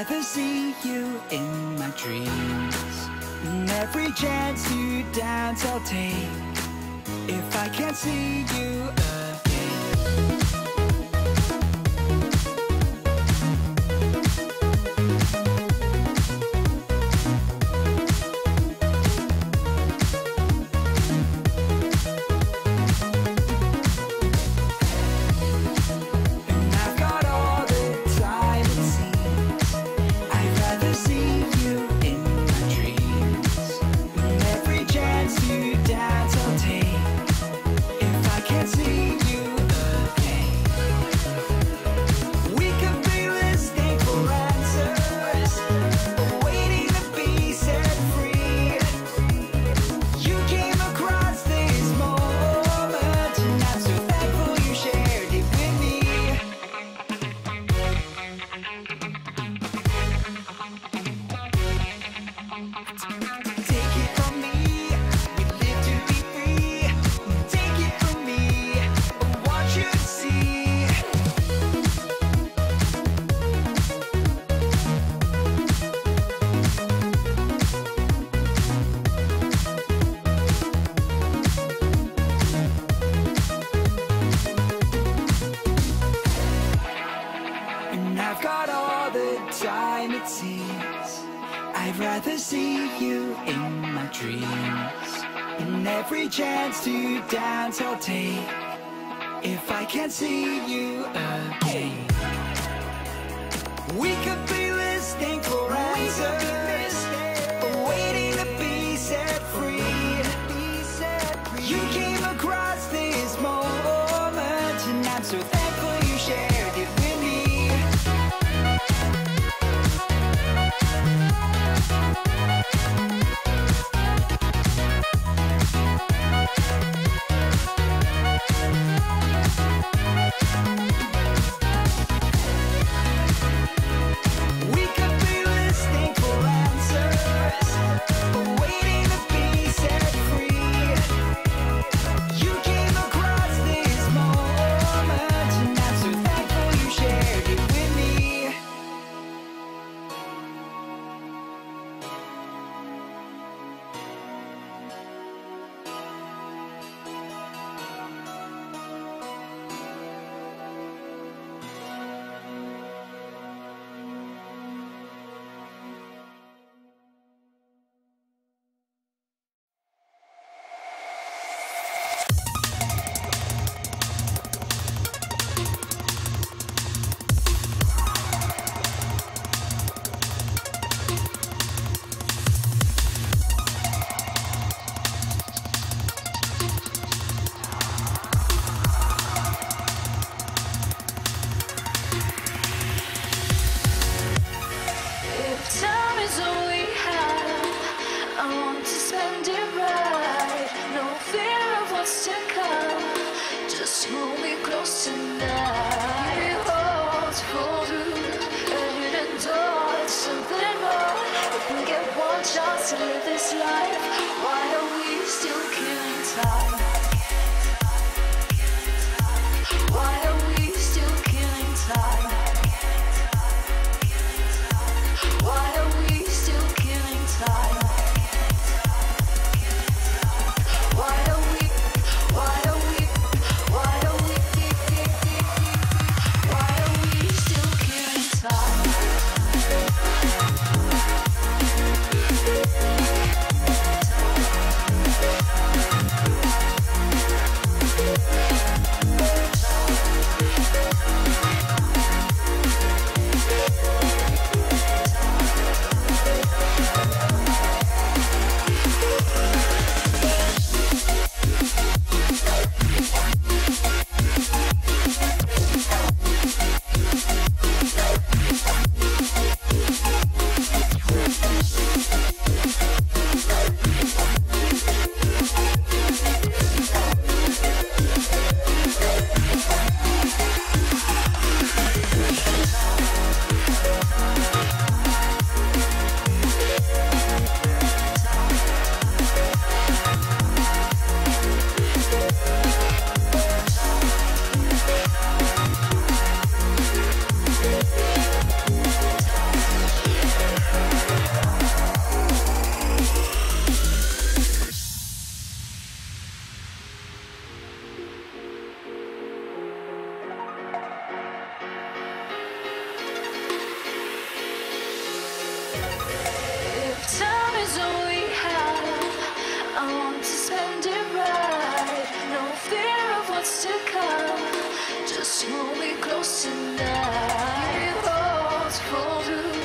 rather see you in my dreams. And every chance to dance I'll take, if I can't see you again. I'd rather see you in my dreams. And every chance to dance I'll take, if I can't see you again. We could be listening for answers, waiting to be set free. You came across this moment, and I'm so thankful you shared it with me. Hold me close tonight. Hold you, and endure something more. If we get one chance to live this life, why are we still killing time? Why are we still killing time? Why are we still killing time? Why are we? Why are we? Why are we? is all we have. I want to spend it right. No fear of what's to come. Just hold me close tonight. Walls fall through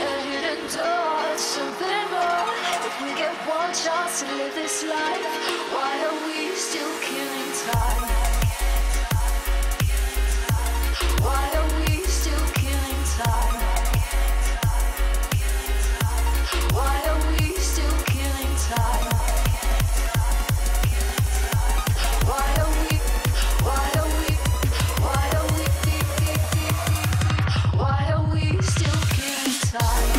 a hidden door. It's something more. If we get one chance to live this life, why are we still killing time? Why are we still killing time? Why are we still killing time? Why are we, why are we, why are we, why are we still killing time?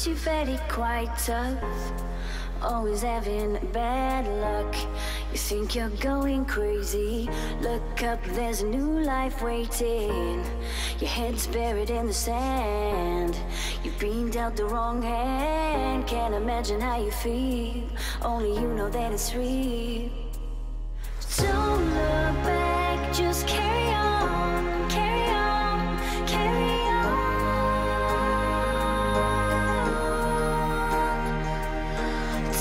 Guess you've had it quite tough, always having bad luck. You think you're going crazy, look up, there's a new life waiting. Your head's buried in the sand, you've been dealt the wrong hand. Can't imagine how you feel, only you know that it's real. Don't look back, just carry on, carry on, carry on.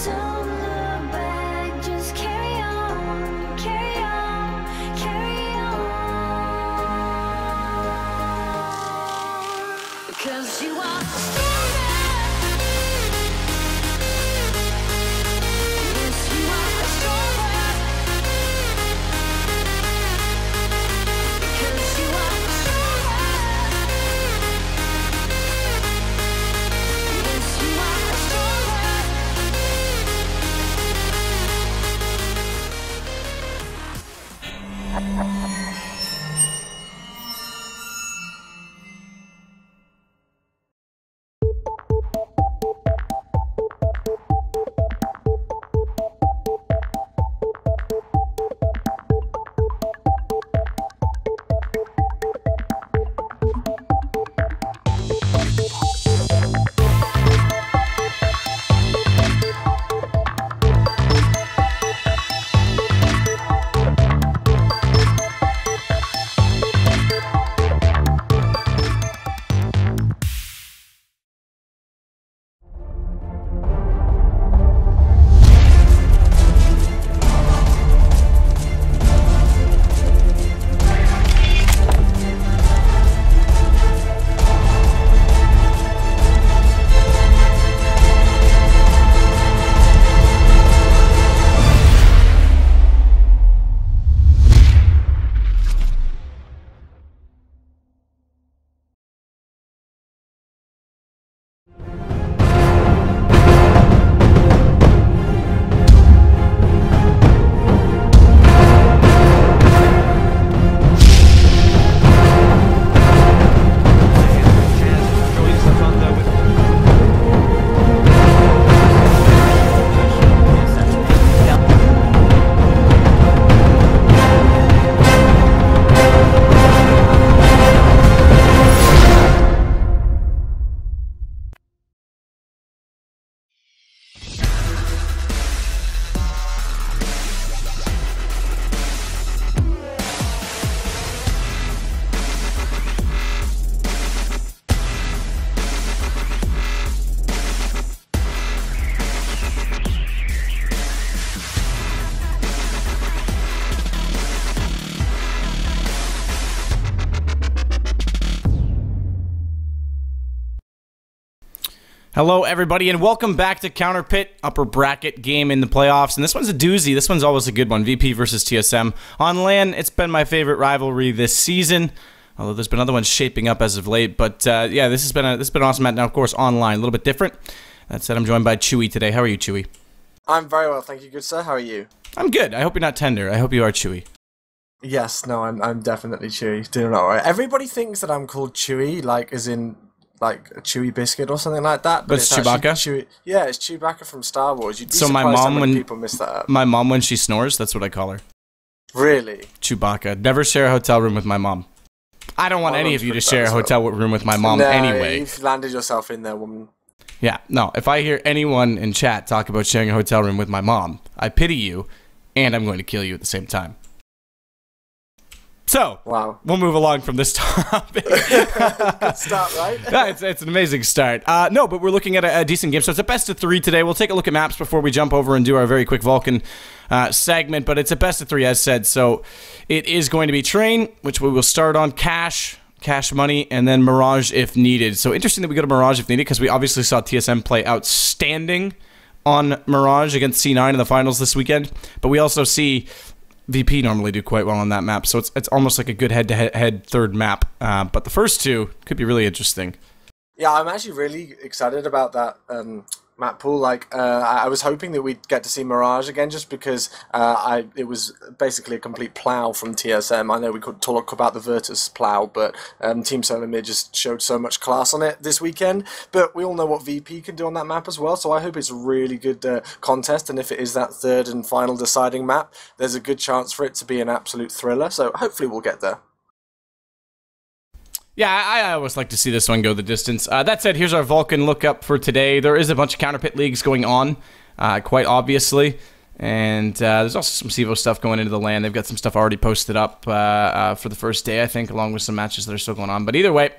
Don't look back, just carry on, carry on, carry on. Because you are stronger. Yes, you are stronger. Because you are stronger. Yes, you are stronger. Hello, everybody, and welcome back to CounterPit, upper bracket game in the playoffs. And this one's a doozy. This one's always a good one. VP versus TSM. On LAN, it's been my favorite rivalry this season, although there's been other ones shaping up as of late. But yeah, this has been an awesome match. Now, of course, online, a little bit different. That said, I'm joined by Chewy today. How are you, Chewy? I'm very well, thank you, good sir. How are you? I'm good. I hope you're not tender. I hope you are Chewy. Yes, no, I'm definitely Chewy. Doing alright. Everybody thinks that I'm called Chewy, like as in like a Chewy biscuit or something like that. But it's Chewbacca? Chewy. Yeah, it's Chewbacca from Star Wars. You'd be So my surprised how mom, many when people miss that up. my mom, when she snores, that's what I call her. Really? Chewbacca. Never share a hotel room with my mom. I don't want any of you to share a hotel room with my mom No, anyway. you've landed yourself in there, woman. Yeah, no, if I hear anyone in chat talk about sharing a hotel room with my mom, I pity you, and I'm going to kill you at the same time. So, Wow. we'll move along from this topic. Good start, right? Yeah, it's an amazing start. No, but we're looking at a decent game. So it's a best of 3 today. We'll take a look at maps before we jump over and do our very quick Vulcan segment. But it's a best of 3, as said. So it is going to be Train, which we will start on, Cash Money, and then Mirage if needed. So interesting that we go to Mirage if needed, because we obviously saw TSM play outstanding on Mirage against C9 in the finals this weekend. But we also see VP normally do quite well on that map, so it's almost like a good head-to-head third map. But the first two could be really interesting. Yeah, I'm actually really excited about that map pool. Like, I was hoping that we'd get to see Mirage again, just because it was basically a complete plow from TSM. I know we could talk about the Virtus plow, but Team Solar Mid just showed so much class on it this weekend. But we all know what VP can do on that map as well, so I hope it's a really good contest, and if it is that third and final deciding map, there's a good chance for it to be an absolute thriller, so hopefully we'll get there. Yeah, I always like to see this one go the distance. That said, here's our Vulcan lookup for today. There is a bunch of CounterPit leagues going on, quite obviously. And there's also some CEVO stuff going into the LAN. They've got some stuff already posted up for the first day, I think, along with some matches that are still going on. But either way,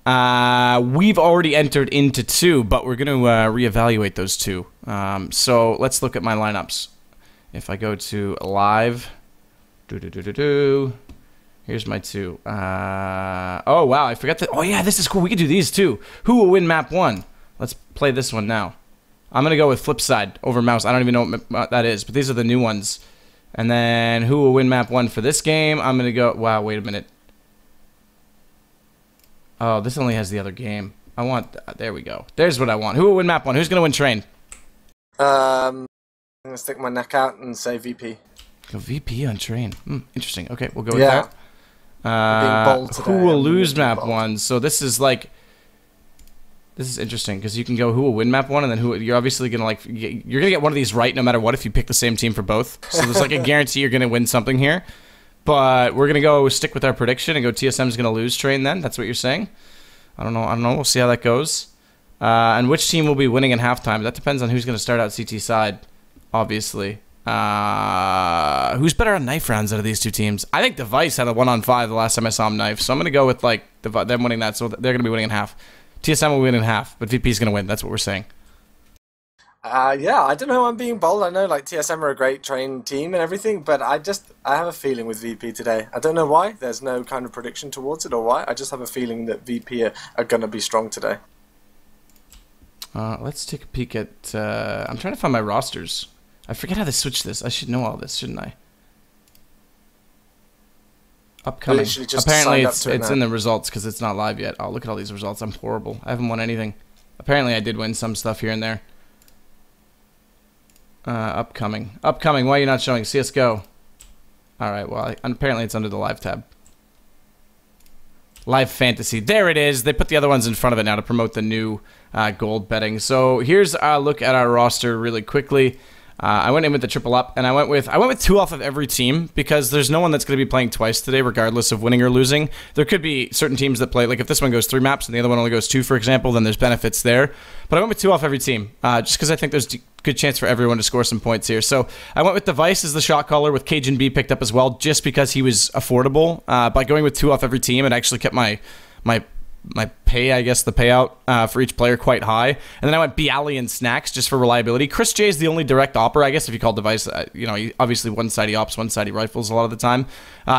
we've already entered into 2, but we're going to reevaluate those 2. So let's look at my lineups. If I go to live, here's my 2. Oh, wow, I forgot that. Oh, yeah, this is cool. We could do these, too. Who will win map 1? Let's play this one now. I'm going to go with Flipside over Mouse. I don't even know what that is, but these are the new ones. And then who will win map 1 for this game? I'm going to go... Wow, wait a minute. Oh, this only has the other game. I want... There we go. There's what I want. Who will win map 1? Who's going to win Train? I'm going to stick my neck out and say VP. Go VP on Train. Interesting. Okay, we'll go with that. Being bold today. Who will lose map 1? So this is like... This is interesting because you can go who will win map 1, and then who you're obviously gonna like. You're gonna get one of these right no matter what if you pick the same team for both. So there's like a guarantee you're gonna win something here. But we're gonna go stick with our prediction and go TSM's gonna lose Train. Then that's what you're saying. I don't know. We'll see how that goes. And which team will be winning in halftime? That depends on who's gonna start out CT side. Obviously. Who's better on knife rounds out of these 2 teams? I think Device had a 1-on-5 the last time I saw him knife, so I'm gonna go with like them winning that. So they're gonna be winning in half. TSM will win in half, but VP's going to win. That's what we're saying. Yeah, I don't know. I'm being bold. I know like TSM are a great trained team and everything, but I have a feeling with VP today. I don't know why. There's no kind of prediction towards it or why. I just have a feeling that VP are going to be strong today. Let's take a peek at... I'm trying to find my rosters. I forget how they switch this. I should know all this, shouldn't I? Upcoming. Apparently it's in the results because it's not live yet. Oh, look at all these results. I'm horrible. I haven't won anything. Apparently I did win some stuff here and there. Upcoming. Upcoming. Why are you not showing CSGO? Alright, well, apparently it's under the live tab. Live Fantasy. There it is. They put the other ones in front of it now to promote the new gold betting. So here's a look at our roster really quickly. I went in with the triple up, and I went with 2 off of every team because there's no one that's going to be playing twice today, regardless of winning or losing. There could be certain teams that play, like if this one goes 3 maps and the other one only goes 2, for example, then there's benefits there. But I went with 2 off every team, just because I think there's a good chance for everyone to score some points here. So I went with Device as the shot caller, with Cajun B picked up as well, just because he was affordable. By going with 2 off every team, it actually kept my pay, I guess, the payout for each player quite high. And then I went Bialy and Snacks just for reliability. Chris J is the only direct opper, I guess, if you call Device, he obviously one-sided ops, one-sided rifles a lot of the time.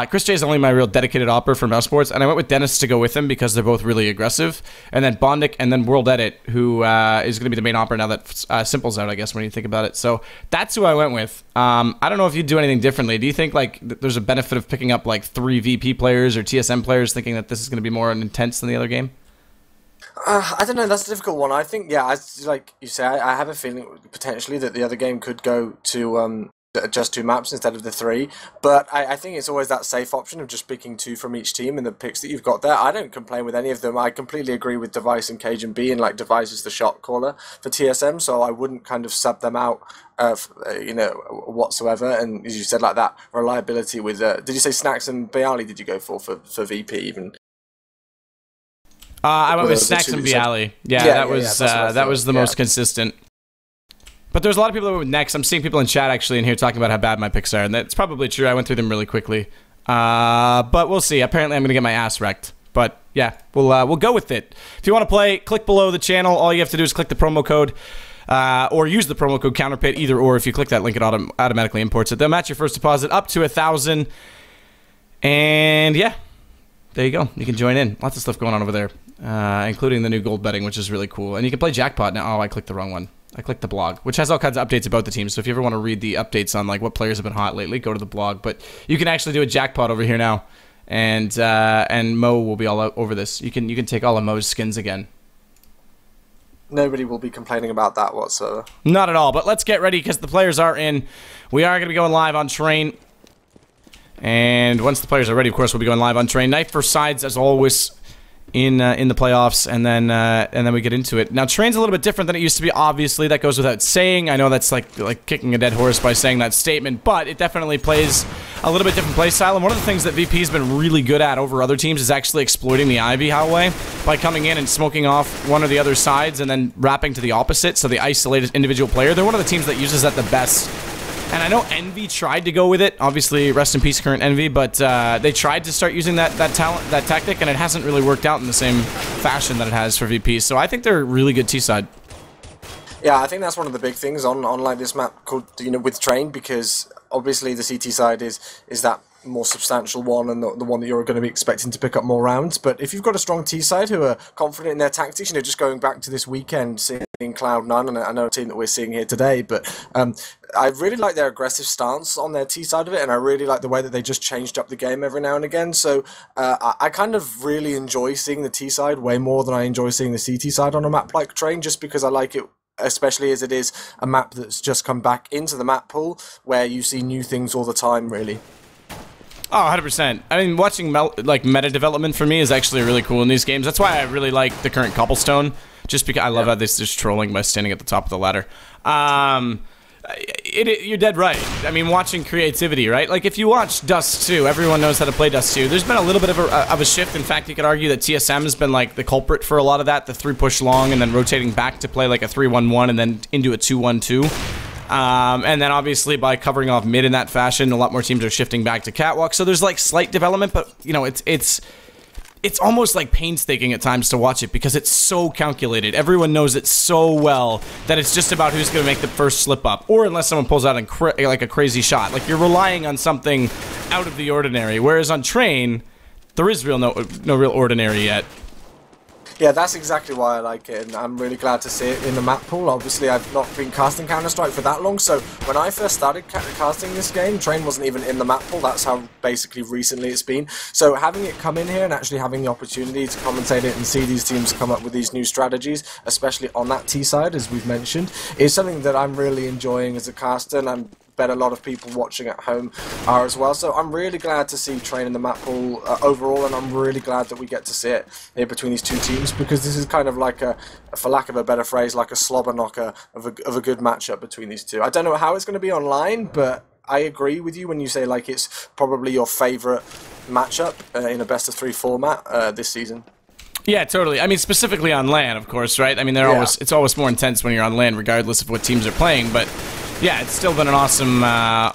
Chris J is only my real dedicated opper for mouse sports, and I went with Dennis to go with him because they're both really aggressive. And then Bondic and then World Edit, who is going to be the main opper now that Simple's out, I guess, when you think about it. So that's who I went with. I don't know if you'd do anything differently. Do you think like there's a benefit of picking up like 3 VP players or TSM players thinking that this is going to be more intense than the other game? I don't know. That's a difficult one. I think, yeah, like you say, I have a feeling potentially that the other game could go to just 2 maps instead of the 3. But I think it's always that safe option of just picking 2 from each team and the picks that you've got there. I don't complain with any of them. I completely agree with Device and Cajun B, and like Device is the shot caller for TSM, so I wouldn't kind of sub them out, whatsoever. And as you said, like that reliability with, did you say Snacks and Bialy? Did you go for VP even? I went with Snacks and Bialy. Yeah, that was the most consistent. But there's a lot of people that went with Next. I'm seeing people in chat actually in here talking about how bad my picks are, and that's probably true. I went through them really quickly. But we'll see. Apparently I'm going to get my ass wrecked. But yeah, we'll go with it. If you want to play, click below the channel. All you have to do is click the promo code or use the promo code CounterPit, either or. If you click that link, it automatically imports it. They'll match your first deposit up to 1,000. And yeah, there you go. You can join in. Lots of stuff going on over there, including the new gold betting, which is really cool. And you can play Jackpot now. Oh, I clicked the wrong one. I clicked the blog, which has all kinds of updates about the team. So if you ever want to read the updates on like what players have been hot lately, go to the blog. But you can actually do a Jackpot over here now, and Mo will be all over this. You can take all of Mo's skins again. Nobody will be complaining about that whatsoever. Not at all, but let's get ready because the players are in. We are going to be going live on Train. And once the players are ready, of course, we'll be going live on Train. Knife for sides, as always, in the playoffs, and then we get into it. Now, Train's a little bit different than it used to be. Obviously, that goes without saying. I know that's like kicking a dead horse by saying that statement, but it definitely plays a little bit different play style. And one of the things that VP's been really good at over other teams is actually exploiting the Ivy highway by coming in and smoking off one or the other sides and then wrapping to the opposite, so they isolate an individual player. They're one of the teams that uses that the best. And I know Envy tried to go with it. Obviously, rest in peace, current Envy. But they tried to start using that tactic, and it hasn't really worked out in the same fashion that it has for VP. So I think they're a really good T-side. Yeah, I think that's one of the big things on like this map called, with Train, because obviously the CT side is that more substantial one and the one that you're going to be expecting to pick up more rounds. But if you've got a strong T side who are confident in their tactics, just going back to this weekend, seeing Cloud9, and I know a team that we're seeing here today, but I really like their aggressive stance on their T side of it, and I really like the way that they just changed up the game every now and again. So I kind of really enjoy seeing the T side way more than I enjoy seeing the CT side on a map like Train, just because I like it, especially as it is a map that's just come back into the map pool where you see new things all the time, really. Oh, 100%. I mean, watching meta development for me is actually really cool in these games. That's why I really like the current Cobblestone, just because I love how this is trolling by standing at the top of the ladder. You're dead right. I mean, watching creativity, right? Like, if you watch Dust 2, everyone knows how to play Dust 2. There's been a little bit of a shift. In fact, you could argue that TSM has been, like, the culprit for a lot of that. The 3-push long and then rotating back to play, like, a 3-1-1 and then into a 2-1-2. And then obviously by covering off mid in that fashion, a lot more teams are shifting back to catwalk. So there's like slight development, but it's almost like painstaking at times to watch it because it's so calculated. Everyone knows it so well that it's just about who's going to make the first slip up, or unless someone pulls out like a crazy shot. Like, you're relying on something out of the ordinary. Whereas on Train, there is no real ordinary yet. Yeah, that's exactly why I like it, and I'm really glad to see it in the map pool. Obviously, I've not been casting Counter-Strike for that long, so when I first started casting this game, Train wasn't even in the map pool. That's how basically recently it's been. So having it come in here and actually having the opportunity to commentate it and see these teams come up with these new strategies, especially on that T side, as we've mentioned, is something that I'm really enjoying as a caster, and I'm bet a lot of people watching at home are as well. So I'm really glad to see Train in the map pool overall, and I'm really glad that we get to see it here between these two teams, because this is kind of like for lack of a better phrase, like a slobber knocker of a good matchup between these two. I don't know how it's going to be online, but I agree with you when you say like it's probably your favourite matchup in a best-of-3 format this season. Yeah, totally. I mean, specifically on LAN, of course, right? I mean, it's always more intense when you're on LAN, regardless of what teams are playing, but yeah, it's still been an awesome, I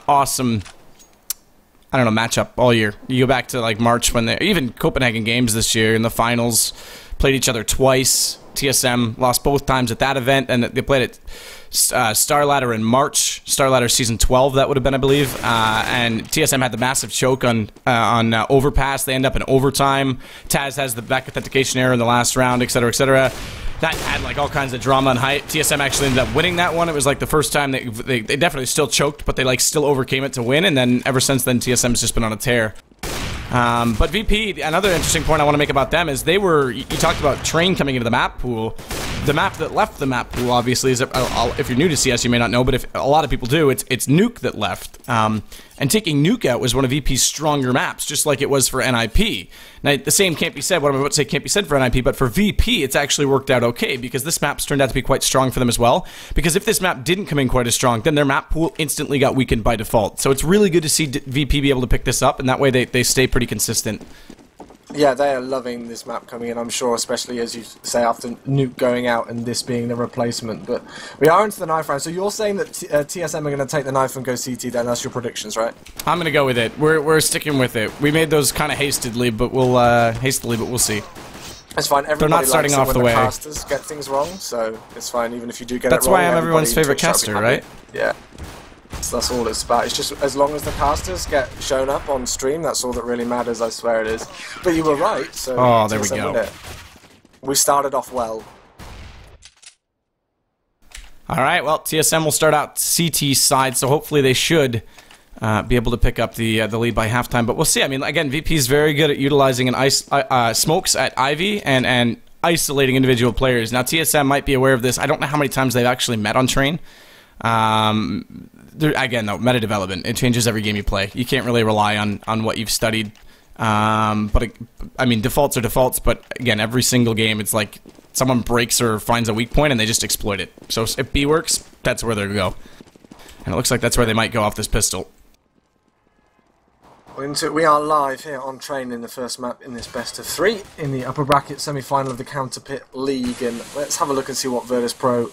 don't know, matchup all year. You go back to like March when even Copenhagen games this year in the finals played each other twice. TSM lost both times at that event, and they played at Star Ladder in March. Star Ladder season 12, that would have been, I believe. And TSM had the massive choke on Overpass. They end up in overtime. Taz has the back authentication error in the last round, etc., etc. That had like all kinds of drama and hype. TSM actually ended up winning that one. It was like the first time they definitely still choked, but they like still overcame it to win. And then ever since then, TSM's just been on a tear. But VP, another interesting point I want to make about them is you talked about Train coming into the map pool. The map that left the map pool, obviously, is, if you're new to CS, you may not know, but if a lot of people do, it's Nuke that left. And taking Nuke out was one of VP's stronger maps, just like it was for NIP. Now, the same can't be said, what I'm about to say can't be said for NIP, but for VP, it's actually worked out okay, because this map's turned out to be quite strong for them as well. Because if this map didn't come in quite as strong, then their map pool instantly got weakened by default. So it's really good to see VP be able to pick this up, and that way they stay pretty consistent. Yeah, they are loving this map coming in, I'm sure, especially as you say after Nuke going out and this being the replacement. But we are into the knife round, so you're saying that TSM are going to take the knife and go CT then? That's your predictions, right? I'm going to go with it. We're sticking with it. We made those kind of hastily, but we'll see. It's fine. Everybody They're not starting off the way. Casters get things wrong, so it's fine even if you do get That's it wrong. That's why I'm everyone's favorite caster, right? Yeah. So that's all it's about. It's just as long as the casters get shown up on stream, that's all that really matters, I swear it is. But you were right, so... Oh, there we go. We started off well. Alright, well, TSM will start out CT side, so hopefully they should be able to pick up the lead by halftime. But we'll see. I mean, again, VP is very good at utilizing smokes at Ivy and isolating individual players. Now, TSM might be aware of this. I don't know how many times they've actually met on train. Again, though, meta development, it changes every game you play. You can't really rely on what you've studied. But I mean, defaults are defaults, but again, every single game, it's like someone breaks or finds a weak point and they just exploit it. So if B works, that's where they'll go. And it looks like that's where they might go off this pistol. We are live here on train in the first map in this best of 3 in the upper bracket semi-final of the CounterPit League, and let's have a look and see what Virtus.Pro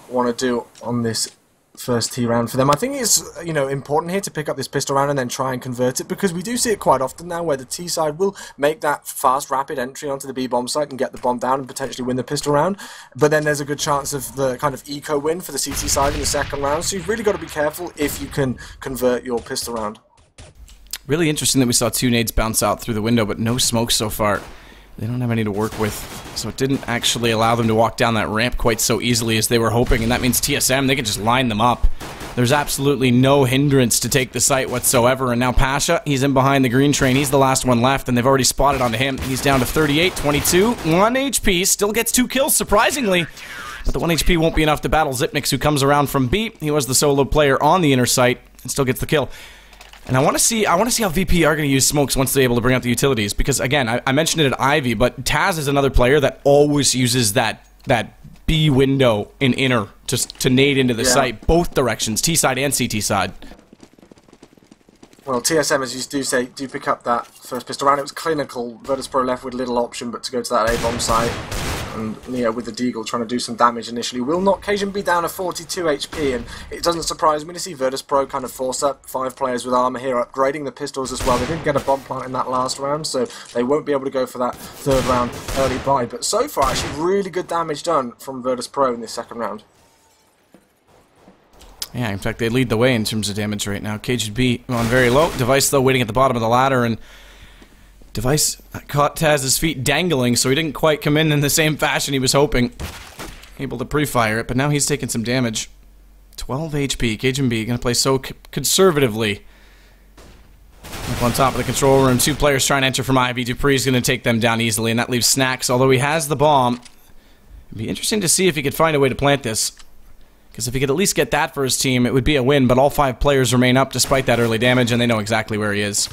want to do on this first T round for them. I think it's, you know, important here to pick up this pistol round and then try and convert it, because we do see it quite often now where the T side will make that fast, rapid entry onto the B bomb site and get the bomb down and potentially win the pistol round, but then there's a good chance of the kind of eco win for the CT side in the second round, so you've really got to be careful if you can convert your pistol round. Really interesting that we saw 2 nades bounce out through the window, but no smoke so far. They don't have any to work with, so it didn't actually allow them to walk down that ramp quite so easily as they were hoping, and that means TSM, they can just line them up. There's absolutely no hindrance to take the site whatsoever, and now Pasha, he's in behind the green train. He's the last one left, and they've already spotted onto him. He's down to 38, 22, 1 HP, still gets 2 kills, surprisingly. But the 1 HP won't be enough to battle Zipnix, who comes around from B. He was the solo player on the inner site, and still gets the kill. And I want to see how VP are going to use smokes once they're able to bring out the utilities. Because again, I mentioned it at Ivy, but Taz is another player that always uses that B window in inner to nade into the site, both directions, T side and CT side. Well, TSM, as you do say, do pick up that first pistol round. It was clinical. Virtus.Pro left with little option but to go to that A-bomb site. And Neo with the Deagle trying to do some damage initially will not occasion be down to 42 HP, and it doesn't surprise me to see Virtus.Pro kind of force up 5 players with armor here, upgrading the pistols as well. They didn't get a bomb plant in that last round, so they won't be able to go for that third round early buy. But so far, actually really good damage done from Virtus.Pro in this second round. Yeah, in fact, they lead the way in terms of damage right now. Caged B on very low. Device, though, waiting at the bottom of the ladder, and Device caught Taz's feet dangling, so he didn't quite come in the same fashion he was hoping. Able to pre-fire it, but now he's taking some damage. 12 HP. Cage and B going to play so conservatively. Up on top of the control room, 2 players trying to enter from Ivy. Dupree's going to take them down easily, and that leaves Snacks, although he has the bomb. It'd be interesting to see if he could find a way to plant this. Because if he could at least get that for his team, it would be a win, but all 5 players remain up despite that early damage, and they know exactly where he is.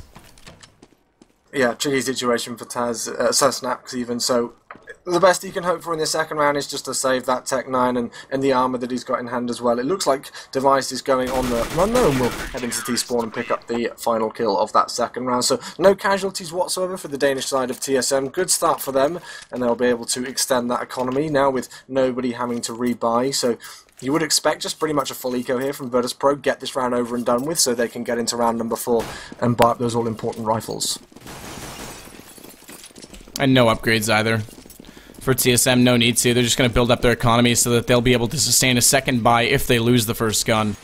Yeah, tricky situation for Taz, Snacks even, so the best he can hope for in the second round is just to save that Tech 9 and the armor that he's got in hand as well. It looks like Device is going on the run though, and will head into T-spawn and pick up the final kill of that second round. So no casualties whatsoever for the Danish side of TSM. Good start for them, and they'll be able to extend that economy now with nobody having to rebuy. So you would expect just pretty much a full eco here from Virtus.Pro, get this round over and done with so they can get into round number 4 and buy up those all-important rifles. And no upgrades either. For TSM, no need to. They're just going to build up their economy so that they'll be able to sustain a second buy if they lose the first gun.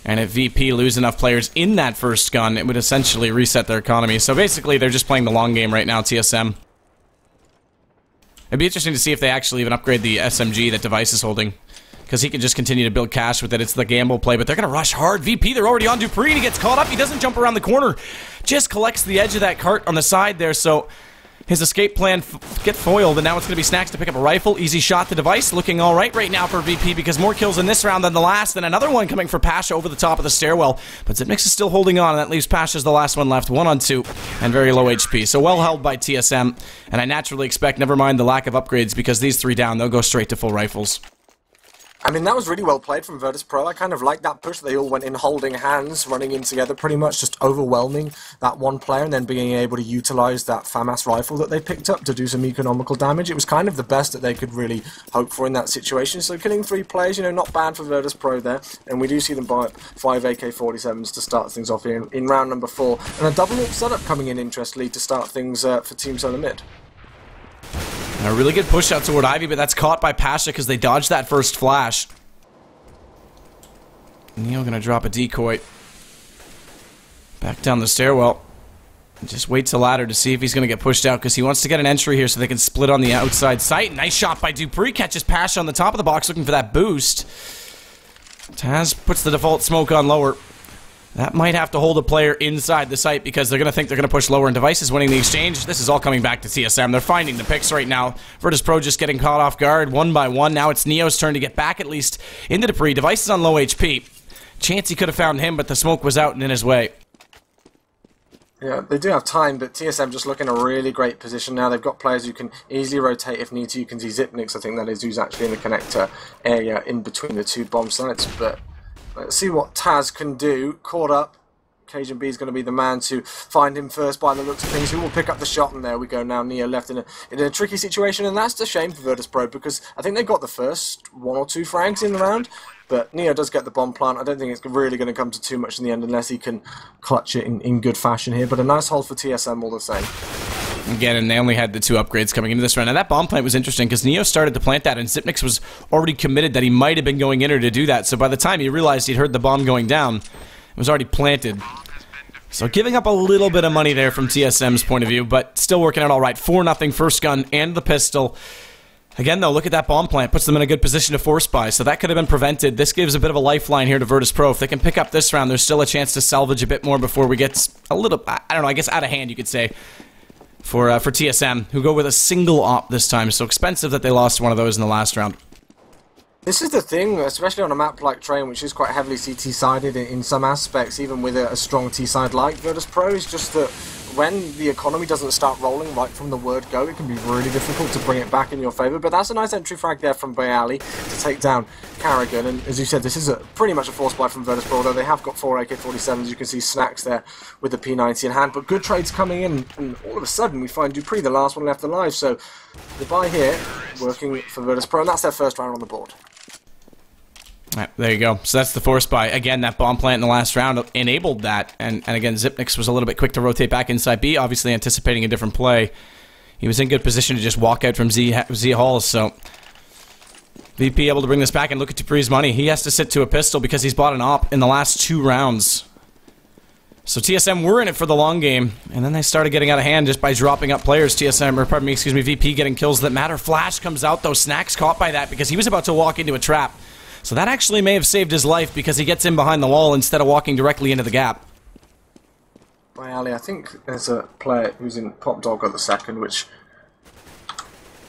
And if VP lose enough players in that first gun, it would essentially reset their economy. So basically, they're just playing the long game right now, TSM. It'd be interesting to see if they actually even upgrade the SMG that Device is holding. Because he can just continue to build cash with it. It's the gamble play, but they're going to rush hard. VP, they're already on Dupree, and he gets caught up. He doesn't jump around the corner. Just collects the edge of that cart on the side there, so his escape plan get foiled, and now it's going to be Snacks to pick up a rifle. Easy shot to Device, looking alright right now for VP, because more kills in this round than the last, and another one coming for Pasha over the top of the stairwell. But Zipnix is still holding on, and that leaves Pasha's the last one left, 1 on 2, and very low HP. So well held by TSM, and I naturally expect, never mind the lack of upgrades, because these 3 down, they'll go straight to full rifles. I mean, that was really well played from Virtus.Pro. I kind of like that push. They all went in holding hands, running in together pretty much, just overwhelming that one player and then being able to utilize that FAMAS rifle that they picked up to do some economical damage. It was kind of the best that they could really hope for in that situation. So killing 3 players, you know, not bad for Virtus.Pro there. And we do see them buy up 5 AK-47s to start things off in round number 4. And a double up setup coming in, interestingly, to start things for Team Solar Mid. A really good push out toward Ivy, but that's caught by Pasha because they dodged that first flash. Neo gonna drop a decoy. Back down the stairwell. Just waits a ladder to see if he's gonna get pushed out because he wants to get an entry here so they can split on the outside site. Nice shot by Dupree. Catches Pasha on the top of the box looking for that boost. Taz puts the default smoke on lower. That might have to hold a player inside the site because they're going to think they're going to push lower and Devices winning the exchange. This is all coming back to TSM. They're finding the picks right now. Virtus.Pro just getting caught off guard one by one. Now it's Neo's turn to get back at least into Dupree. Devices on low HP. Chance he could have found him, but the smoke was out and in his way. Yeah, they do have time, but TSM just look in a really great position now. They've got players who can easily rotate if need to. You can see Zipnix, I think that is, who's actually in the connector area in between the two bomb sites. But let's see what Taz can do. Caught up. Cajun B is going to be the man to find him first by the looks of things. Who will pick up the shot? And there we go. Now Neo left in a tricky situation, and that's a shame for Virtus.Pro because I think they got the first 1 or 2 frags in the round. But Neo does get the bomb plant. I don't think it's really going to come to too much in the end unless he can clutch it in good fashion here. But a nice hold for TSM all the same. Again, and they only had the 2 upgrades coming into this round. And that bomb plant was interesting because Neo started to plant that, and Zipnix was already committed that he might have been going in or to do that. So by the time he realized he'd heard the bomb going down, it was already planted. So giving up a little bit of money there from TSM's point of view, but still working out all right. 4-0 first gun and the pistol. Again, though, look at that bomb plant. Puts them in a good position to force buy, so that could have been prevented. This gives a bit of a lifeline here to Virtus.Pro. If they can pick up this round, there's still a chance to salvage a bit more before we get a little, I don't know, I guess out of hand, you could say, for TSM, who go with a single op this time. So expensive that they lost one of those in the last round. This is the thing, especially on a map like Train, which is quite heavily CT-sided in some aspects, even with a strong T-side like Virtus.Pro, is just that when the economy doesn't start rolling right from the word go, it can be really difficult to bring it back in your favour. But that's a nice entry frag there from Bayali to take down Carrigan. And as you said, this is pretty much a force buy from Virtus.Pro, although they have got 4 AK-47s. You can see Snacks there with the P90 in hand. But good trades coming in, and all of a sudden we find Dupree, the last one left alive. So the buy here, working for Virtus.Pro, and that's their first round on the board. Right, there you go. So that's the force buy. Again, that bomb plant in the last round enabled that. And again, Zipnix was a little bit quick to rotate back inside B, obviously anticipating a different play. He was in good position to just walk out from Z Halls, so VP able to bring this back and look at Dupree's money. He has to sit to a pistol because he's bought an op in the last 2 rounds. So TSM were in it for the long game, and then they started getting out of hand just by dropping up players. VP getting kills that matter. Flash comes out though. Snacks caught by that because he was about to walk into a trap. So that actually may have saved his life because he gets in behind the wall instead of walking directly into the gap. By Ali, I think there's a player who's in Pop Dog at the second, which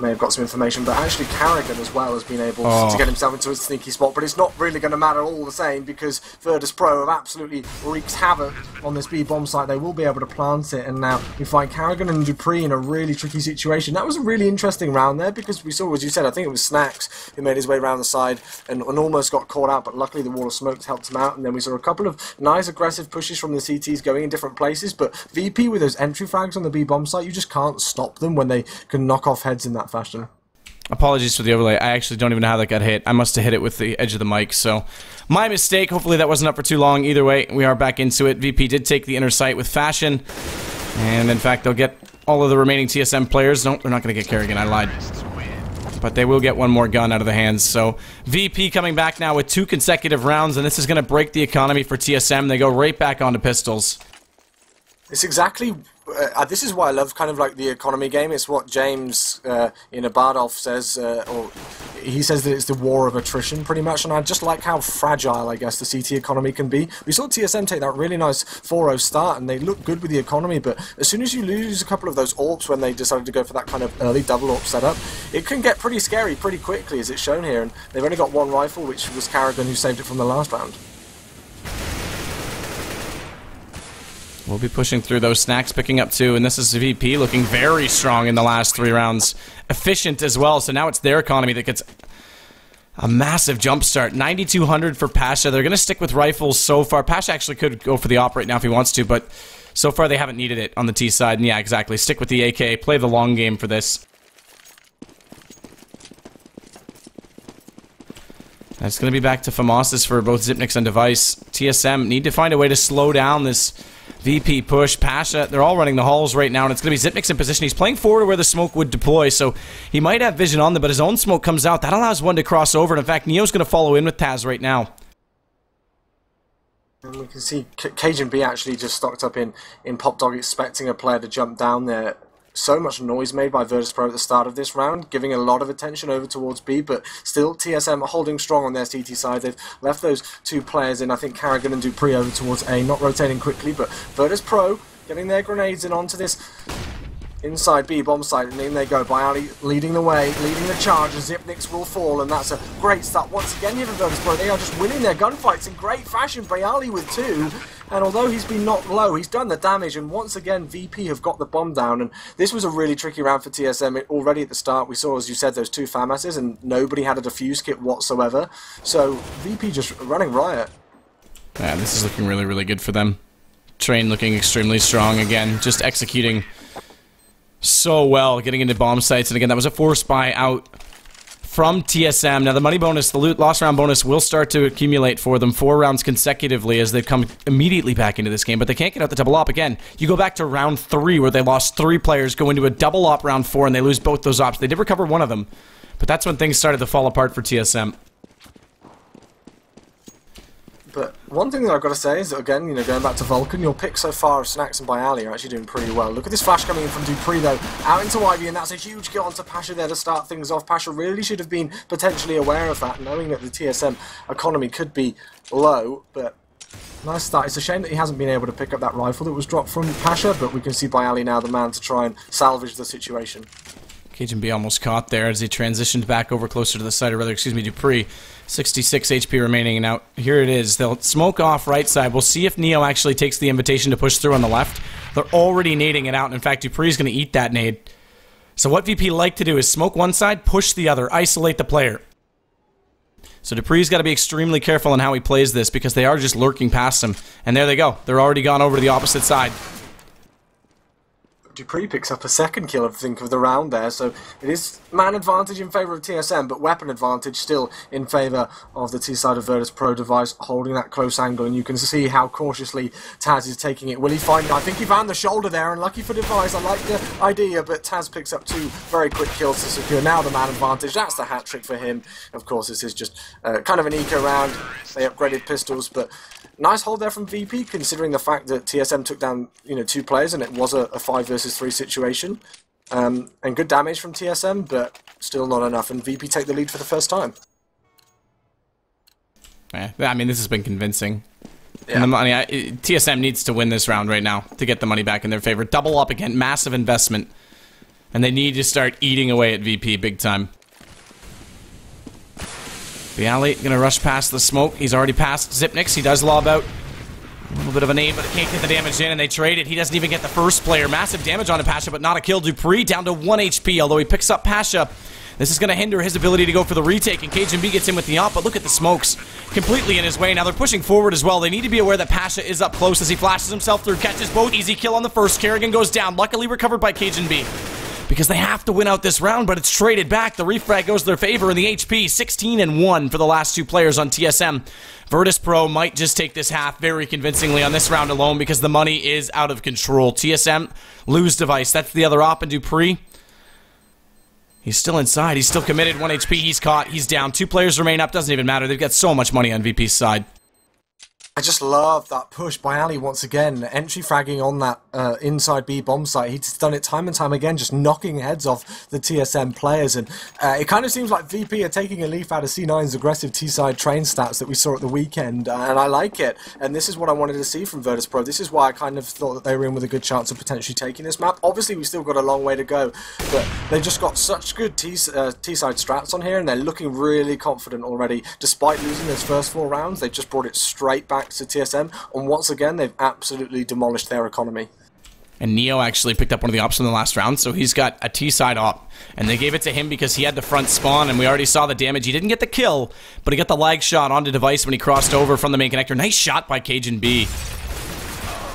may have got some information, but actually Carrigan as well has been able to get himself into a sneaky spot, but it's not really going to matter all the same because Virtus.Pro have absolutely wreaked havoc on this B bomb site. They will be able to plant it, and now we find Carrigan and Dupree in a really tricky situation. That was a really interesting round there because we saw, as you said, I think it was Snacks who made his way around the side and almost got caught out, but luckily the wall of smoke helped him out, and then we saw a couple of nice aggressive pushes from the CTs going in different places, but VP with those entry frags on the B bomb site, you just can't stop them when they can knock off heads in that fashion. Apologies for the overlay. I actually don't even know how that got hit. I must have hit it with the edge of the mic, so my mistake. Hopefully that wasn't up for too long. Either way, we are back into it. VP did take the inner site with Fashion, and in fact, they'll get all of the remaining TSM players. No, they're not going to get Kerrigan. I lied. But they will get one more gun out of the hands. So VP coming back now with 2 consecutive rounds, and this is going to break the economy for TSM. They go right back onto pistols. It's exactly... this is why I love kind of like the economy game. It's what James Bardolph says, or he says that it's the war of attrition pretty much, and I just like how fragile I guess the CT economy can be. We saw TSM take that really nice 4-0 start and they look good with the economy, but as soon as you lose a couple of those AWPs when they decided to go for that kind of early double AWP setup, it can get pretty scary pretty quickly, as it's shown here, and they've only got 1 rifle, which was Carrigan, who saved it from the last round. We'll be pushing through those. Snacks picking up 2, and this is VP looking very strong in the last 3 rounds. Efficient as well, so now it's their economy that gets a massive jump start. 9,200 for Pasha. They're going to stick with rifles so far. Pasha actually could go for the op right now if he wants to, but so far they haven't needed it on the T side. And yeah, exactly. Stick with the AK. Play the long game for this. It's going to be back to FAMASas for both Zipnix and Device. TSM need to find a way to slow down this VP push. Pasha, they're all running the halls right now, and it's going to be Zipnix in position. He's playing forward to where the smoke would deploy, so he might have vision on them, but his own smoke comes out. That allows one to cross over, and in fact, Neo's going to follow in with Taz right now. And we can see Cajun B actually just stocked up in Pop Dog, expecting a player to jump down there. so much noise made by Virtus.Pro at the start of this round, giving a lot of attention over towards B, but still TSM holding strong on their CT side. They've left those two players in, I think Carrigan and Dupree, over towards A, not rotating quickly, but Virtus.Pro getting their grenades in onto this inside B bomb site, and in they go. Bialy leading the way, leading the charge, and Zipniks will fall, and that's a great start once again here for Virtus.Pro. They are just winning their gunfights in great fashion. Bialy with 2, and although he's been knocked low, he's done the damage, and once again VP have got the bomb down, and this was a really tricky round for TSM. Already at the start we saw, as you said, those 2 FAMASs, and nobody had a defuse kit whatsoever, so VP just running riot. Yeah, this is looking really, really good for them. Train looking extremely strong again, just executing so well, getting into bomb sites, and again, that was a force buy out from TSM. Now, the money bonus, the loot loss round bonus, will start to accumulate for them 4 rounds consecutively as they come immediately back into this game, but they can't get out the double op again. You go back to round 3 where they lost 3 players, go into a double op round 4, and they lose both those ops. They did recover one of them, but that's when things started to fall apart for TSM. But one thing that I've got to say is that, again, you know, going back to Vulcan, your pick so far of Snacks and Bialy are actually doing pretty well. Look at this flash coming in from Dupree, though, out into Ivy, and that's a huge kill onto Pasha there to start things off. Pasha really should have been potentially aware of that, knowing that the TSM economy could be low, but nice start. It's a shame that he hasn't been able to pick up that rifle that was dropped from Pasha, but we can see Bialy now the man to try and salvage the situation. Cajun B almost caught there as he transitioned back over closer to the side, or rather, excuse me, Dupree. 66 HP remaining, and now here it is. They'll smoke off right side. We'll see if Neo actually takes the invitation to push through on the left. They're already nading it out, and in fact, Dupree's going to eat that nade. So what VP like to do is smoke one side, push the other, isolate the player. So Dupree's got to be extremely careful on how he plays this, because they are just lurking past him. And there they go. They're already gone over to the opposite side. Dupree picks up a second kill, I think, of the round there, so it is man advantage in favour of TSM, but weapon advantage still in favour of the T-side of Virtus.Pro device, holding that close angle, and you can see how cautiously Taz is taking it. Will he find it? I think he found the shoulder there, and lucky for device. I like the idea, but Taz picks up 2 very quick kills to secure now the man advantage. That's the hat trick for him. Of course, this is just kind of an eco round. They upgraded pistols, but nice hold there from VP, considering the fact that TSM took down, you know, 2 players, and it was a 5 versus 3 situation. And good damage from TSM, but still not enough. And VP take the lead for the first time. Yeah, I mean, this has been convincing. Yeah. And the money, TSM needs to win this round right now to get the money back in their favor. Double up again, massive investment, and they need to start eating away at VP big time. Bialy gonna rush past the smoke. He's already passed Zipniks. He does lob out a little bit of a nade, but it can't get the damage in, and they trade it. He doesn't even get the first player. Massive damage on Pasha, but not a kill. Dupree down to 1 HP, although he picks up Pasha. This is going to hinder his ability to go for the retake, and Cajun B gets in with the op, but look at the smokes. Completely in his way. Now they're pushing forward as well. They need to be aware that Pasha is up close as he flashes himself through, catches both. Easy kill on the first. Kerrigan goes down. Luckily recovered by Cajun B, because they have to win out this round, but it's traded back. The refrag goes to their favor in the HP. 16 and 1 for the last 2 players on TSM. Virtus.Pro might just take this half very convincingly on this round alone, because the money is out of control. TSM lose device. That's the other op, and Dupree, he's still inside. He's still committed. 1 HP. He's caught. He's down. 2 players remain up. Doesn't even matter. They've got so much money on VP's side. I just love that push by Ali once again, entry fragging on that inside B bomb site. He's done it time and time again, just knocking heads off the TSM players, and it kind of seems like VP are taking a leaf out of C9's aggressive T-side train stats that we saw at the weekend, and I like it, and this is what I wanted to see from Virtus.Pro. This is why I kind of thought that they were in with a good chance of potentially taking this map. Obviously, we've still got a long way to go, but they've just got such good T-side strats on here, and they're looking really confident already. Despite losing those first 4 rounds, they've just brought it straight back to TSM, and once again they've absolutely demolished their economy. And Neo actually picked up one of the ops in the last round, so he's got a T-side op, and they gave it to him because he had the front spawn, and we already saw the damage. He didn't get the kill, but he got the lag shot onto device when he crossed over from the main connector. Nice shot by Cajun B.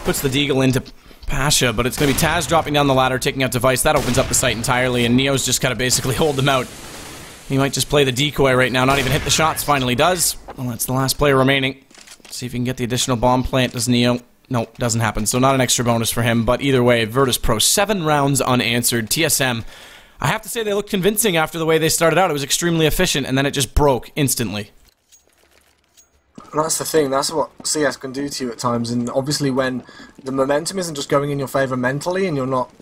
Puts the deagle into Pasha, but it's going to be Taz dropping down the ladder, taking out device. That opens up the site entirely, and Neo's just got to basically hold them out. He might just play the decoy right now, not even hit the shots. Finally does. Well, that's the last player remaining. See if he can get the additional bomb plant. Does Neo? No, doesn't happen. So not an extra bonus for him. But either way, Virtus.Pro 7 rounds unanswered. TSM, I have to say they looked convincing after the way they started out. It was extremely efficient, and then it just broke instantly. And that's the thing. That's what CS can do to you at times. And obviously, when the momentum isn't just going in your favor mentally, and you're not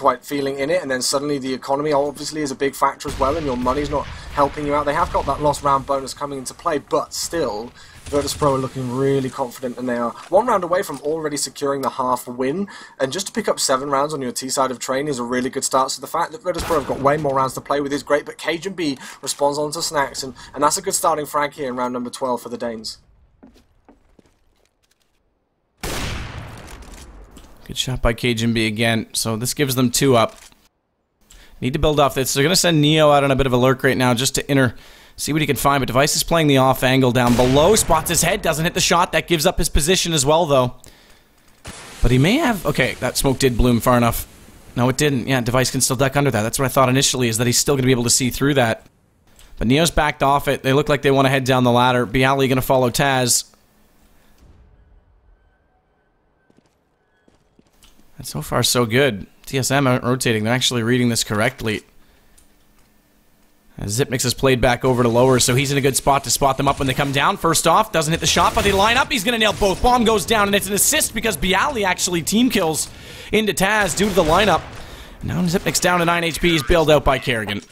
quite feeling in it, and then suddenly the economy obviously is a big factor as well, and your money's not helping you out. They have got that lost round bonus coming into play, but still, Virtus.Pro are looking really confident, and they are 1 round away from already securing the half win. And just to pick up 7 rounds on your T side of train is a really good start. So the fact that Virtus.Pro have got way more rounds to play with is great, but Cajun B responds onto Snacks, and that's a good starting frag here in round number 12 for the Danes. Good shot by Cajun B again. So this gives them 2 up. Need to build off this. They're going to send Neo out on a bit of a lurk right now just to see what he can find. But Device is playing the off angle down below. Spots his head. Doesn't hit the shot. That gives up his position as well, though. But he may have... Okay, that smoke did bloom far enough. No, it didn't. Yeah, Device can still duck under that. That's what I thought initially, is that he's still going to be able to see through that. But Neo's backed off it. They look like they want to head down the ladder. Bialy going to follow Taz. And so far, so good. TSM aren't rotating. They're actually reading this correctly. Zipnix has played back over to lower, so he's in a good spot to spot them up when they come down. First off, doesn't hit the shot, but they line up. He's going to nail both. Bomb goes down, and it's an assist because Bialy actually team kills into Taz due to the lineup. Now Zipnix down to 9 HP. He's bailed out by Kerrigan.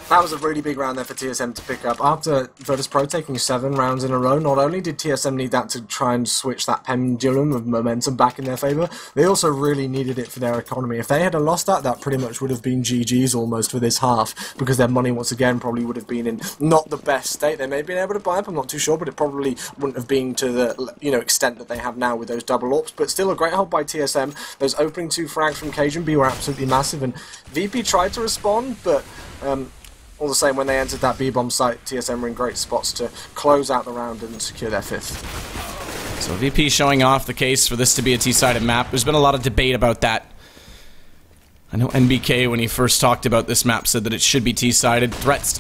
That was a really big round there for TSM to pick up. After Virtus.Pro taking 7 rounds in a row, not only did TSM need that to try and switch that pendulum of momentum back in their favour, they also really needed it for their economy. If they had lost that, that pretty much would have been GG's almost for this half, because their money once again probably would have been in not the best state. They may have been able to buy up, I'm not too sure, but it probably wouldn't have been to the extent that they have now with those double AWPs. But still a great hold by TSM. Those opening 2 frags from Cajun B were absolutely massive, and VP tried to respond, but all the same, when they entered that B-bomb site, TSM were in great spots to close out the round and secure their 5th. So VP showing off the case for this to be a T-sided map. There's been a lot of debate about that. I know NBK, when he first talked about this map, said that it should be T-sided. Threats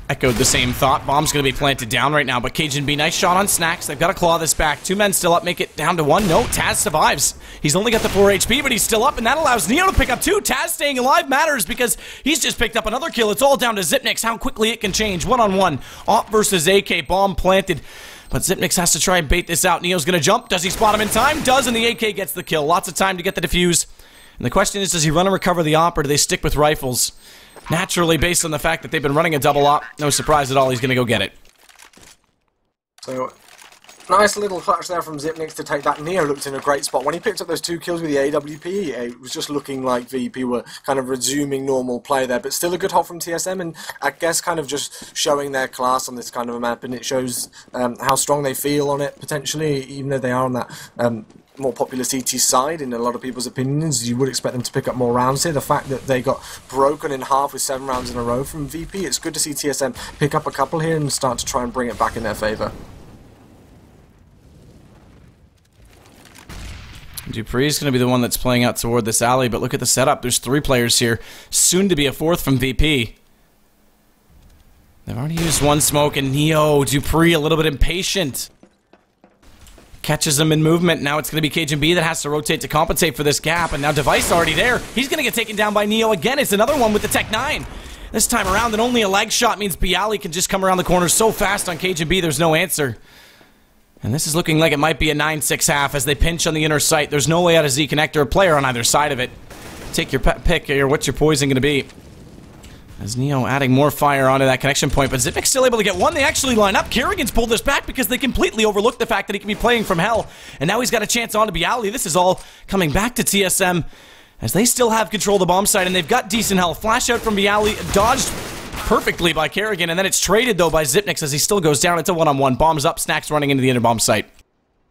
echoed the same thought. Bomb's going to be planted down right now, but Cajun B, nice shot on Snacks. They've got to claw this back. 2 men still up, make it down to 1. No, Taz survives. He's only got the 4 HP, but he's still up, and that allows Neo to pick up 2. Taz staying alive matters because he's just picked up another kill. It's all down to Zipnix, how quickly it can change. 1-on-1. Op versus AK, bomb planted. But Zipnix has to try and bait this out. Neo's going to jump. Does he spot him in time? Does, and the AK gets the kill. Lots of time to get the defuse. And the question is, does he run and recover the op, or do they stick with rifles? Naturally, based on the fact that they've been running a double op, no surprise at all, he's going to go get it. So, nice little clutch there from Zipnix to take that. Neo looked in a great spot. When he picked up those 2 kills with the AWP, it was just looking like VP were kind of resuming normal play there, but still a good hold from TSM, and I guess kind of just showing their class on this kind of a map, and it shows how strong they feel on it, potentially, even though they are on that more popular CT side in a lot of people's opinions. You would expect them to pick up more rounds here. The fact that they got broken in half with 7 rounds in a row from VP, it's good to see TSM pick up a couple here and start to try and bring it back in their favour. Dupree's going to be the one that's playing out toward this alley, but look at the setup. There's 3 players here. Soon to be a 4th from VP. They've already used 1 smoke, and Neo, Dupree a little bit impatient. Catches him in movement. Now it's going to be Cajun B that has to rotate to compensate for this gap, and now Device already there. He's going to get taken down by Neo again. It's another one with the Tech 9. This time around, and only a leg shot means Bialy can just come around the corner so fast on Cajun B, there's no answer. And this is looking like it might be a 9-6 half as they pinch on the inner sight. There's no way out of Z connector, a player on either side of it. Take your pick here. What's your poison going to be? As Neo adding more fire onto that connection point, but Zipnix still able to get 1. They actually line up. Kerrigan's pulled this back because they completely overlooked the fact that he can be playing from hell. And now he's got a chance on to Bialy. This is all coming back to TSM as they still have control of the bomb site, and they've got decent health. Flash out from Bialy, dodged perfectly by Kerrigan, and then it's traded, though, by Zipnix as he still goes down. It's a 1-on-1. Bombs up, Snacks running into the inner bomb site.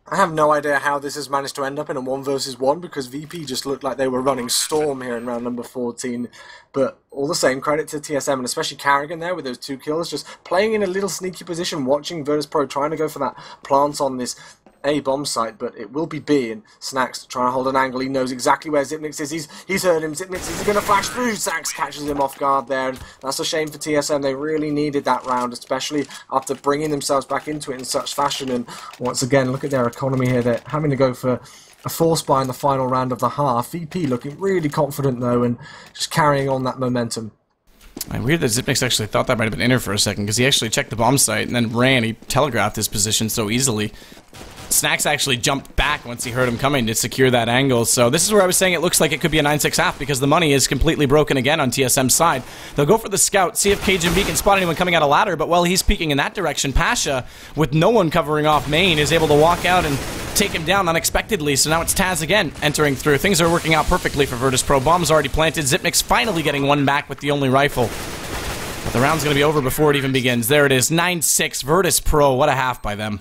I have no idea how this has managed to end up in a 1 versus 1 because VP just looked like they were running Storm here in round number 14. But all the same, credit to TSM and especially Kerrigan there with those 2 kills, just playing in a little sneaky position, watching Virtus.Pro trying to go for that plant on this A bomb site, but it will be B, and Snacks trying to hold an angle. He knows exactly where Zipnix is. He's heard him. Zipnix is going to flash through. Snacks catches him off guard there, and that's a shame for TSM. They really needed that round, especially after bringing themselves back into it in such fashion. And once again, look at their economy here. They're having to go for a force buy in the final round of the half. VP looking really confident though, and just carrying on that momentum. Weird that Zipnix actually thought that might have been inner for a second, because he actually checked the bomb site and then ran. He telegraphed his position so easily. Snacks actually jumped back once he heard him coming to secure that angle. So this is where I was saying it looks like it could be a 9-6 half because the money is completely broken again on TSM's side. They'll go for the scout, see if Cajun B can spot anyone coming out of ladder, but while he's peeking in that direction, Pasha, with no one covering off main, is able to walk out and take him down unexpectedly. So now it's Taz again entering through. Things are working out perfectly for Virtus.Pro. Bomb's already planted. Xyp9x finally getting one back with the only rifle. But the round's going to be over before it even begins. There it is, 9-6, Virtus.Pro. What a half by them.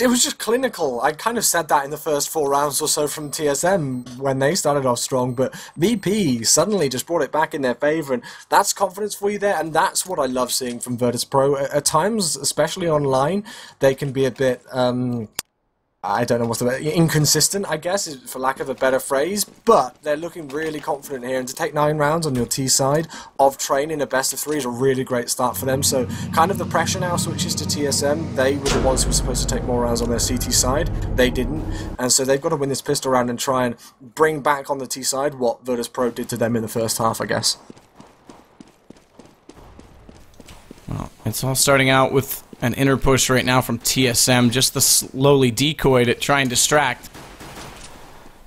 It was just clinical. I kind of said that in the first 4 rounds or so from TSM when they started off strong, but VP suddenly just brought it back in their favour, and that's confidence for you there, and that's what I love seeing from Virtus.Pro. At times, especially online, they can be a bit... I don't know what's the word, inconsistent, I guess, for lack of a better phrase, but they're looking really confident here, and to take 9 rounds on your T side of training a best of 3 is a really great start for them. So kind of the pressure now switches to TSM. They were the ones who were supposed to take more rounds on their CT side. They didn't, and so they've got to win this pistol round and try and bring back on the T side what Virtus.Pro did to them in the first half, I guess. Well, it's all starting out with an inner push right now from TSM, just the slowly decoy to try and distract.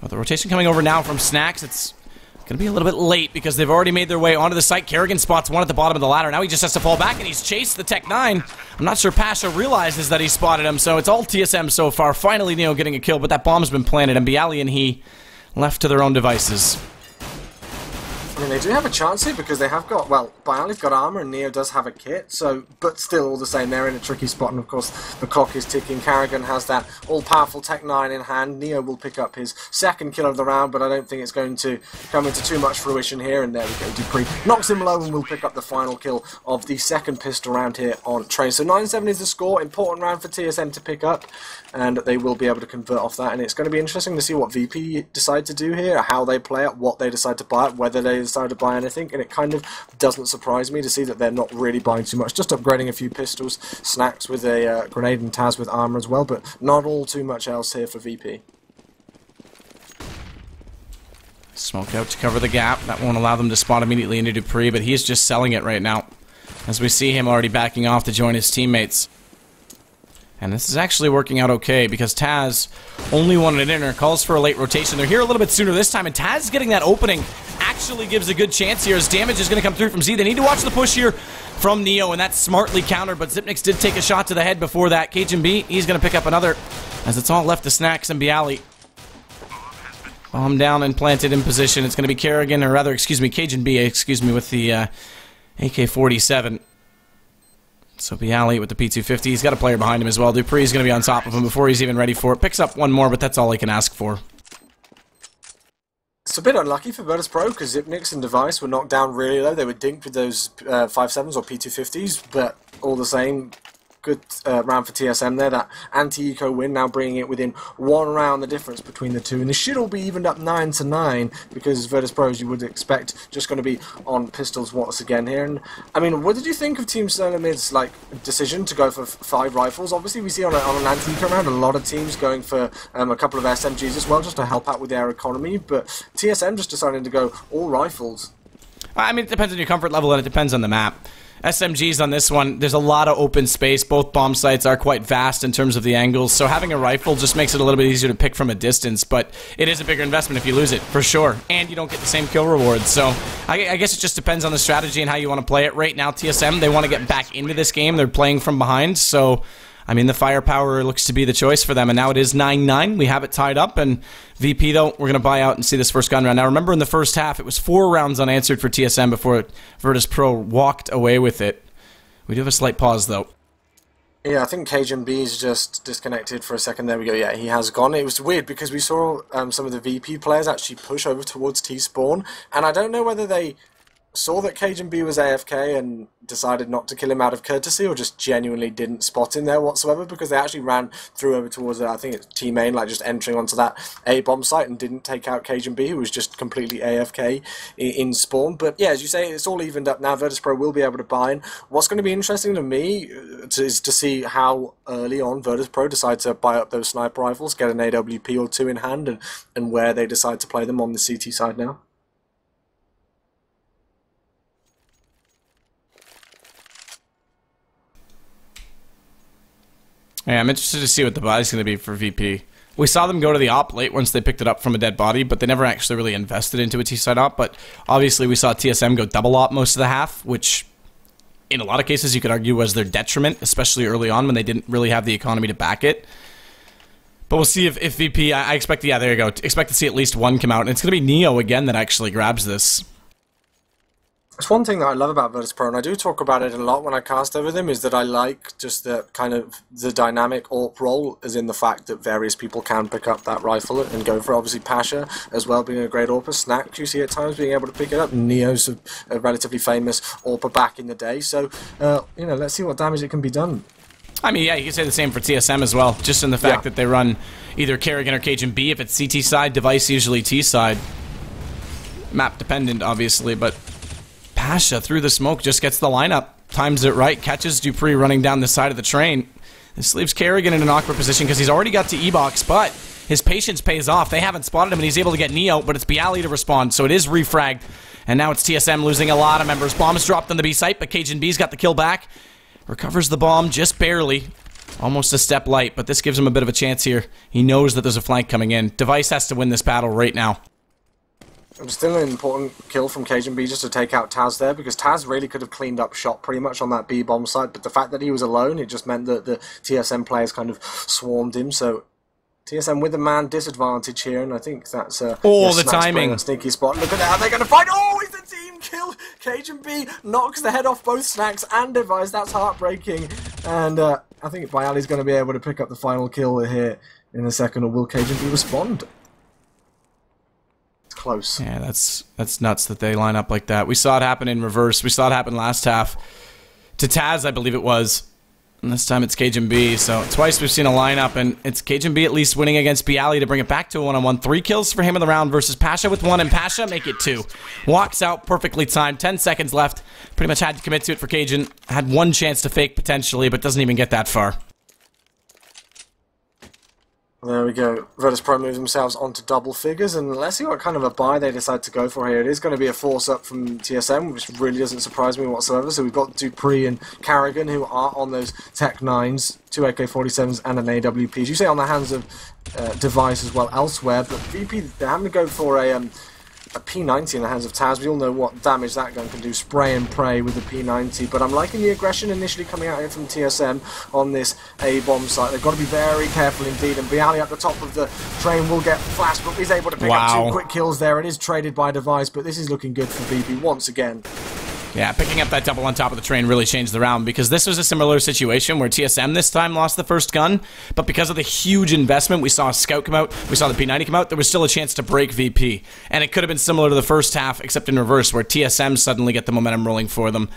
Well, the rotation coming over now from Snacks, it's going to be a little bit late because they've already made their way onto the site. Kerrigan spots one at the bottom of the ladder. Now he just has to fall back, and he's chased the Tech 9. I'm not sure Pasha realizes that he spotted him, so it's all TSM so far. Finally, Neo getting a kill, but that bomb's been planted, and Bialy and he left to their own devices. I mean, they do have a chance here because they have got, well, Bialy's got armor and Neo does have a kit, so, but still, all the same, they're in a tricky spot, and of course, the clock is ticking. Kerrigan has that all-powerful Tech 9 in hand. Neo will pick up his second kill of the round, but I don't think it's going to come into too much fruition here, and there we go, Dupree knocks him low and will pick up the final kill of the second pistol round here on Train. So 9-7 is the score, important round for TSM to pick up, and they will be able to convert off that, and it's going to be interesting to see what VP decide to do here, how they play it, what they decide to buy it, whether they decide to buy anything, and it kind of doesn't surprise me to see that they're not really buying too much, just upgrading a few pistols, Snacks with a grenade and Taz with armor as well, but not all too much else here for VP. Smoke out to cover the gap. That won't allow them to spawn immediately into Dupree, but he's just selling it right now, as we see him already backing off to join his teammates. And this is actually working out okay because Taz only wanted it in, calls for a late rotation. They're here a little bit sooner this time, and Taz getting that opening actually gives a good chance here as damage is going to come through from Z. They need to watch the push here from Neo, and that's smartly countered, but Xyp9x did take a shot to the head before that. Cajun B, he's going to pick up another as it's all left to Snacks and Bialy. Bomb down and planted in position. It's going to be Kerrigan, or rather, excuse me, Cajun B, excuse me, with the AK-47. So Bialy with the P250, he's got a player behind him as well. Dupree's going to be on top of him before he's even ready for it. Picks up one more, but that's all he can ask for. It's a bit unlucky for Virtus.Pro because Xyp9x and Device were knocked down really low. They were dinked with those 5.7s or P250s, but all the same, good round for TSM there. That anti-eco win now bringing it within 1 round, the difference between the two. And this should all be evened up 9-9 because Virtus.Pro, as you would expect, just going to be on pistols once again here. And I mean, what did you think of Team Solomid's decision to go for 5 rifles? Obviously, we see on an anti-eco round a lot of teams going for a couple of SMGs as well, just to help out with their economy. But TSM just decided to go all rifles. I mean, it depends on your comfort level and it depends on the map. SMGs on this one, there's a lot of open space. Both bomb sites are quite vast in terms of the angles, so having a rifle just makes it a little bit easier to pick from a distance, but it is a bigger investment if you lose it, for sure. And you don't get the same kill reward, so I guess it just depends on the strategy and how you want to play it. Right now, TSM, they want to get back into this game. They're playing from behind, so I mean, the firepower looks to be the choice for them, and now it is 9-9. We have it tied up, and VP, though, we're going to buy out and see this first gun round. Now, remember in the first half, it was 4 rounds unanswered for TSM before Virtus.Pro walked away with it. We do have a slight pause, though. Yeah, I think Cajun B's just disconnected for a second. There we go. Yeah, he has gone. It was weird because we saw some of the VP players actually push over towards T-spawn, and I don't know whether they saw that Cajun B was AFK and decided not to kill him out of courtesy, or just genuinely didn't spot him there whatsoever, because they actually ran through over towards, I think it's T-main, like just entering onto that A-bomb site, and didn't take out Cajun B, who was just completely AFK in spawn. But yeah, as you say, it's all evened up now. Virtus.Pro will be able to buy in. What's going to be interesting to me is to see how early on Virtus.Pro decide to buy up those sniper rifles, get an AWP or 2 in hand, and where they decide to play them on the CT side now. Yeah, I'm interested to see what the body's going to be for VP. We saw them go to the op late once they picked it up from a dead body, but they never actually really invested into a T-side op. But obviously we saw TSM go double op most of the half, which in a lot of cases you could argue was their detriment, especially early on when they didn't really have the economy to back it. But we'll see if VP, I expect, yeah, there you go. Expect to see at least one come out. And it's going to be Neo again that actually grabs this. It's one thing that I love about Virtus.Pro, and I do talk about it a lot when I cast over them, is that I like just the kind of the dynamic AWP role, as in the fact that various people can pick up that rifle and go for it. Obviously Pasha as well being a great AWPer, Snack you see at times being able to pick it up, Neo's a relatively famous AWPer back in the day, so you know, let's see what damage it can be done. I mean, yeah, you could say the same for TSM as well, just in the fact that they run either Kerrigan or Cajun B if it's CT side, Device usually T side. Map dependent, obviously, but Pasha through the smoke just gets the lineup, times it right, catches Dupree running down the side of the train. This leaves Kerrigan in an awkward position because he's already got to E-Box, but his patience pays off. They haven't spotted him and he's able to get Neo, but it's Bialy to respond, so it is refragged. And now it's TSM losing a lot of members. Bomb's dropped on the B site, but Cajun B's got the kill back. Recovers the bomb just barely. Almost a step light, but this gives him a bit of a chance here. He knows that there's a flank coming in. Device has to win this battle right now. It was still an important kill from Cajun B just to take out Taz there, because Taz really could have cleaned up shot pretty much on that B bomb side, but the fact that he was alone, it just meant that the TSM players kind of swarmed him, so TSM with a man disadvantage here, and I think that's the timing. Sneaky spot. Look at that, they're going to fight. Oh, it's a team kill. Cajun B knocks the head off both Snacks and Device. That's heartbreaking. And I think Bialy's going to be able to pick up the final kill here in a second, or will Cajun B respond? It's close. Yeah, that's nuts that they line up like that. We saw it happen in reverse. We saw it happen last half to Taz, I believe it was. And this time it's Cajun B, so twice we've seen a lineup, and it's Cajun B at least winning against Bialy to bring it back to a one-on-one. 3 kills for him in the round versus Pasha with 1, and Pasha make it 2. Walks out perfectly timed, 10 seconds left. Pretty much had to commit to it for Cajun. Had one chance to fake potentially, but doesn't even get that far. There we go. Virtus.Pro move themselves onto double figures, and let's see what kind of a buy they decide to go for here. It is going to be a force up from TSM, which really doesn't surprise me whatsoever. So we've got Dupree and Kerrigan, who are on those Tech 9s, 2 AK-47s and an AWP. As you say, on the hands of Device as well elsewhere, but VP, they're having to go for a P90 in the hands of Taz. We all know what damage that gun can do, spray and pray with the P90, but I'm liking the aggression initially coming out here from TSM on this A-bomb site. They've got to be very careful indeed, and Bialy at the top of the train will get flashed, but he's able to pick up 2 quick kills there. It is traded by Device, but this is looking good for VP once again. Yeah, picking up that double on top of the train really changed the round, because this was a similar situation where TSM this time lost the first gun, but because of the huge investment, we saw a scout come out, we saw the P90 come out, there was still a chance to break VP. And it could have been similar to the first half, except in reverse, where TSM suddenly get the momentum rolling for them.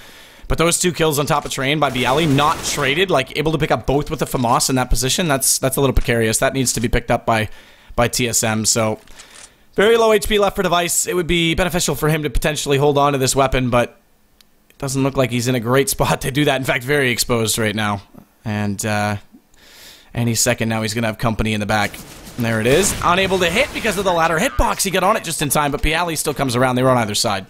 But those 2 kills on top of train by Bialy, not traded, like able to pick up both with the FAMAS in that position, that's a little precarious. That needs to be picked up by TSM, so very low HP left for Device. It would be beneficial for him to potentially hold on to this weapon, but doesn't look like he's in a great spot to do that. In fact, very exposed right now. And any second now he's going to have company in the back. And there it is. Unable to hit because of the ladder hitbox. He got on it just in time, but Bialy still comes around. They were on either side.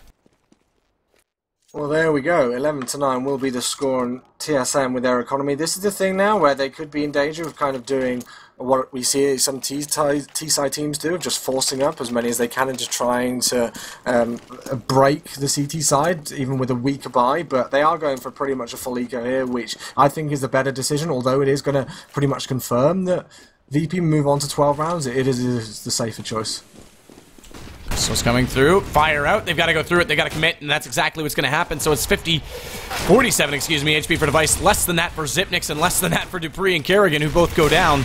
Well, there we go. 11-9 will be the score on TSM with their economy. This is the thing now where they could be in danger of kind of doing what we see some T-side teams do, just forcing up as many as they can into trying to break the CT side, even with a weaker buy. But they are going for pretty much a full eco here, which I think is the better decision, although it is going to pretty much confirm that VP move on to 12 rounds. It is the safer choice. Pistols coming through, fire out, they've got to go through it, they've got to commit, and that's exactly what's going to happen. So it's 47, excuse me, HP for Device, less than that for Zipnix, and less than that for Dupree and Kerrigan, who both go down.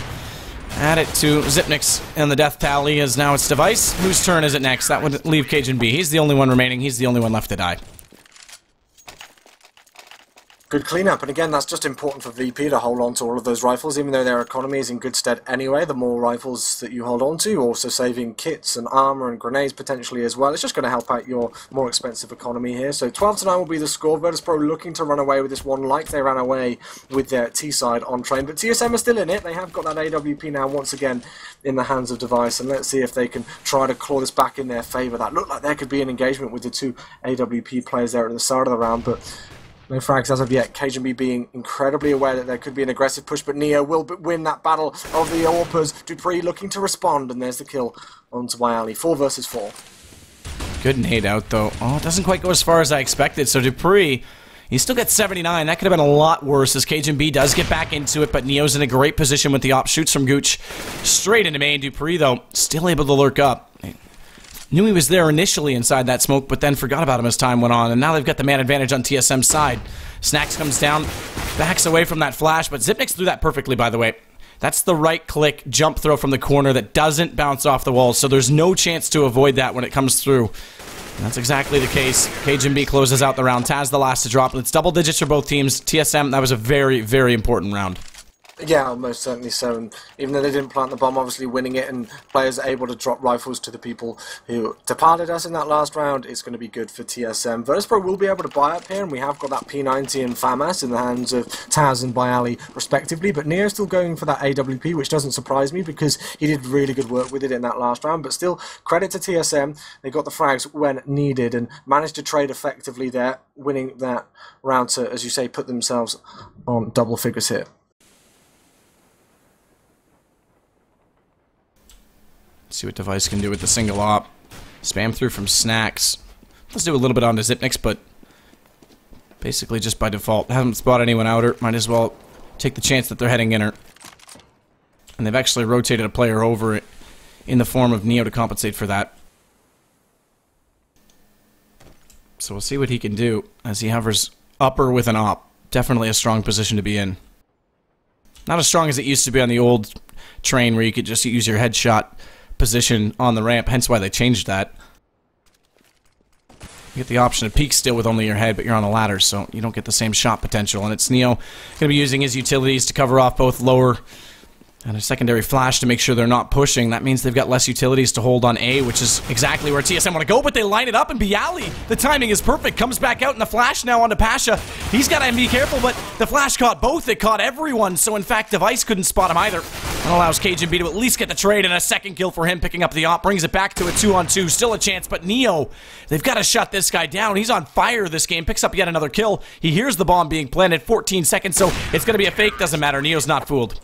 Add it to Zipnix, and the death tally is now it's Device. Whose turn is it next? That would leave Cajun B. He's the only one remaining, he's the only one left to die. Good cleanup, and again, that's just important for VP to hold on to all of those rifles, even though their economy is in good stead anyway. The more rifles that you hold on to, also saving kits and armor and grenades potentially as well. It's just going to help out your more expensive economy here. So 12-9 will be the score. Virtus.Pro looking to run away with this one like they ran away with their T-side on train, but TSM are still in it. They have got that AWP now once again in the hands of Device, and let's see if they can try to claw this back in their favour. That looked like there could be an engagement with the 2 AWP players there at the start of the round, but No frags as of yet. KGB being incredibly aware that there could be an aggressive push, but Neo will win that battle of the AWPers. Dupree looking to respond, and there's the kill onto Wyali. 4 versus 4. Good nade out, though. Oh, it doesn't quite go as far as I expected. So Dupree, he still gets 79. That could have been a lot worse as KGB does get back into it, but Neo's in a great position with the op. Shoots from Gooch straight into main. Dupree, though, still able to lurk up. Knew he was there initially inside that smoke, but then forgot about him as time went on, and now they've got the man advantage on TSM's side. Snacks comes down, backs away from that flash, but Zipnix threw that perfectly, by the way. That's the right-click jump throw from the corner that doesn't bounce off the walls, so there's no chance to avoid that when it comes through. And that's exactly the case. KGB closes out the round. Taz the last to drop, and it's double digits for both teams. TSM, that was a very, very important round. Yeah, most certainly so. And even though they didn't plant the bomb, obviously winning it and players are able to drop rifles to the people who departed us in that last round, it's going to be good for TSM. Virtus.Pro will be able to buy up here, and we have got that P90 and FAMAS in the hands of Taz and Bayali respectively, but Neo's still going for that AWP, which doesn't surprise me because he did really good work with it in that last round. But still, credit to TSM, they got the frags when needed and managed to trade effectively there, winning that round to, as you say, put themselves on double figures here. See what Device can do with the single op. Spam through from Snacks. Let's do a little bit onto Zipnix, but basically just by default. Haven't spotted anyone outer. Might as well take the chance that they're heading inner. And they've actually rotated a player over it in the form of Neo to compensate for that. So we'll see what he can do as he hovers upper with an op. Definitely a strong position to be in. Not as strong as it used to be on the old train where you could just use your headshot position on the ramp, hence why they changed that. You get the option to peek still with only your head, but you're on a ladder, so you don't get the same shot potential. And it's Neo going to be using his utilities to cover off both lower and a secondary flash to make sure they're not pushing. That means they've got less utilities to hold on A, which is exactly where TSM want to go, but they line it up, and Bialy, the timing is perfect, comes back out in the flash now onto Pasha. He's got to be careful, but the flash caught both. It caught everyone, so in fact, Device couldn't spot him either. That allows KGB to at least get the trade, and a second kill for him, picking up the op, brings it back to a 2-on-2. Still a chance, but Neo, they've got to shut this guy down. He's on fire this game, picks up yet another kill. He hears the bomb being planted, 14 seconds, so it's going to be a fake, doesn't matter. Neo's not fooled.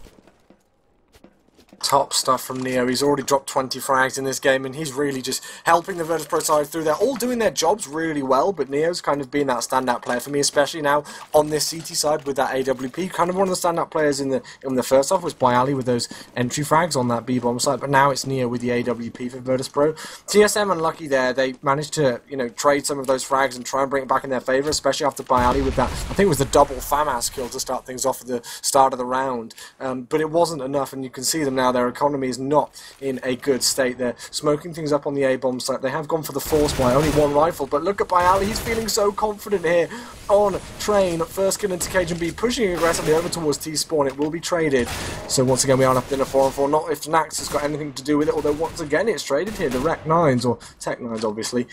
Top stuff from Neo. He's already dropped 20 frags in this game, and he's really just helping the Virtus.Pro side through. They're all doing their jobs really well, but Neo's kind of been that standout player for me, especially now on this CT side with that AWP. Kind of one of the standout players in the first half was Bayali with those entry frags on that B-bomb side, but now it's Neo with the AWP for Virtus.Pro. TSM unlucky there. They managed to, trade some of those frags and try and bring it back in their favor, especially after Bayali with that, I think it was the double FAMAS kill to start things off at the start of the round. But it wasn't enough, and you can see them now. Their economy is not in a good state. They're smoking things up on the A-bomb site. They have gone for the force by only one rifle, but look at Bayali. He's feeling so confident here on train. First kill into KGB, pushing aggressively over towards T-spawn. It will be traded. So once again, we are up in a 4-on-4. Not if Nax has got anything to do with it, although once again, it's traded here. The Rec 9s, or Tech 9s, obviously,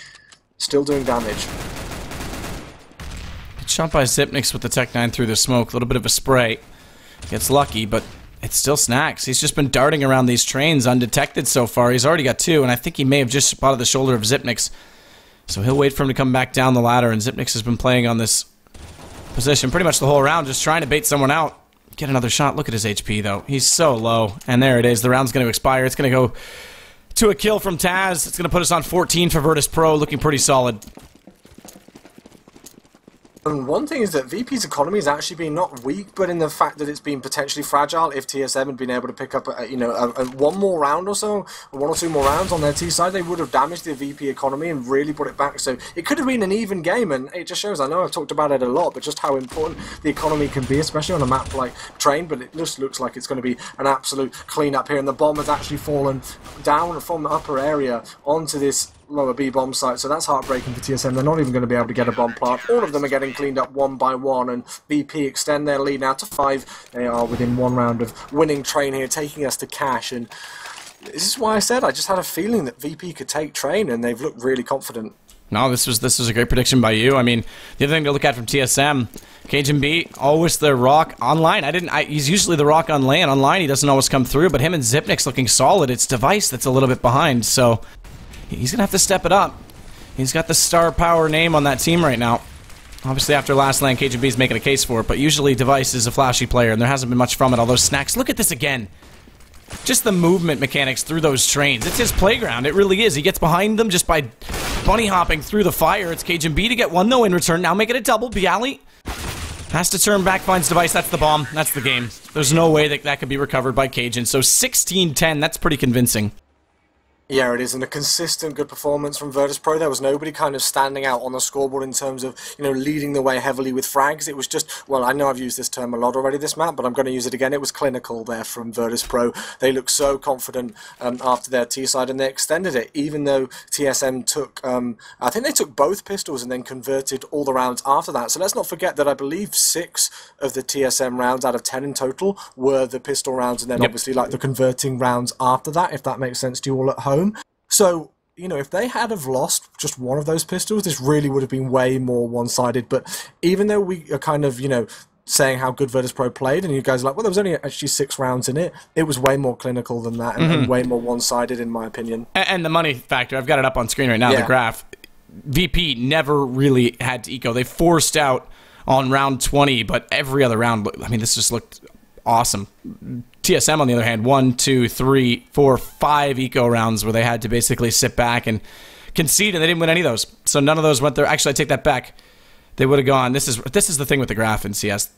still doing damage. Good shot by Zipnix with the Tech 9 through the smoke. A little bit of a spray. Gets lucky, but it's still Snacks. He's just been darting around these trains undetected so far. He's already got 2, and I think he may have just spotted the shoulder of Zipnix. So he'll wait for him to come back down the ladder, and Zipnix has been playing on this position pretty much the whole round, just trying to bait someone out. Get another shot. Look at his HP, though. He's so low. And there it is. The round's going to expire. It's going to go to a kill from Taz. It's going to put us on 14 for Virtus.Pro, looking pretty solid. And one thing is that VP's economy has actually been not weak, but in the fact that it's been potentially fragile. If TSM had been able to pick up, one more round or so, or 1 or 2 more rounds on their T side, they would have damaged the VP economy and really put it back. So it could have been an even game, and it just shows. I know I've talked about it a lot, but just how important the economy can be, especially on a map like Train. But it just looks like it's going to be an absolute clean-up here, and the bomb has actually fallen down from the upper area onto this lower B bomb site, so that's heartbreaking for TSM. They're not even going to be able to get a bomb plant. All of them are getting cleaned up one by one, and VP extend their lead now to 5. They are within 1 round of winning Train here, taking us to cash, and this is why I said I just had a feeling that VP could take Train, and they've looked really confident. No, this was a great prediction by you. I mean, the other thing to look at from TSM, KGB, always the rock online. He's usually the rock on lane. Online, he doesn't always come through, but him and Zipnix looking solid. It's Device that's a little bit behind, so he's going to have to step it up. He's got the star power name on that team right now. Obviously, after last land, KGB is making a case for it, but usually Device is a flashy player, and there hasn't been much from it. All those snacks. Look at this again. Just the movement mechanics through those trains. It's his playground. It really is. He gets behind them just by bunny hopping through the fire. It's KGB to get one, though, in return. Now make it a double. Bialy has to turn back, finds Device. That's the bomb. That's the game. There's no way that that could be recovered by Cajun. So 16-10, that's pretty convincing. Yeah, it is, and a consistent good performance from Virtus.Pro. There was nobody kind of standing out on the scoreboard in terms of, leading the way heavily with frags. It was just, well, I know I've used this term a lot already this map, but I'm going to use it again. It was clinical there from Virtus.Pro. They looked so confident after their T-side, and they extended it, even though TSM took, I think they took both pistols and then converted all the rounds after that. So let's not forget that I believe 6 of the TSM rounds out of 10 in total were the pistol rounds, and then obviously like the converting rounds after that, if that makes sense to you all at home. So, if they had have lost just one of those pistols, this really would have been way more one-sided. But even though we are kind of, saying how good Virtus.Pro played, and you guys are like, well, there was only actually 6 rounds in it, it was way more clinical than that, and way more one-sided, in my opinion. And the money factor, I've got it up on screen right now, the graph. VP never really had to eco. They forced out on round 20, but every other round, I mean, this just looked awesome. TSM, on the other hand, 1, 2, 3, 4, 5 eco rounds where they had to basically sit back and concede, and they didn't win any of those. So none of those went there. Actually, I take that back. They would have gone. This is the thing with the graph in CS.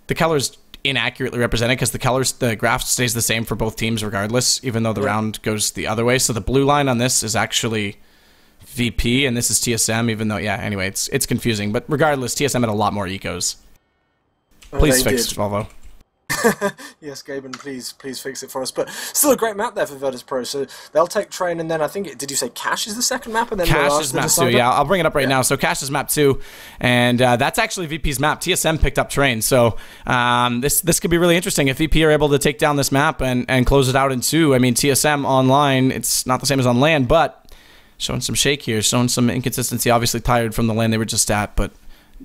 The colors inaccurately represented because the graph stays the same for both teams regardless, even though the round goes the other way. So the blue line on this is actually VP, and this is TSM, even though, anyway, it's confusing. But regardless, TSM had a lot more ecos. Please fix Volvo. Yes, Gaben, please fix it for us. But still a great map there for Virtus.Pro. So they'll take train, and then I think, did you say Cash is the second map? And then Cash is map 2, I'll bring it up right now. So Cash is map 2, and that's actually VP's map. TSM picked up train, so this could be really interesting if VP are able to take down this map and close it out in 2. I mean, TSM online, it's not the same as on LAN, but showing some shake here, showing some inconsistency. Obviously tired from the LAN they were just at, but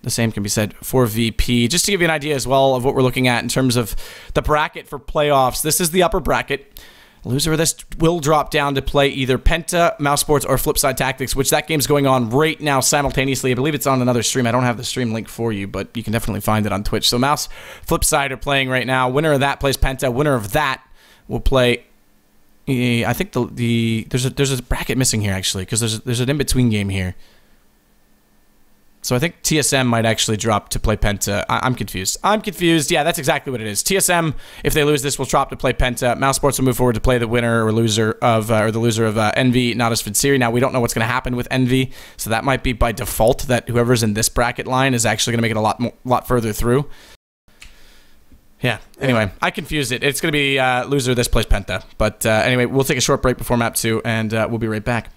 the same can be said for VP. Just to give you an idea as well of what we're looking at in terms of the bracket for playoffs, this is the upper bracket. Loser of this will drop down to play either Penta, Mouse Sports, or Flipside Tactics, which that game's going on right now simultaneously. I believe it's on another stream. I don't have the stream link for you, but you can definitely find it on Twitch. So Mouse, Flipside are playing right now. Winner of that plays Penta. Winner of that will play... I think there's a bracket missing here, actually, because there's an in-between game here. So I think TSM might actually drop to play Penta. I'm confused. Yeah, that's exactly what it is. TSM, if they lose this, will drop to play Penta. Mouse Sports will move forward to play the winner or loser of Envy, Natus Vinsiri. Now, we don't know what's going to happen with Envy, so that might be by default that whoever's in this bracket line is actually going to make it a lot further through. Yeah, anyway, I confused it. It's going to be loser of this plays Penta. But anyway, we'll take a short break before map 2, and we'll be right back.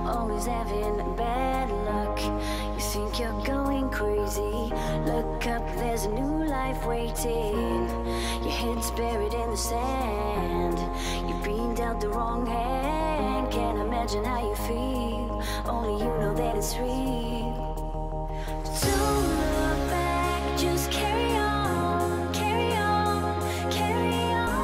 Always having bad luck. You think you're going crazy. Look up, there's a new life waiting. Your head's buried in the sand. You've been dealt the wrong hand. Can't imagine how you feel. Only you know that it's real. Don't look back, just carry on, carry on, carry on.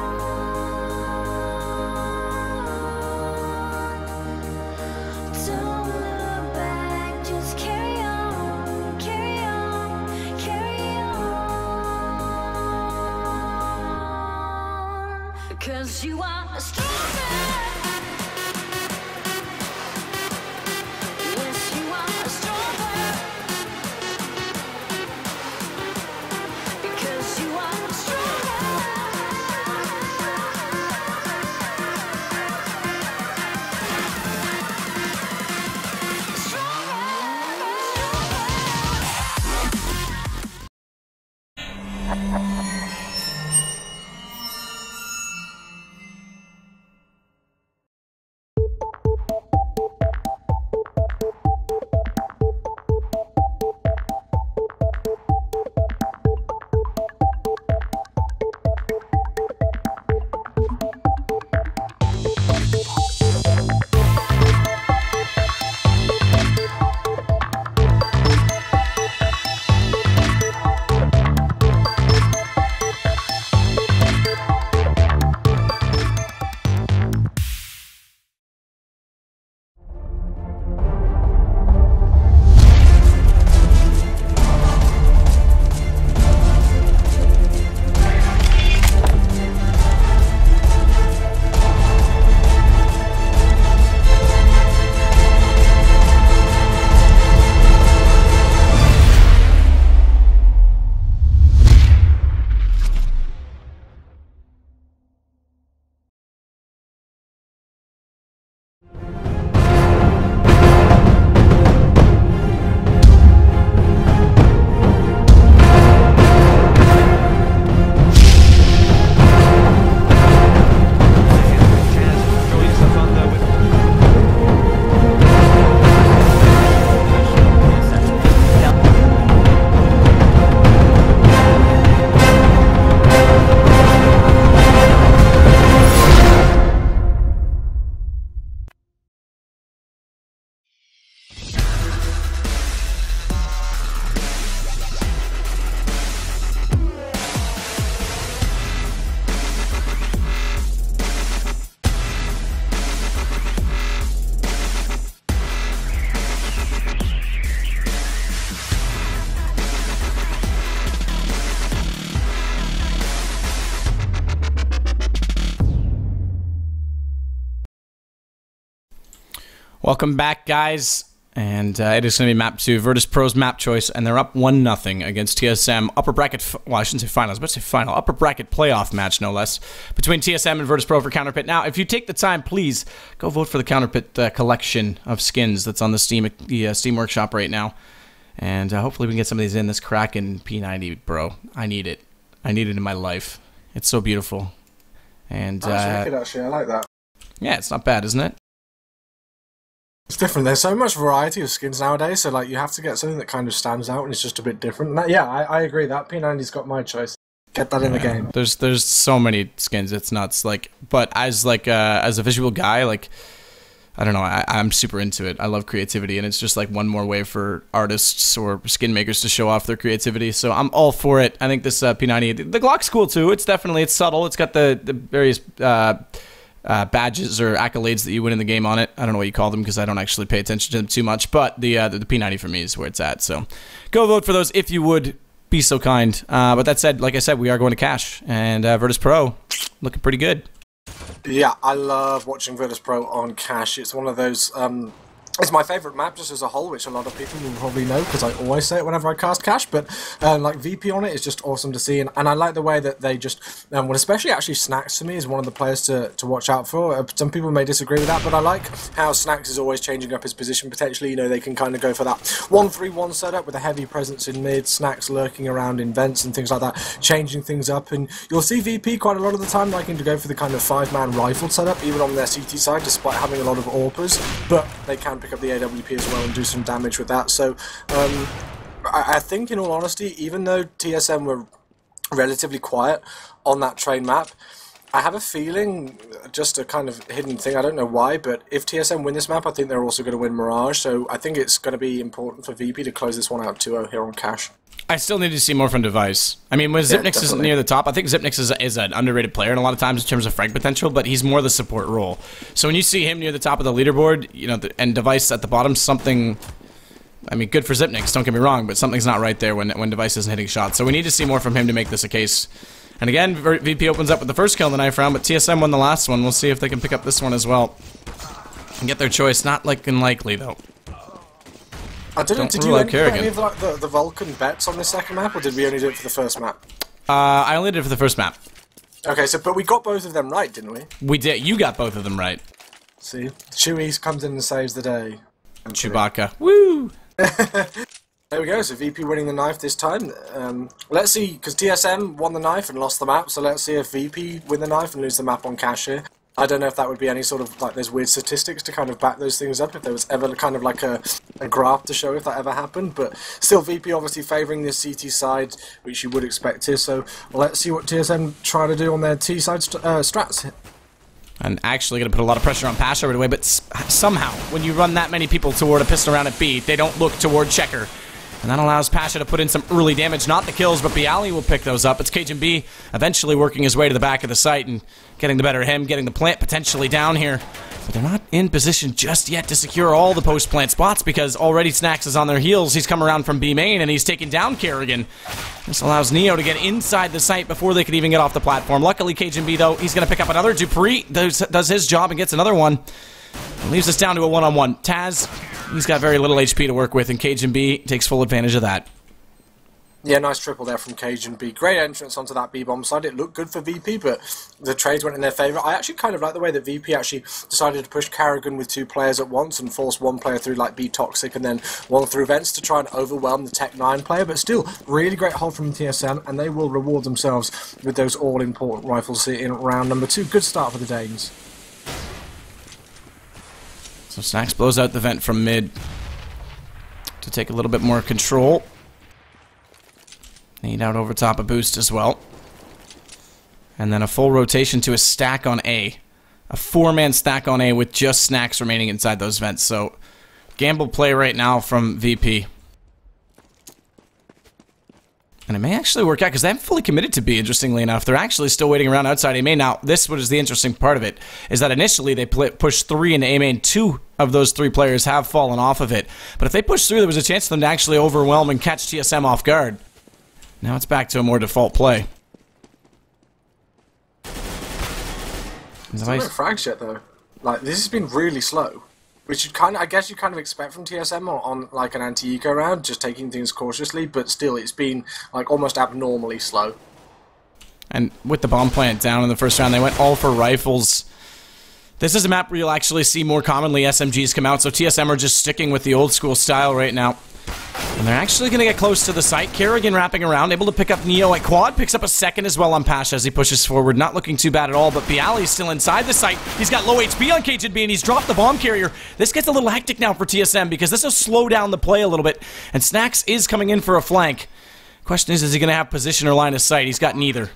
Don't look back, just carry on, carry on, carry on. Because you are stronger. Yes, you are stronger. Because you are stronger. Welcome back, guys. And it is going to be map 2, Virtus.Pro's map choice, and they're up 1-0 against TSM. Upper bracket, well, I shouldn't say finals, but say final. Upper bracket playoff match, no less, between TSM and Virtus.Pro for CounterPit. Now, if you take the time, please go vote for the CounterPit collection of skins that's on the Steam Workshop right now. And hopefully we can get some of these in. This Kraken P90, bro. I need it. I need it in my life. It's so beautiful. And actually, I like that. Yeah, it's not bad, isn't it? It's different. There's so much variety of skins nowadays, so like you have to get something that kind of stands out and it's just a bit different. And that, yeah, I agree. That P90's got my choice. Get that in the game. There's so many skins. It's nuts. Like, but as a visual guy, like, I don't know. I'm super into it. I love creativity, and it's just like one more way for artists or skin makers to show off their creativity. So I'm all for it. I think this P90, the Glock's cool too. It's subtle. It's got the various badges or accolades that you win in the game on it. I don't know what you call them because I don't actually pay attention to them too much, but the P90 for me is where it's at. So go vote for those if you would be so kind. But that said, like I said, we are going to cash, and Virtus.Pro looking pretty good. Yeah, I love watching Virtus.Pro on cash. It's one of those it's my favourite map just as a whole, which a lot of people will probably know because I always say it whenever I cast cash, but like VP on it is just awesome to see, and I like the way that they just, well, especially actually Snacks to me is one of the players to watch out for. Some people may disagree with that, but I like how Snacks is always changing up his position potentially. You know, they can kind of go for that 1-3-1 setup with a heavy presence in mid, Snacks lurking around in vents and things like that, changing things up, and you'll see VP quite a lot of the time liking to go for the kind of 5-man rifle setup, even on their CT side, despite having a lot of AWPers, but they can pick up the AWP as well and do some damage with that. So I think, in all honesty, even though TSM were relatively quiet on that train map, I have a feeling, just a kind of hidden thing, I don't know why, but if TSM win this map, I think they're also going to win Mirage, so I think it's going to be important for VP to close this one out 2-0 here on cash. I still need to see more from Device. I mean, when Zipnix is near the top, I think Zipnix is an underrated player, and a lot of times in terms of frag potential, but he's more the support role. So when you see him near the top of the leaderboard, you know, and Device at the bottom, something, I mean, good for Zipnix, don't get me wrong, but something's not right there when Device isn't hitting shots. So we need to see more from him to make this a case. And again, VP opens up with the first kill in the knife round, but TSM won the last one. We'll see if they can pick up this one as well. And get their choice. Not looking likely, though. I don't know, did you put any of like, the Vulcan bets on the second map, or did we only do it for the first map? I only did it for the first map. Okay, so but we got both of them right, didn't we? We did. You got both of them right. See? Chewie comes in and saves the day. Chewbacca. Woo! There we go, so VP winning the knife this time. Let's see, because TSM won the knife and lost the map, so let's see if VP win the knife and lose the map on cash here. I don't know if that would be any sort of, like, there's weird statistics to kind of back those things up, if there was ever kind of like a graph to show if that ever happened, but still VP obviously favouring this CT side, which you would expect here, so let's see what TSM try to do on their T side strats. And actually going to put a lot of pressure on Pasha right away, but somehow, when you run that many people toward a pistol round at B, they don't look toward Checker. And that allows Pasha to put in some early damage. Not the kills, but Bialy will pick those up. It's Cajun B eventually working his way to the back of the site and getting the better of him, getting the plant potentially down here. But they're not in position just yet to secure all the post-plant spots because already Snacks is on their heels. He's come around from B main and he's taken down Kerrigan. This allows Neo to get inside the site before they can even get off the platform. Luckily, Cajun B, though, he's going to pick up another. Dupree does his job and gets another one. It leaves us down to a one-on-one. Taz, he's got very little HP to work with, and Cajun B takes full advantage of that. Yeah, nice triple there from Cajun B. Great entrance onto that B-bomb side. It looked good for VP, but the trades went in their favour. I actually kind of like the way that VP actually decided to push Kerrigan with 2 players at once and force one player through like B-Toxic and then one through Vents to try and overwhelm the Tech 9 player, but still, really great hold from TSM, and they will reward themselves with those all-important rifles in round number 2. Good start for the Danes. So Snacks blows out the vent from mid to take a little bit more control. Need out over top a boost as well. And then a full rotation to a stack on A. A 4-man stack on A with just Snacks remaining inside those vents. So gamble play right now from VP. And it may actually work out because they haven't fully committed to B, interestingly enough. They're actually still waiting around outside A main. Now, this was the interesting part of it, is that initially they pushed 3 into A main. 2 of those 3 players have fallen off of it. But if they push through, there was a chance for them to actually overwhelm and catch TSM off guard. Now it's back to a more default play. It's not a frag shit, though. Like, this has been really slow. Which you kind of, I guess you kind of expect from TSM on like an anti-eco round, just taking things cautiously, but still it's been like almost abnormally slow. And with the bomb plant down in the first round, they went all for rifles. This is a map where you'll actually see more commonly SMGs come out, so TSM are just sticking with the old school style right now. And they're actually going to get close to the site. Kerrigan wrapping around, able to pick up Neo at quad, picks up a second as well on Pasha as he pushes forward. Not looking too bad at all, but Bialy's still inside the site. He's got low HP on Cajun B, and he's dropped the bomb carrier. This gets a little hectic now for TSM because this will slow down the play a little bit, and Snacks is coming in for a flank. Question is he going to have position or line of sight? He's got neither.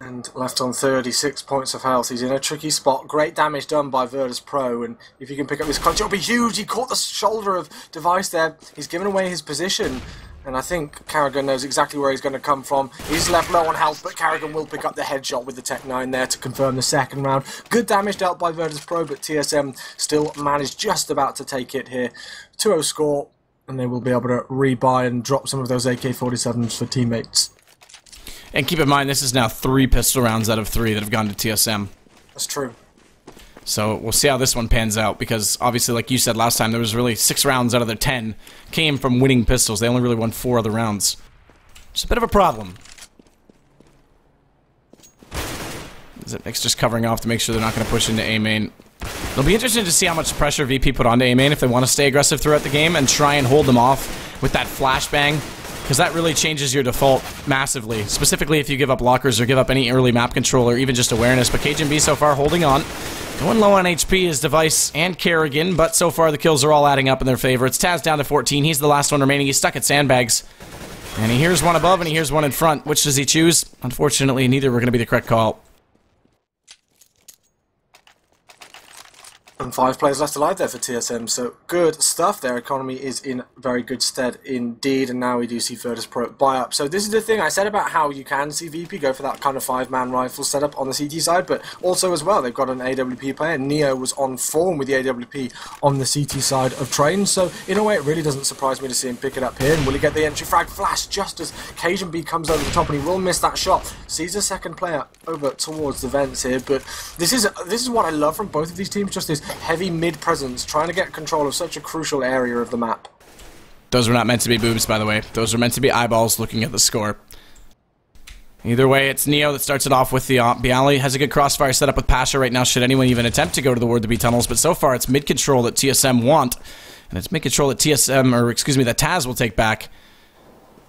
And left on 36 points of health. He's in a tricky spot. Great damage done by Virtus.Pro, and if he can pick up this clutch, it'll be huge. He caught the shoulder of Device there. He's given away his position, and I think Kerrigan knows exactly where he's going to come from. He's left low on health, but Kerrigan will pick up the headshot with the Tech 9 there to confirm the second round. Good damage dealt by Virtus.Pro, but TSM still managed just about to take it here. 2-0 score, and they will be able to rebuy and drop some of those AK-47s for teammates. And keep in mind, this is now 3 pistol rounds out of 3 that have gone to TSM. That's true. So we'll see how this one pans out, because obviously, like you said last time, there was really 6 rounds out of the 10 came from winning pistols. They only really won 4 other rounds. It's a bit of a problem. Nick's just covering off to make sure they're not going to push into A main. It'll be interesting to see how much pressure VP put onto A main if they want to stay aggressive throughout the game and try and hold them off with that flashbang. Because that really changes your default massively. Specifically if you give up lockers or give up any early map control or even just awareness. But Cajun B so far holding on. Going low on HP is Device and Kerrigan, but so far the kills are all adding up in their favor. It's Taz down to 14. He's the last one remaining. He's stuck at sandbags. And he hears one above and he hears one in front. Which does he choose? Unfortunately, neither were going to be the correct call. And 5 players left alive there for TSM, so good stuff. Their economy is in very good stead indeed, and now we do see Virtus.Pro buy up. So this is the thing I said about how you can see VP go for that kind of 5-man rifle setup on the CT side, but also as well, they've got an AWP player. Neo was on form with the AWP on the CT side of Train, so in a way it really doesn't surprise me to see him pick it up here. And will he get the entry frag flash just as Cajun B comes over the top, and he will miss that shot. Sees a second player over towards the vents here, but this is what I love from both of these teams, just this heavy mid presence, trying to get control of such a crucial area of the map. Those were not meant to be boobs, by the way. Those are meant to be eyeballs looking at the score. Either way, it's Neo that starts it off with the Bialy has a good crossfire set up with Pasha right now, should anyone even attempt to go to the Ward to B tunnels, but so far it's mid control that TSM want, and it's mid control that TSM, or excuse me, that Taz will take back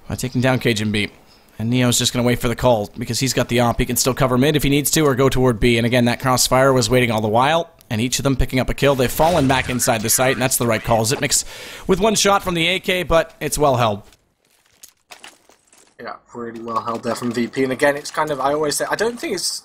by taking down Cajun B. And Neo's just going to wait for the call, because he's got the AWP. He can still cover mid if he needs to, or go toward B. And again, that crossfire was waiting all the while, and each of them picking up a kill. They've fallen back inside the site, and that's the right call. Zipnix with one shot from the AK, but it's well held. Yeah, really well held there from VP. And again, it's kind of, I always say, I don't think it's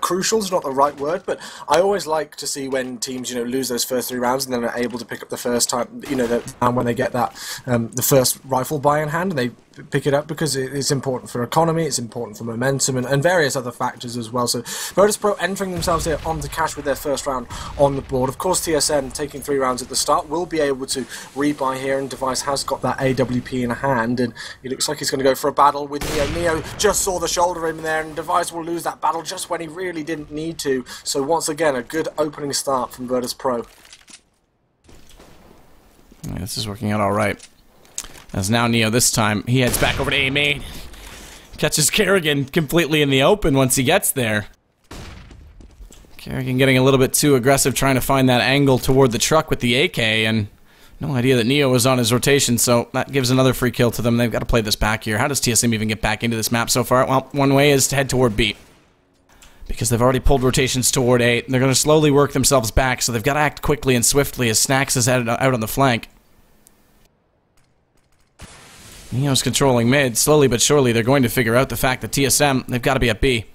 crucial is not the right word, but I always like to see when teams, you know, lose those first 3 rounds and then are able to pick up the first time, you know, when they get that the first rifle buy in hand and they pick it up, because it's important for economy, it's important for momentum, and various other factors as well. So Virtus.Pro entering themselves here onto cash with their first round on the board. Of course, TSM taking 3 rounds at the start will be able to rebuy here, and Device has got that AWP in hand, and it looks like he's going to go for a battle with Neo. Neo just saw the shoulder in there, and Device will lose that battle just when he really didn't need to. So once again, a good opening start from Virtus.Pro. Yeah, this is working out all right. As now Neo this time, he heads back over to A main. Catches Kerrigan completely in the open once he gets there. Kerrigan getting a little bit too aggressive, trying to find that angle toward the truck with the AK, and no idea that Neo was on his rotation, so that gives another free kill to them. They've got to play this back here. How does TSM even get back into this map so far? Well, one way is to head toward B, because they've already pulled rotations toward A. They're going to slowly work themselves back, so they've got to act quickly and swiftly as Snacks is out on the flank. Neo's controlling mid. Slowly but surely, they're going to figure out the fact that TSM, they've got to be at B.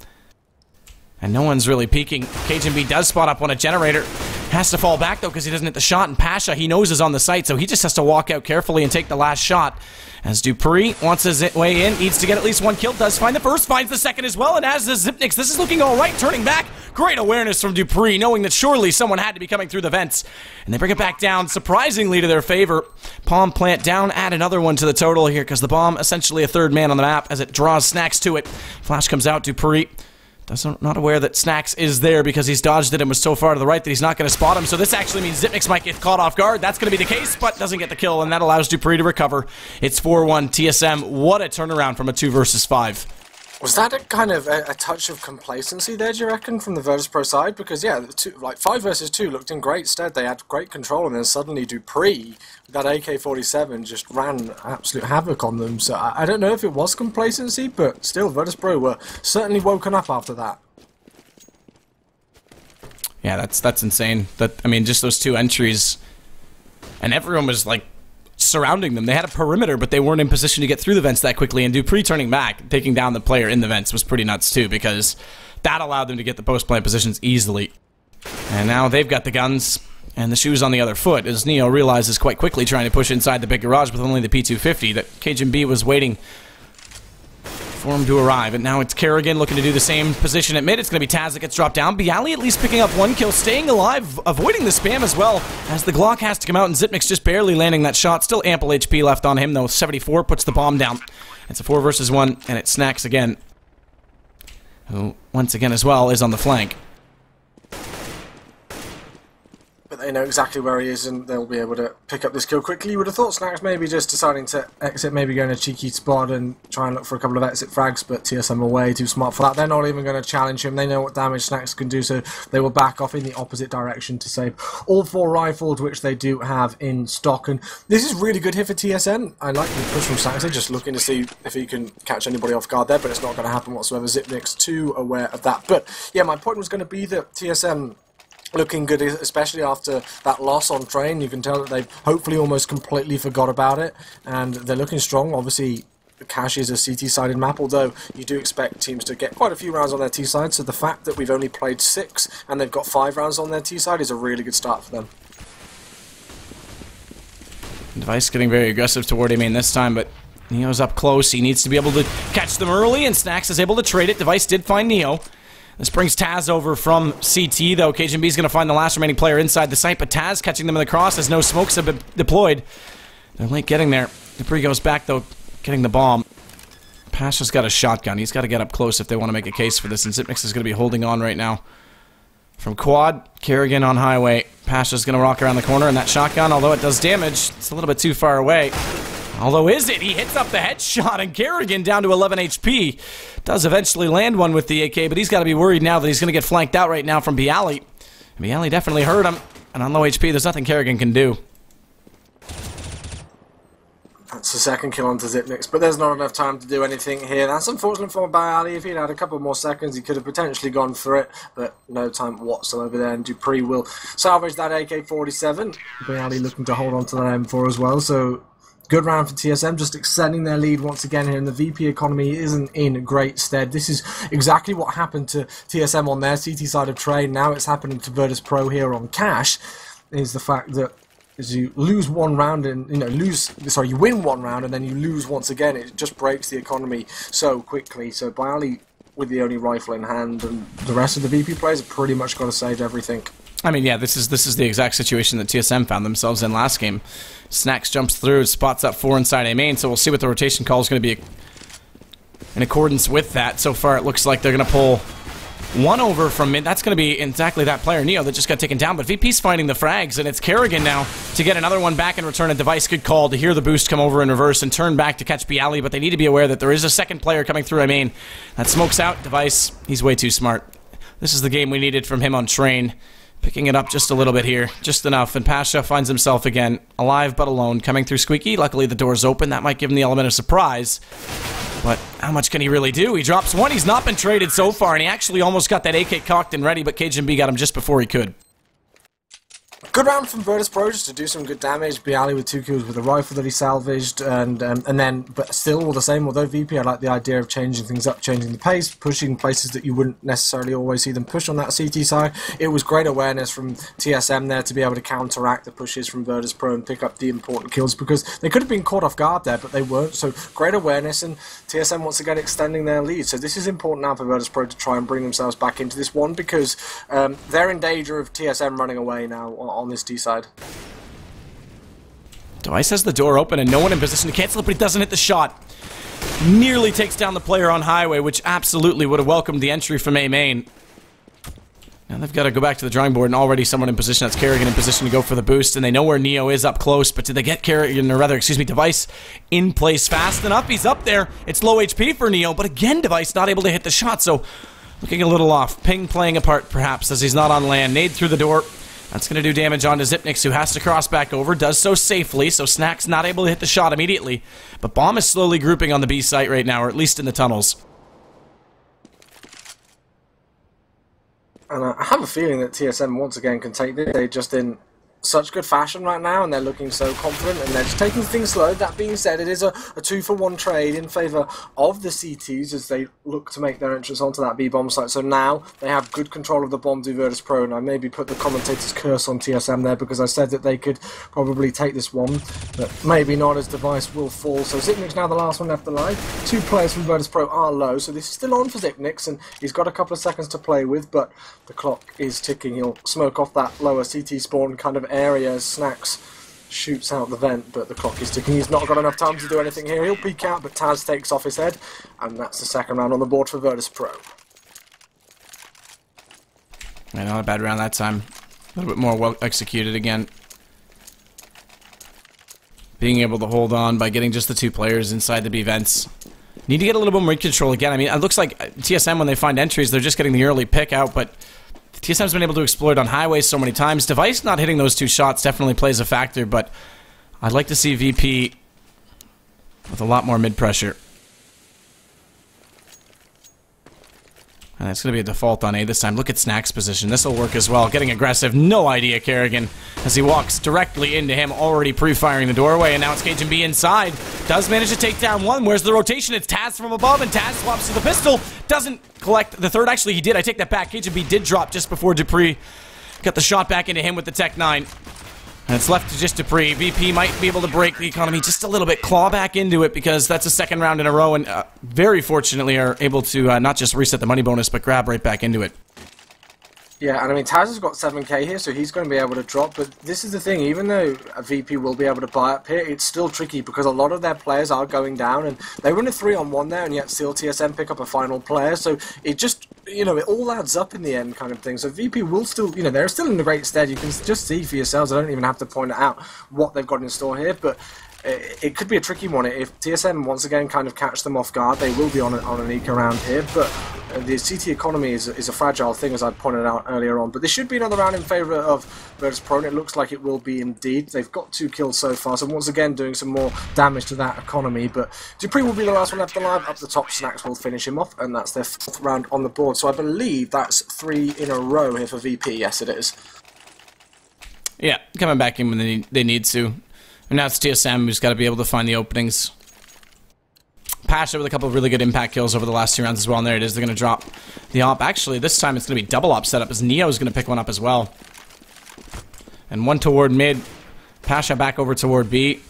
And no one's really peeking. Cajun B does spot up on a generator. Has to fall back, though, because he doesn't hit the shot. And Pasha, he knows, is on the site, so he just has to walk out carefully and take the last shot. As Dupree wants his way in, needs to get at least 1 kill. Does find the first, finds the second as well. And as does Zipnix. This is looking all right. Turning back. Great awareness from Dupree, knowing that surely someone had to be coming through the vents. And they bring it back down, surprisingly to their favor. Palm plant down, add another one to the total here, because the bomb, essentially a 3rd man on the map, as it draws Snacks to it. Flash comes out, Dupree. Not aware that Snacks is there because he's dodged it and was so far to the right that he's not going to spot him. So this actually means Zipnix might get caught off guard. That's going to be the case, but doesn't get the kill, and that allows Dupree to recover. It's 4-1 TSM. What a turnaround from a 2 versus 5. Was that a kind of a touch of complacency there, do you reckon, from the Virtus.Pro side? Because, yeah, 5 versus 2 looked in great stead. They had great control, and then suddenly Dupree, with that AK-47, just ran absolute havoc on them. So I don't know if it was complacency, but still, Virtus.Pro were certainly woken up after that. Yeah, that's insane. I mean, just those 2 entries, and everyone was, like, surrounding them. They had a perimeter, but they weren't in position to get through the vents that quickly, and Dupree turning back, taking down the player in the vents was pretty nuts too, because that allowed them to get the post-plant positions easily. And now they've got the guns, and the shoes on the other foot, as Neo realizes quite quickly, trying to push inside the big garage with only the P250, that Cajun B was waiting for him to arrive. And now it's Kerrigan looking to do the same position at mid. It's going to be Taz that gets dropped down. Bialy at least picking up 1 kill, staying alive, avoiding the spam as well, as the Glock has to come out, and Zipnix just barely landing that shot. Still ample HP left on him, though. 74 puts the bomb down. It's a 4 versus 1, and it Snacks again, who, once again as well, is on the flank. But they know exactly where he is, and they'll be able to pick up this kill quickly. You would have thought Snacks maybe just deciding to exit, maybe going a cheeky spot and try and look for a couple of exit frags, but TSM are way too smart for that. They're not even going to challenge him. They know what damage Snacks can do, so they will back off in the opposite direction to save all 4 rifles, which they do have in stock. And this is really good here for TSM. I like the push from Snacks. They're just looking to see if he can catch anybody off guard there, but it's not going to happen whatsoever. Zipnix too aware of that. But yeah, my point was going to be that TSM looking good, especially after that loss on Train. You can tell that they've hopefully almost completely forgot about it, and they're looking strong. Obviously, Cache is a CT-sided map, although you do expect teams to get quite a few rounds on their T-side, so the fact that we've only played 6 and they've got 5 rounds on their T-side is a really good start for them. Device getting very aggressive toward A main this time, but Neo's up close. He needs to be able to catch them early, and Snax is able to trade it. Device did find Neo. This brings Taz over from CT, though. KGB is going to find the last remaining player inside the site, but Taz catching them in the cross as no smokes have been deployed. They're late getting there. Dupree goes back, though, getting the bomb. Pasha's got a shotgun. He's got to get up close if they want to make a case for this, and Zipnix is going to be holding on right now. From quad, Kerrigan on highway. Pasha's going to rock around the corner, and that shotgun, although it does damage, it's a little bit too far away. Although is it? He hits up the headshot, and Kerrigan down to 11 HP. Does eventually land one with the AK, but he's got to be worried now that he's going to get flanked out right now from Bialy. Bialy definitely hurt him, and on low HP, there's nothing Kerrigan can do. That's the second kill onto Zipnix, but there's not enough time to do anything here. That's unfortunate for Bialy. If he'd had a couple more seconds, he could have potentially gone for it, but no time whatsoever there, and Dupree will salvage that AK-47. Bialy looking to hold on to that M4 as well, so good round for TSM, just extending their lead once again here, and the VP economy isn't in great stead. This is exactly what happened to TSM on their CT side of trade. Now it's happening to Virtus.Pro here on Cache, is the fact that as you lose one round and, you win one round and then you lose once again, it just breaks the economy so quickly. So Bialy with the only rifle in hand, and the rest of the VP players have pretty much got to save everything. I mean, yeah, this is the exact situation that TSM found themselves in last game. Snax jumps through, spots up 4 inside A main, so we'll see what the rotation call is going to be in accordance with that. So far, it looks like they're going to pull one over from mid. That's going to be exactly that player, Neo, that just got taken down. But VP's finding the frags, and it's Kerrigan now to get another one back and return a Device. Good call to hear the boost come over in reverse and turn back to catch Bialy, but they need to be aware that there is a second player coming through A main. That smokes out Device. He's way too smart. This is the game we needed from him on Train. Picking it up just a little bit here, just enough, and Pasha finds himself again, alive but alone, coming through Squeaky. Luckily the door's open, that might give him the element of surprise, but how much can he really do? He drops one, he's not been traded so far, and he actually almost got that AK cocked and ready, but KGB got him just before he could. Good round from Virtus.Pro just to do some good damage. Bialy with 2 kills with a rifle that he salvaged, but still all the same. Although VP, I like the idea of changing things up, changing the pace, pushing places that you wouldn't necessarily always see them push on that CT side. It was great awareness from TSM there to be able to counteract the pushes from Virtus.Pro and pick up the important kills, because they could have been caught off guard there, but they weren't. So great awareness, and TSM once again extending their lead. So this is important now for Virtus.Pro to try and bring themselves back into this one, because they're in danger of TSM running away now on this D side. Device has the door open and no one in position to cancel it, but he doesn't hit the shot. Nearly takes down the player on highway, which absolutely would have welcomed the entry from A main. Now they've got to go back to the drawing board, and already someone in position. That's Kerrigan in position to go for the boost, and they know where Neo is up close, but did they get Kerrigan, or rather, excuse me, Device in place fast enough? He's up there. It's low HP for Neo, but again, Device not able to hit the shot, so looking a little off. Ping playing a part, perhaps, as he's not on land. Nade through the door. That's going to do damage onto Zipnix, who has to cross back over. Does so safely, so Snack's not able to hit the shot immediately. But Bomb is slowly grouping on the B site right now, or at least in the tunnels. And I have a feeling that TSM once again can take this. They're just in such good fashion right now, and they're looking so confident, and they're just taking things slow. That being said, it is a 2-for-1 trade in favour of the CTs as they look to make their entrance onto that B-bomb site. So now they have good control of the bomb to Virtus.Pro, and I maybe put the commentator's curse on TSM there, because I said that they could probably take this one, but maybe not, as Device will fall. So Zipnix now the last one left alive. 2 players from Virtus.Pro are low, so this is still on for Zipnix, and he's got a couple of seconds to play with, but the clock is ticking. He'll smoke off that lower CT spawn kind of area as Snax shoots out the vent, but the clock is ticking. He's not got enough time to do anything here. He'll peek out, but Taz takes off his head, and that's the second round on the board for Virtus.Pro. Yeah, not a bad round that time. A little bit more well executed again. Being able to hold on by getting just the 2 players inside the B vents. Need to get a little bit more control again. I mean, it looks like TSM, when they find entries, they're just getting the early pick out, but TSM's been able to exploit on highways so many times. Device not hitting those 2 shots definitely plays a factor, but I'd like to see VP with a lot more mid-pressure. And it's going to be a default on A this time. Look at Snack's position. This will work as well. Getting aggressive. No idea, Kerrigan, as he walks directly into him, already pre-firing the doorway. And now it's Cajun B inside. Does manage to take down one. Where's the rotation? It's Taz from above, and Taz swaps to the pistol. Doesn't collect the third. Actually, he did. I take that back. Cajun B did drop just before Dupree got the shot back into him with the Tech 9. And it's left to just Dupree. VP might be able to break the economy just a little bit, claw back into it, because that's a second round in a row, and very fortunately are able to not just reset the money bonus, but grab right back into it. Yeah, and I mean, Taz has got 7k here, so he's going to be able to drop, but this is the thing, even though a VP will be able to buy up here, it's still tricky, because a lot of their players are going down, and they win a 3-on-1 there, and yet still TSM pick up a final player, so it just, you know, it all adds up in the end kind of thing. So VP will still, you know, they're still in a great stead. You can just see for yourselves, I don't even have to point out what they've got in store here, but it could be a tricky one. If TSM once again kind of catch them off guard, they will be on an eco round here, but the CT economy is a fragile thing, as I pointed out earlier on. But this should be another round in favour of Virtus.Pro, and it looks like it will be indeed. They've got 2 kills so far, so once again doing some more damage to that economy. But Dupree will be the last one left alive. Up the top, Snacks will finish him off, and that's their 4th round on the board. So I believe that's 3 in a row here for VP. Yes, it is. Yeah, coming back in when they need to. And now it's TSM who's got to be able to find the openings. Pasha with a couple of really good impact kills over the last 2 rounds as well. And there it is. They're going to drop the op. Actually, this time it's going to be double op setup, as Neo is going to pick one up as well. And one toward mid. Pasha back over toward B.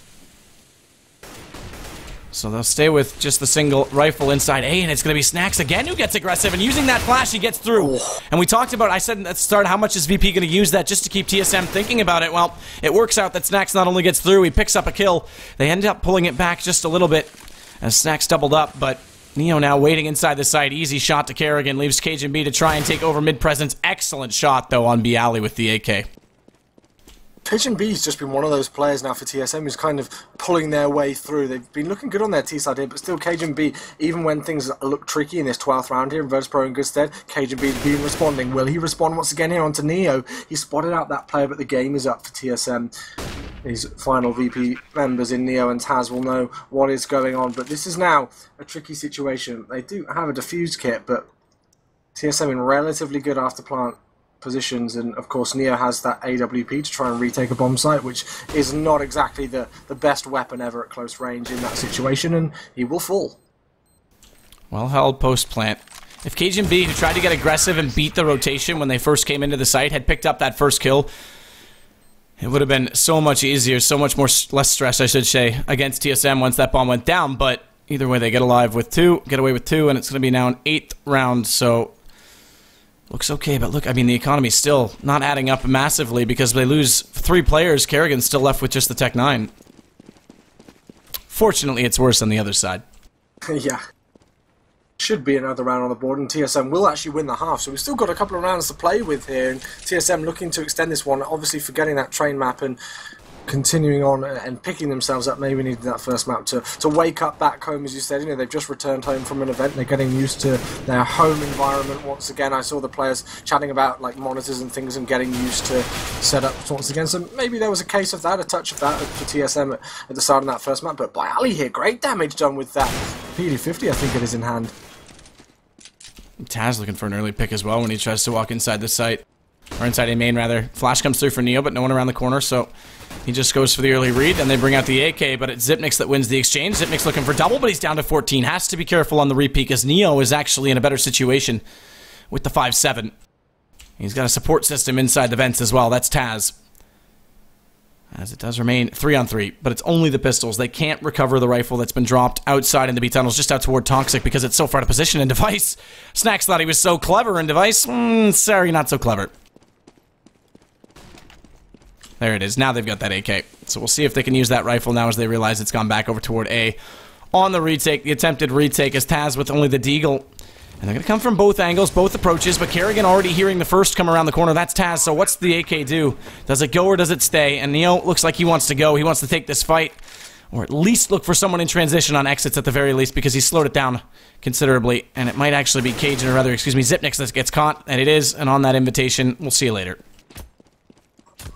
So they'll stay with just the single rifle inside A, and it's going to be Snacks again who gets aggressive, and using that flash, he gets through. And we talked about, I said at the start, how much is VP going to use that just to keep TSM thinking about it? Well, it works out that Snacks not only gets through, he picks up a kill. They end up pulling it back just a little bit as Snacks doubled up, but Neo now waiting inside the site. Easy shot to Kerrigan, leaves Cajun B to try and take over mid-presence. Excellent shot, though, on B Alley with the AK. Cajun B's just been one of those players now for TSM who's kind of pulling their way through. They've been looking good on their T side here, but still Cajun B, even when things look tricky in this 12th round here, Virtus.Pro in good stead, Cajun B's been responding. Will he respond once again here onto Neo? He spotted out that player, but the game is up for TSM. These final VP members in Neo and Taz will know what is going on, but this is now a tricky situation. They do have a defuse kit, but TSM in relatively good after plant positions, and of course Neo has that AWP to try and retake a bomb site, which is not exactly the best weapon ever at close range in that situation, and he will fall. Well held post plant. If Cajun B, who tried to get aggressive and beat the rotation when they first came into the site, had picked up that first kill, it would have been so much easier, so much more less stress, I should say, against TSM once that bomb went down. But either way, they get away with 2, and it's going to be now an 8th round, so looks okay, but look, I mean, the economy's still not adding up massively because they lose 3 players. Kerrigan's still left with just the Tech 9. Fortunately, it's worse on the other side. Yeah. Should be another round on the board, and TSM will actually win the half, so we've still got a couple of rounds to play with here, and TSM looking to extend this one, obviously forgetting that train map and continuing on and picking themselves up. Maybe needed that first map to wake up back home, as you said. You know, they've just returned home from an event. They're getting used to their home environment once again. I saw the players chatting about like monitors and things and getting used to setups once again. So maybe there was a case of that, a touch of that for TSM at the start of that first map. But by Ali here, great damage done with that PD-50, I think it is in hand. Taz looking for an early pick as well when he tries to walk inside the site. Or inside A main, rather. Flash comes through for Neo, but no one around the corner, so he just goes for the early read, and they bring out the AK, but it's Zipnix that wins the exchange. Zipnix looking for double, but he's down to 14. Has to be careful on the repeat, as Neo is actually in a better situation with the 5-7. He's got a support system inside the vents as well. That's Taz. As it does remain 3-on-3, but it's only the pistols. They can't recover the rifle that's been dropped outside in the B tunnels, just out toward Toxic, because it's so far to position. And Device, Snacks thought he was so clever, and Device, sorry, not so clever. There it is. Now they've got that AK. So we'll see if they can use that rifle now as they realize it's gone back over toward A. On the retake, the attempted retake is Taz with only the Deagle. And they're going to come from both angles, both approaches, but Kerrigan already hearing the first come around the corner. That's Taz, so what's the AK do? Does it go or does it stay? And Neo looks like he wants to go. He wants to take this fight, or at least look for someone in transition on exits at the very least, because he slowed it down considerably. And it might actually be Cajun, or rather, excuse me, Zipnix that gets caught, and it is. And on that invitation, we'll see you later.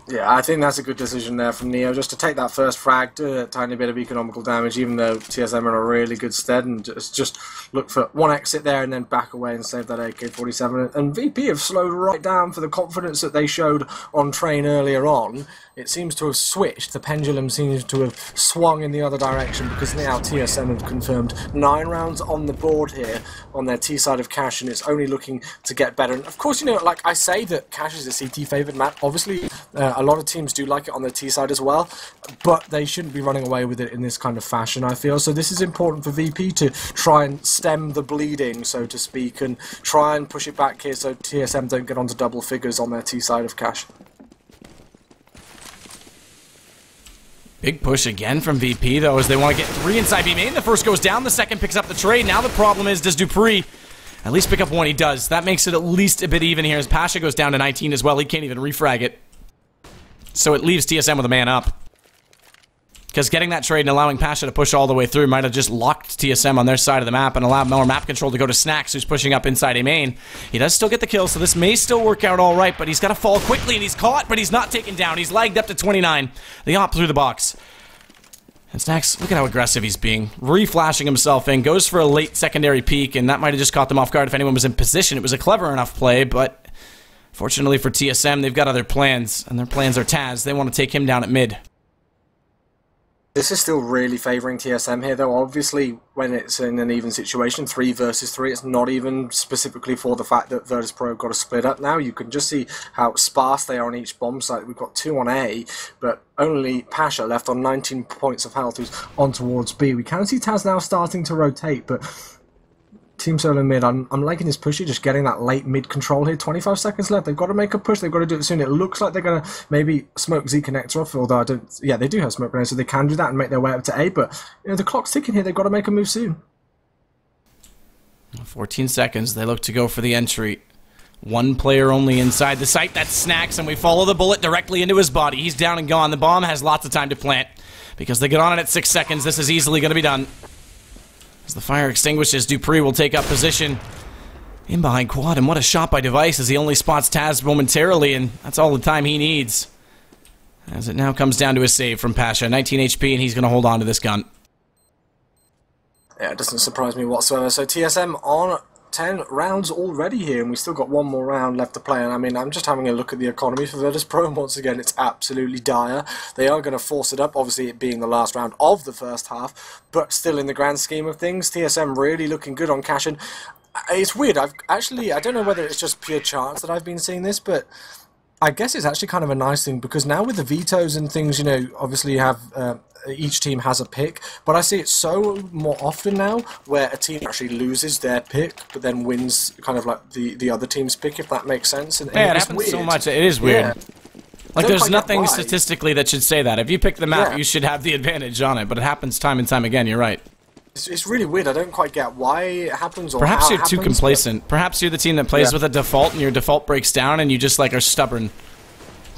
Yeah, I think that's a good decision there from Neo, just to take that first frag, do a tiny bit of economical damage, even though TSM are in a really good stead, and just look for one exit there and then back away and save that AK-47. And VP have slowed right down for the confidence that they showed on train earlier on. It seems to have switched. The pendulum seems to have swung in the other direction, because now TSM have confirmed 9 rounds on the board here on their T side of Cash, and it's only looking to get better. And of course, you know, like I say that Cash is a CT favoured map. Obviously, a lot of teams do like it on their T side as well, but they shouldn't be running away with it in this kind of fashion, I feel. So this is important for VP to try and stem the bleeding, so to speak, and try and push it back here so TSM don't get onto double figures on their T side of Cash. Big push again from VP, though, as they want to get 3 inside B main. The first goes down, the second picks up the trade. Now the problem is, does Dupree at least pick up one? He does. That makes it at least a bit even here, as Pasha goes down to 19 as well. He can't even refrag it. So it leaves TSM with a man up. Because getting that trade and allowing Pasha to push all the way through might have just locked TSM on their side of the map and allowed more map control to go to Snacks, who's pushing up inside A main. He does still get the kill, so this may still work out all right, but he's got to fall quickly, and he's caught, but he's not taken down. He's lagged up to 29. The op through the box. And Snacks, look at how aggressive he's being. Reflashing himself in, goes for a late secondary peek, and that might have just caught them off guard if anyone was in position. It was a clever enough play, but fortunately for TSM, they've got other plans, and their plans are Taz. They want to take him down at mid. This is still really favouring TSM here, though. Obviously, when it's in an even situation, 3 versus 3, it's not even specifically for the fact that Virtus.Pro have got to split up now. You can just see how sparse they are on each bomb site. We've got 2 on A, but only Pasha left on 19 points of health, who's on towards B. We can see Taz now starting to rotate, but Team Solo mid, I'm liking this push here, just getting that late mid control here. 25 seconds left. They've got to make a push. They've got to do it soon. It looks like they're going to maybe smoke Z connector off, although I don't... Yeah, they do have smoke grenades, so they can do that and make their way up to A, but you know, the clock's ticking here. They've got to make a move soon. 14 seconds. They look to go for the entry. 1 player only inside the site. That's Snacks, and we follow the bullet directly into his body. He's down and gone. The bomb has lots of time to plant. Because they get on it at 6 seconds, this is easily going to be done. As the fire extinguishes, Dupree will take up position in behind Quad, and what a shot by Device as he only spots Taz momentarily, and that's all the time he needs. As it now comes down to a save from Pasha. 19 HP, and he's going to hold on to this gun. Yeah, it doesn't surprise me whatsoever. So TSM on 10 rounds already here, and we still got 1 more round left to play. And I mean, I'm just having a look at the economy for Virtus.Pro, and once again, it's absolutely dire. They are going to force it up, obviously it being the last round of the first half, but still in the grand scheme of things, TSM really looking good on cash. And it's weird, I don't know whether it's just pure chance that I've been seeing this, but I guess it's actually kind of a nice thing, because now with the vetoes and things, you know, obviously you have... each team has a pick, but I see it so more often now where a team actually loses their pick but then wins kind of like the other team's pick, if that makes sense. And yeah, it happens weird. So much. It is weird. Yeah. Like, there's nothing why. Statistically that should say that. If you pick the map, you should have the advantage on it, but it happens time and time again. You're right. It's really weird. I don't quite get why it happens, or perhaps how you're it happens, too complacent. Perhaps you're the team that plays with a default, and your default breaks down, and you just like are stubborn.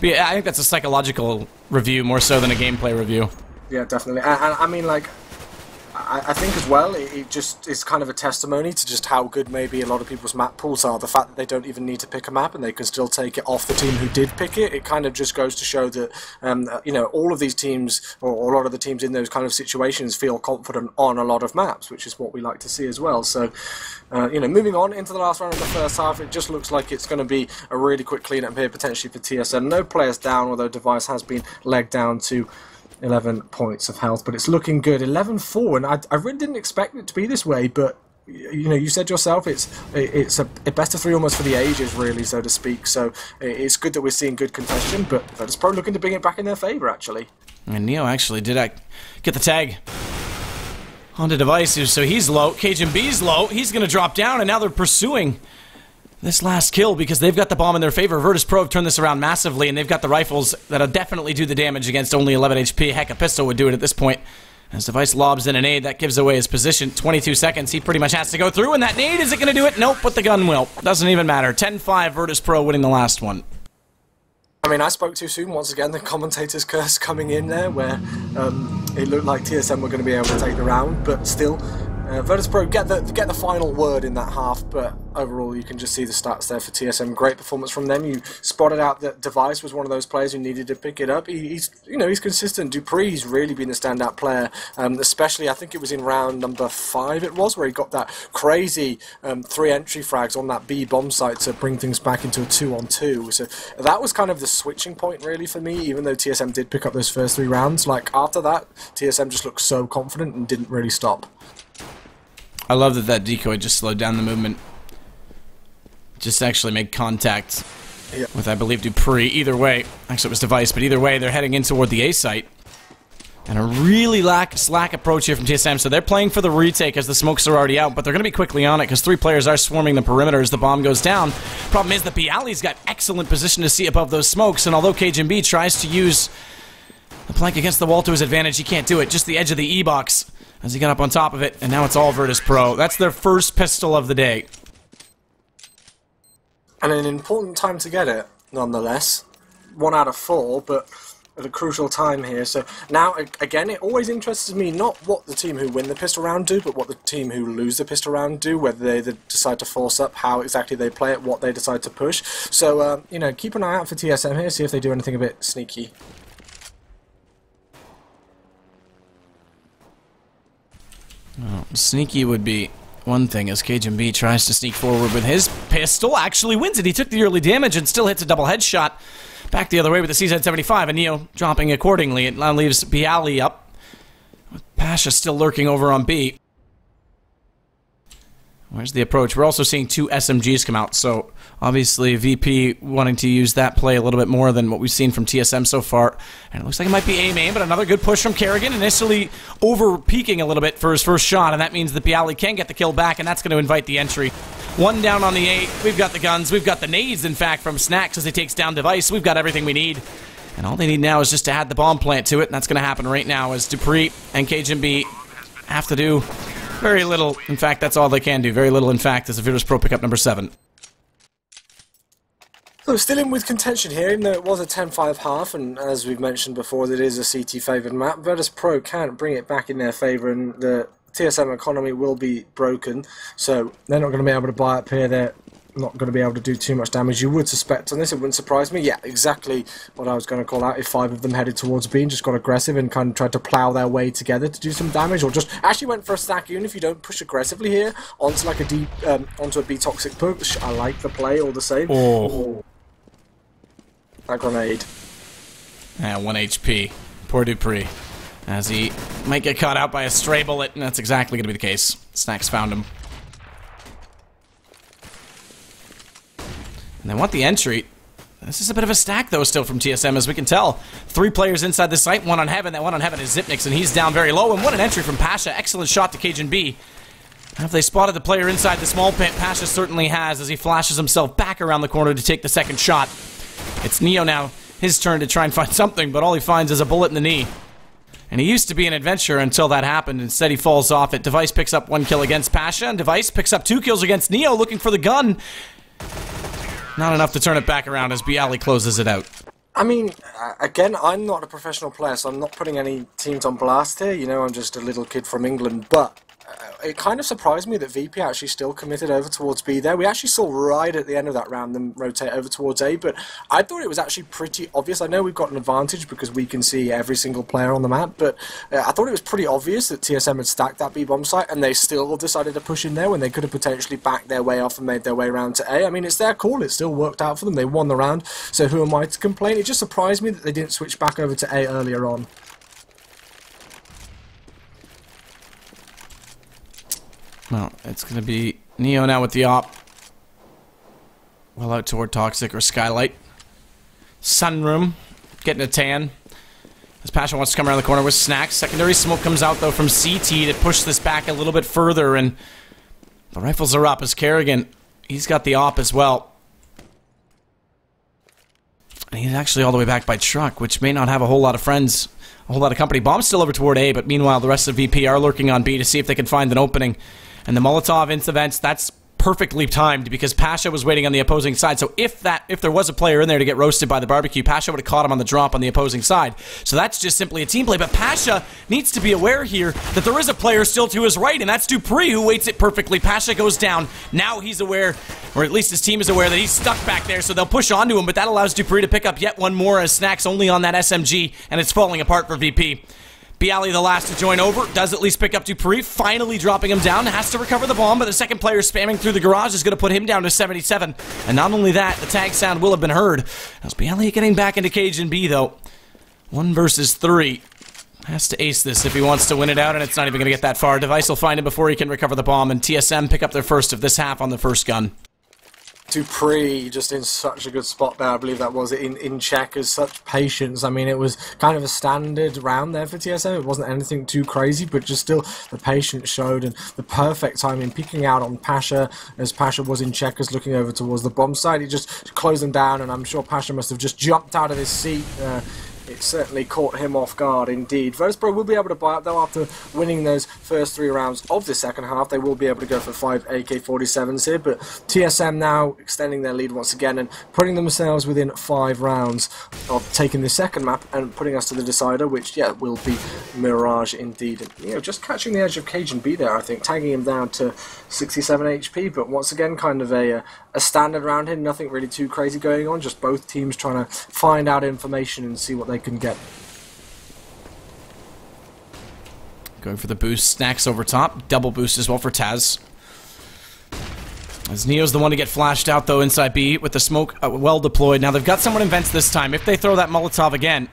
But yeah, I think that's a psychological review more so than a gameplay review. Yeah, definitely. And I mean, like, I think as well, it just is kind of a testimony to just how good maybe a lot of people's map pools are. The fact that they don't even need to pick a map and they can still take it off the team who did pick it. It kind of just goes to show that, you know, all of these teams, or a lot of the teams in those kind of situations, feel confident on a lot of maps, which is what we like to see as well. So, you know, moving on into the last round of the first half, it just looks like it's going to be a really quick clean-up here, potentially for TSM. No players down, although Device has been legged down to 11 points of health, but it's looking good. 11-4, and I really didn't expect it to be this way, but you know, you said yourself, it's a best of 3 almost for the ages, really, so to speak. So it's good that we're seeing good contention, but Virtus.Pro looking to bring it back in their favour, actually. And Neo actually did get the tag onto Device, so he's low. Cajun B's low. He's going to drop down, and now they're pursuing this last kill because they've got the bomb in their favor. Virtus.Pro have turned this around massively, and they've got the rifles that'll definitely do the damage against only 11 HP. Heck, a pistol would do it at this point. As Device lobs in an nade, that gives away his position. 22 seconds, he pretty much has to go through, and that nade, is it going to do it? Nope, but the gun will. Doesn't even matter. 10-5, Virtus.Pro winning the last one. I mean, I spoke too soon. Once again, the commentator's curse coming in there, where it looked like TSM were going to be able to take the round, but still... Virtus.Pro get the final word in that half, but overall you can just see the stats there for TSM. Great performance from them. You spotted out that Device was one of those players who needed to pick it up. He's consistent. Dupree's really been the standout player, especially I think it was in round number 5 it was, where he got that crazy 3 entry frags on that B bomb site to bring things back into a 2-on-2. So that was kind of the switching point really for me, even though TSM did pick up those first 3 rounds. Like after that, TSM just looked so confident and didn't really stop. I love that decoy just slowed down the movement. Just actually made contact with, I believe, Dupree. Either way, actually it was Device, but either way, they're heading in toward the A site. And a really slack approach here from TSM, so they're playing for the retake as the smokes are already out, but they're going to be quickly on it because 3 players are swarming the perimeter as the bomb goes down. Problem is that Bialy's got excellent position to see above those smokes, and although KJB tries to use the plank against the wall to his advantage, he can't do it. Just the edge of the E-box as he got up on top of it, and now it's all Virtus.Pro. That's their first pistol of the day. And an important time to get it, nonetheless. 1 out of 4, but at a crucial time here. So now, again, it always interests me not what the team who win the pistol round do, but what the team who lose the pistol round do, whether they decide to force up, how exactly they play it, what they decide to push. So, keep an eye out for TSM here, see if they do anything a bit sneaky. Well, sneaky would be one thing as KJB tries to sneak forward with his pistol. Actually wins it. He took the early damage and still hits a double headshot. Back the other way with the CZ-75, and Neo dropping accordingly. It now leaves Bialy up, with Pasha still lurking over on B. Where's the approach? We're also seeing 2 SMGs come out, so obviously VP wanting to use that play a little bit more than what we've seen from TSM so far. And it looks like it might be A-main, but another good push from Kerrigan, initially over-peaking a little bit for his first shot, and that means that Bialy can get the kill back, and that's going to invite the entry. 1 down on the A. We've got the guns. We've got the nades, in fact, from Snacks as he takes down Device. We've got everything we need. And all they need now is just to add the bomb plant to it, and that's going to happen right now as Dupree and KJB have to do very little. In fact, that's all they can do. Very little, in fact, as the Virtus.Pro pick up number 7. So still in with contention here, even though it was a 10-5 half, and as we've mentioned before, it is a CT favoured map. Virtus.Pro can't bring it back in their favour, and the TSM economy will be broken, so they're not going to be able to buy up here. They're not going to be able to do too much damage. You would suspect on this, it wouldn't surprise me. Yeah, exactly what I was going to call out. If 5 of them headed towards B and just got aggressive and kind of tried to plough their way together to do some damage, or just actually went for a stack, even if you don't push aggressively here, onto like onto a B toxic push. I like the play all the same. Oh. That grenade. Yeah, 1 HP. Poor Dupree. As he might get caught out by a stray bullet, and that's exactly going to be the case. Snacks found him. And they want the entry. This is a bit of a stack, though, still from TSM, as we can tell. 3 players inside the site, 1 on Heaven. That 1 on Heaven is Zipnix, and he's down very low. And what an entry from Pasha. Excellent shot to KJB. Have they spotted the player inside the small pit? Pasha certainly has, as he flashes himself back around the corner to take the second shot. It's Neo now. His turn to try and find something, but all he finds is a bullet in the knee. And he used to be an adventurer until that happened. Instead, he falls off it. Device picks up 1 kill against Pasha, and Device picks up 2 kills against Neo, looking for the gun. Not enough to turn it back around as Bialy closes it out. I mean, again, I'm not a professional player, so I'm not putting any teams on blast here. You know, I'm just a little kid from England, but it kind of surprised me that VP actually still committed over towards B there. We actually saw right at the end of that round them rotate over towards A, but I thought it was actually pretty obvious. I know we've got an advantage because we can see every single player on the map, but I thought it was pretty obvious that TSM had stacked that B bomb site, and they still decided to push in there when they could have potentially backed their way off and made their way around to A. I mean, it's their call. It still worked out for them. They won the round, so who am I to complain? It just surprised me that they didn't switch back over to A earlier on. Well, it's going to be Neo now with the op. Well out toward Toxic or Skylight. Sunroom, getting a tan. As Pasha wants to come around the corner with Snacks. Secondary smoke comes out, though, from CT to push this back a little bit further. And the rifles are up as Kerrigan, he's got the op as well. And he's actually all the way back by truck, which may not have a whole lot of friends, a whole lot of company. Bomb's still over toward A, but meanwhile, the rest of VP are lurking on B to see if they can find an opening. And the Molotov incidents, that's perfectly timed because Pasha was waiting on the opposing side. So if there was a player in there to get roasted by the barbecue, Pasha would have caught him on the drop on the opposing side. So that's just simply a team play. But Pasha needs to be aware here that there is a player still to his right, and that's Dupree, who waits it perfectly. Pasha goes down. Now he's aware, or at least his team is aware, that he's stuck back there, so they'll push onto him, but that allows Dupree to pick up yet one more as Snack's only on that SMG, and it's falling apart for VP. Bialy, the last to join over, does at least pick up Dupree, finally dropping him down, has to recover the bomb, but the second player spamming through the garage is going to put him down to 77. And not only that, the tag sound will have been heard. As Bialy getting back into Cage and B, though. 1 versus 3. Has to ace this if he wants to win it out, and it's not even going to get that far. Device will find him before he can recover the bomb, and TSM pick up their first of this half on the first gun. Dupree just in such a good spot there. I believe that was in checkers. Such patience. I mean, it was kind of a standard round there for TSM. It wasn't anything too crazy, but just still the patience showed and the perfect timing, peeking out on Pasha as Pasha was in checkers, looking over towards the bomb side. He just closed them down, and I'm sure Pasha must have just jumped out of his seat. It certainly caught him off guard indeed. Virtus.Pro will be able to buy up though after winning those first 3 rounds of the second half. They will be able to go for 5 AK-47s here, but TSM now extending their lead once again and putting themselves within 5 rounds of taking the second map and putting us to the decider, which, yeah, will be Mirage indeed. And, you know, just catching the edge of Cage and B there, I think, tagging him down to 67 HP, but once again, kind of a standard round here, nothing really too crazy going on, just both teams trying to find out information and see what they can get. Going for the boost, Snacks over top, double boost as well for Taz. As Neo's the one to get flashed out though inside B with the smoke well deployed. Now they've got someone in vents this time. If they throw that Molotov again,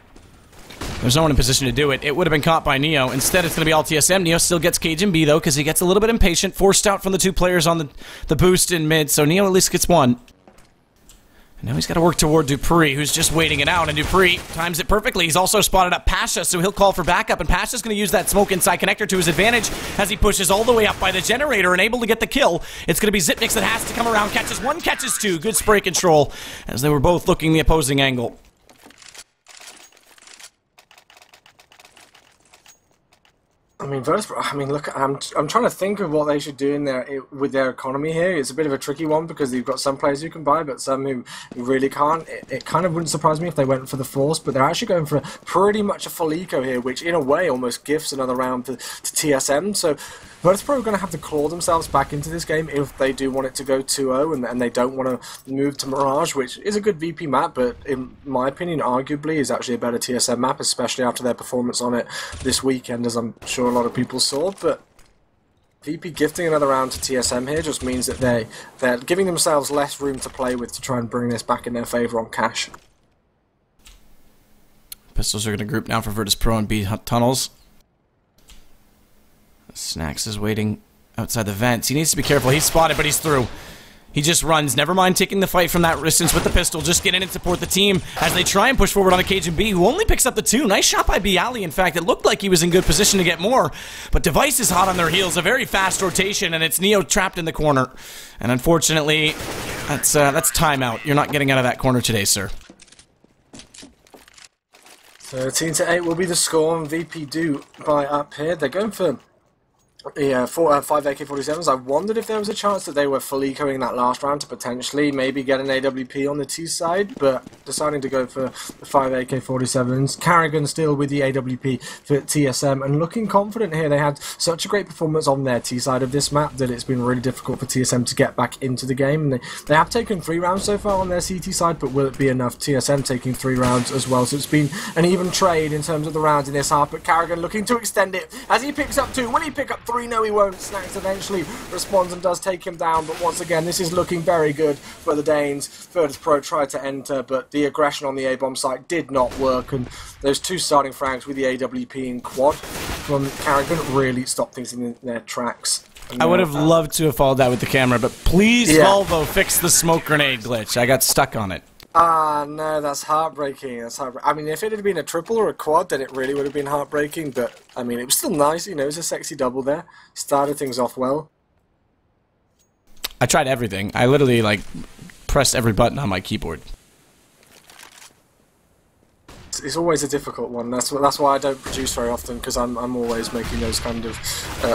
there's no one in position to do it. It would have been caught by Neo. Instead, it's going to be all TSM. Neo still gets Cage and B, though, because he gets a little bit impatient. Forced out from the 2 players on the boost in mid, so Neo at least gets 1. And now he's got to work toward Dupree, who's just waiting it out, and Dupree times it perfectly. He's also spotted up Pasha, so he'll call for backup, and Pasha's going to use that smoke inside connector to his advantage as he pushes all the way up by the generator and able to get the kill. It's going to be Zipnix that has to come around, catches 1, catches 2. Good spray control, as they were both looking the opposing angle. I mean, look, I'm trying to think of what they should do in there with their economy here. It's a bit of a tricky one because they've got some players who can buy, but some who really can't. It kind of wouldn't surprise me if they went for the Force, but they're actually going for pretty much a full eco here, which in a way almost gifts another round to TSM. So Virtus.Pro are going to have to claw themselves back into this game if they do want it to go 2-0 and they don't want to move to Mirage, which is a good VP map, but in my opinion, arguably is actually a better TSM map, especially after their performance on it this weekend, as I'm sure a lot of people saw. But VP gifting another round to TSM here just means that they're giving themselves less room to play with to try and bring this back in their favour on cash. Pistols are going to group now for Virtus.Pro and B tunnels. Snacks is waiting outside the vents. He needs to be careful. He's spotted, but he's through. He just runs. Never mind taking the fight from that distance with the pistol. Just get in and support the team as they try and push forward on a Cage and B, who only picks up the 2. Nice shot by Bialy. In fact, it looked like he was in good position to get more. But Device is hot on their heels. A very fast rotation, and it's Neo trapped in the corner. And unfortunately, that's timeout. You're not getting out of that corner today, sir. 13-8 will be the score, and VP do buy up here. They're going for 5 AK-47s. I wondered if there was a chance that they were full ecoing that last round to potentially maybe get an AWP on the T side, but deciding to go for the 5 AK-47s. Carrigan still with the AWP for TSM and looking confident here. They had such a great performance on their T side of this map that it's been really difficult for TSM to get back into the game. And they have taken 3 rounds so far on their CT side, but will it be enough? TSM taking 3 rounds as well, so it's been an even trade in terms of the rounds in this half, but Carrigan looking to extend it as he picks up 2. Will he pick up 3? No, he won't. Snacks eventually responds and does take him down, but once again, this is looking very good for the Danes. Virtus.Pro tried to enter, but the aggression on the A-bomb site did not work, and those 2 starting frags with the AWP in quad from Carrigan really stopped things in their tracks. I would have loved to have followed that with the camera, but please, Volvo, fix the smoke grenade glitch. I got stuck on it. Ah, no, that's heartbreaking. I mean, if it had been a triple or a quad, then it really would have been heartbreaking, but, I mean, it was still nice, you know, it was a sexy double there. Started things off well. I tried everything. I literally, like, pressed every button on my keyboard. it's always a difficult one. That's why I don't produce very often, because I'm always making those kind of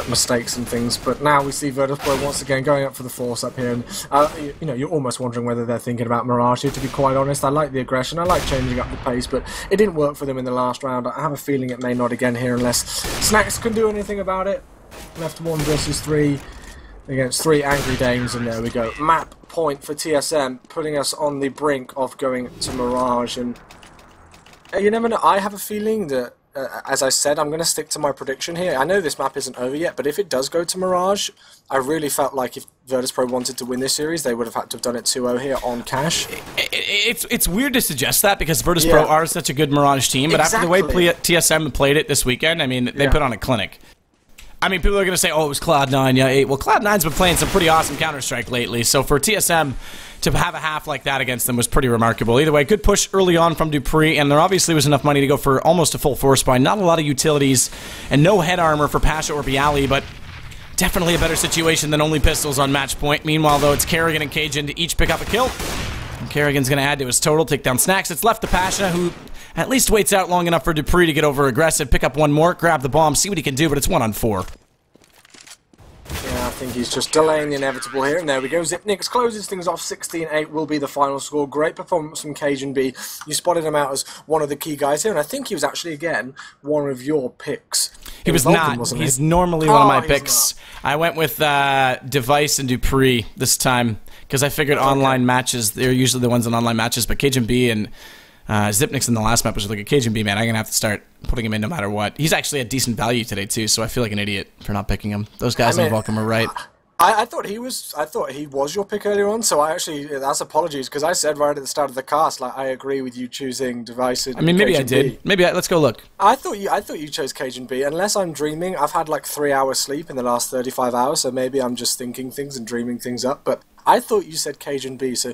mistakes and things. But now we see Virtus.Pro once again going up for the force up here, and you know, you're almost wondering whether they're thinking about Mirage here. To be quite honest, I like the aggression, I like changing up the pace, but it didn't work for them in the last round. I have a feeling it may not again here unless Snacks can do anything about it. Left 1 versus 3 against 3 Angry Dames, and there we go. Map point for TSM, putting us on the brink of going to Mirage. And you never know, I have a feeling that, as I said, I'm going to stick to my prediction here. I know this map isn't over yet, but if it does go to Mirage, I really felt like if Virtus.Pro wanted to win this series, they would have had to have done it 2-0 here on cash. It's weird to suggest that, because Virtus.Pro are such a good Mirage team, but after the way TSM played it this weekend, I mean, they put on a clinic. I mean, people are going to say, oh, it was Cloud9, yeah, 8. Well, Cloud9's been playing some pretty awesome Counter-Strike lately, so for TSM to have a half like that against them was pretty remarkable. Either way, good push early on from Dupree, and there obviously was enough money to go for almost a full force buy. Not a lot of utilities, and no head armor for Pasha or Bialy, but definitely a better situation than only pistols on match point. Meanwhile, though, it's Kerrigan and Cajun to each pick up a kill. And Kerrigan's going to add to his total, take down Snacks. It's left to Pasha, who at least waits out long enough for Dupree to get over aggressive, pick up one more, grab the bomb, see what he can do, but it's 1-on-4. Yeah, I think he's just delaying the inevitable here, and there we go. Zipnix closes things off. 16-8 will be the final score. Great performance from Cajun B. You spotted him out as one of the key guys here, and I think he was actually, again, one of your picks. He was not. He's normally one of my picks. I went with Device and Dupree this time, because I figured online matches, they're usually the ones in online matches, but Cajun B and Zipnix in the last map was like a Cajun B, man. I'm going to have to start putting him in no matter what. He's actually at decent value today, too, so I feel like an idiot for not picking him. Those guys in Vulcan were right. I thought he was your pick earlier on, so I actually, that's apologies, because I said right at the start of the cast, like, I agree with you choosing Device and maybe Cajun I did. B. Maybe let's go look. I thought you chose Cajun B. Unless I'm dreaming, I've had like 3 hours sleep in the last 35 hours, so maybe I'm just thinking things and dreaming things up, but I thought you said Cajun B, so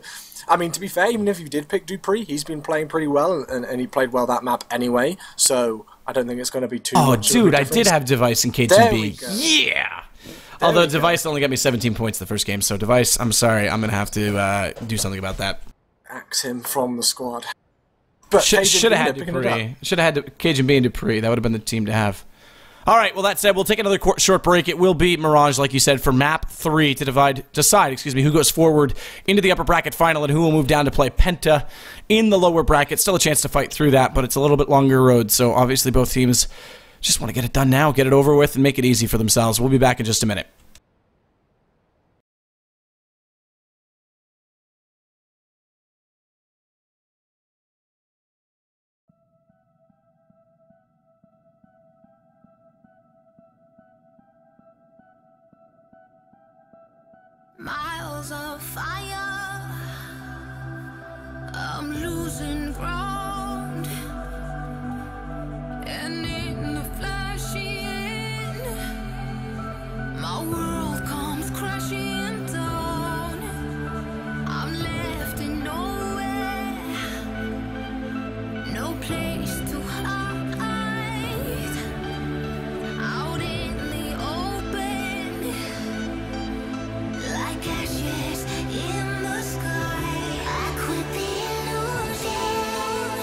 I mean, to be fair, even if you did pick Dupree, he's been playing pretty well, and he played well that map anyway, so I don't think it's going to be too much. Oh, dude, I did have Device and Cajun B. Yeah! Although Device only got me 17 points the first game, so Device, I'm sorry, I'm going to have to do something about that. Axe him from the squad. But should have had Dupree. Should have had Cajun B and Dupree. That would have been the team to have. All right, well, that said, we'll take another short break. It will be Mirage, like you said, for map 3 to decide who goes forward into the upper bracket final and who will move down to play Penta in the lower bracket. Still a chance to fight through that, but it's a little bit longer road, so obviously both teams just want to get it done now, get it over with, and make it easy for themselves. We'll be back in just a minute. Miles of fire, I'm losing ground, and in the flashing, my world comes crashing down. I'm left in nowhere, no place to hide. Out in the open, like ashes in the sky. I quit the illusion.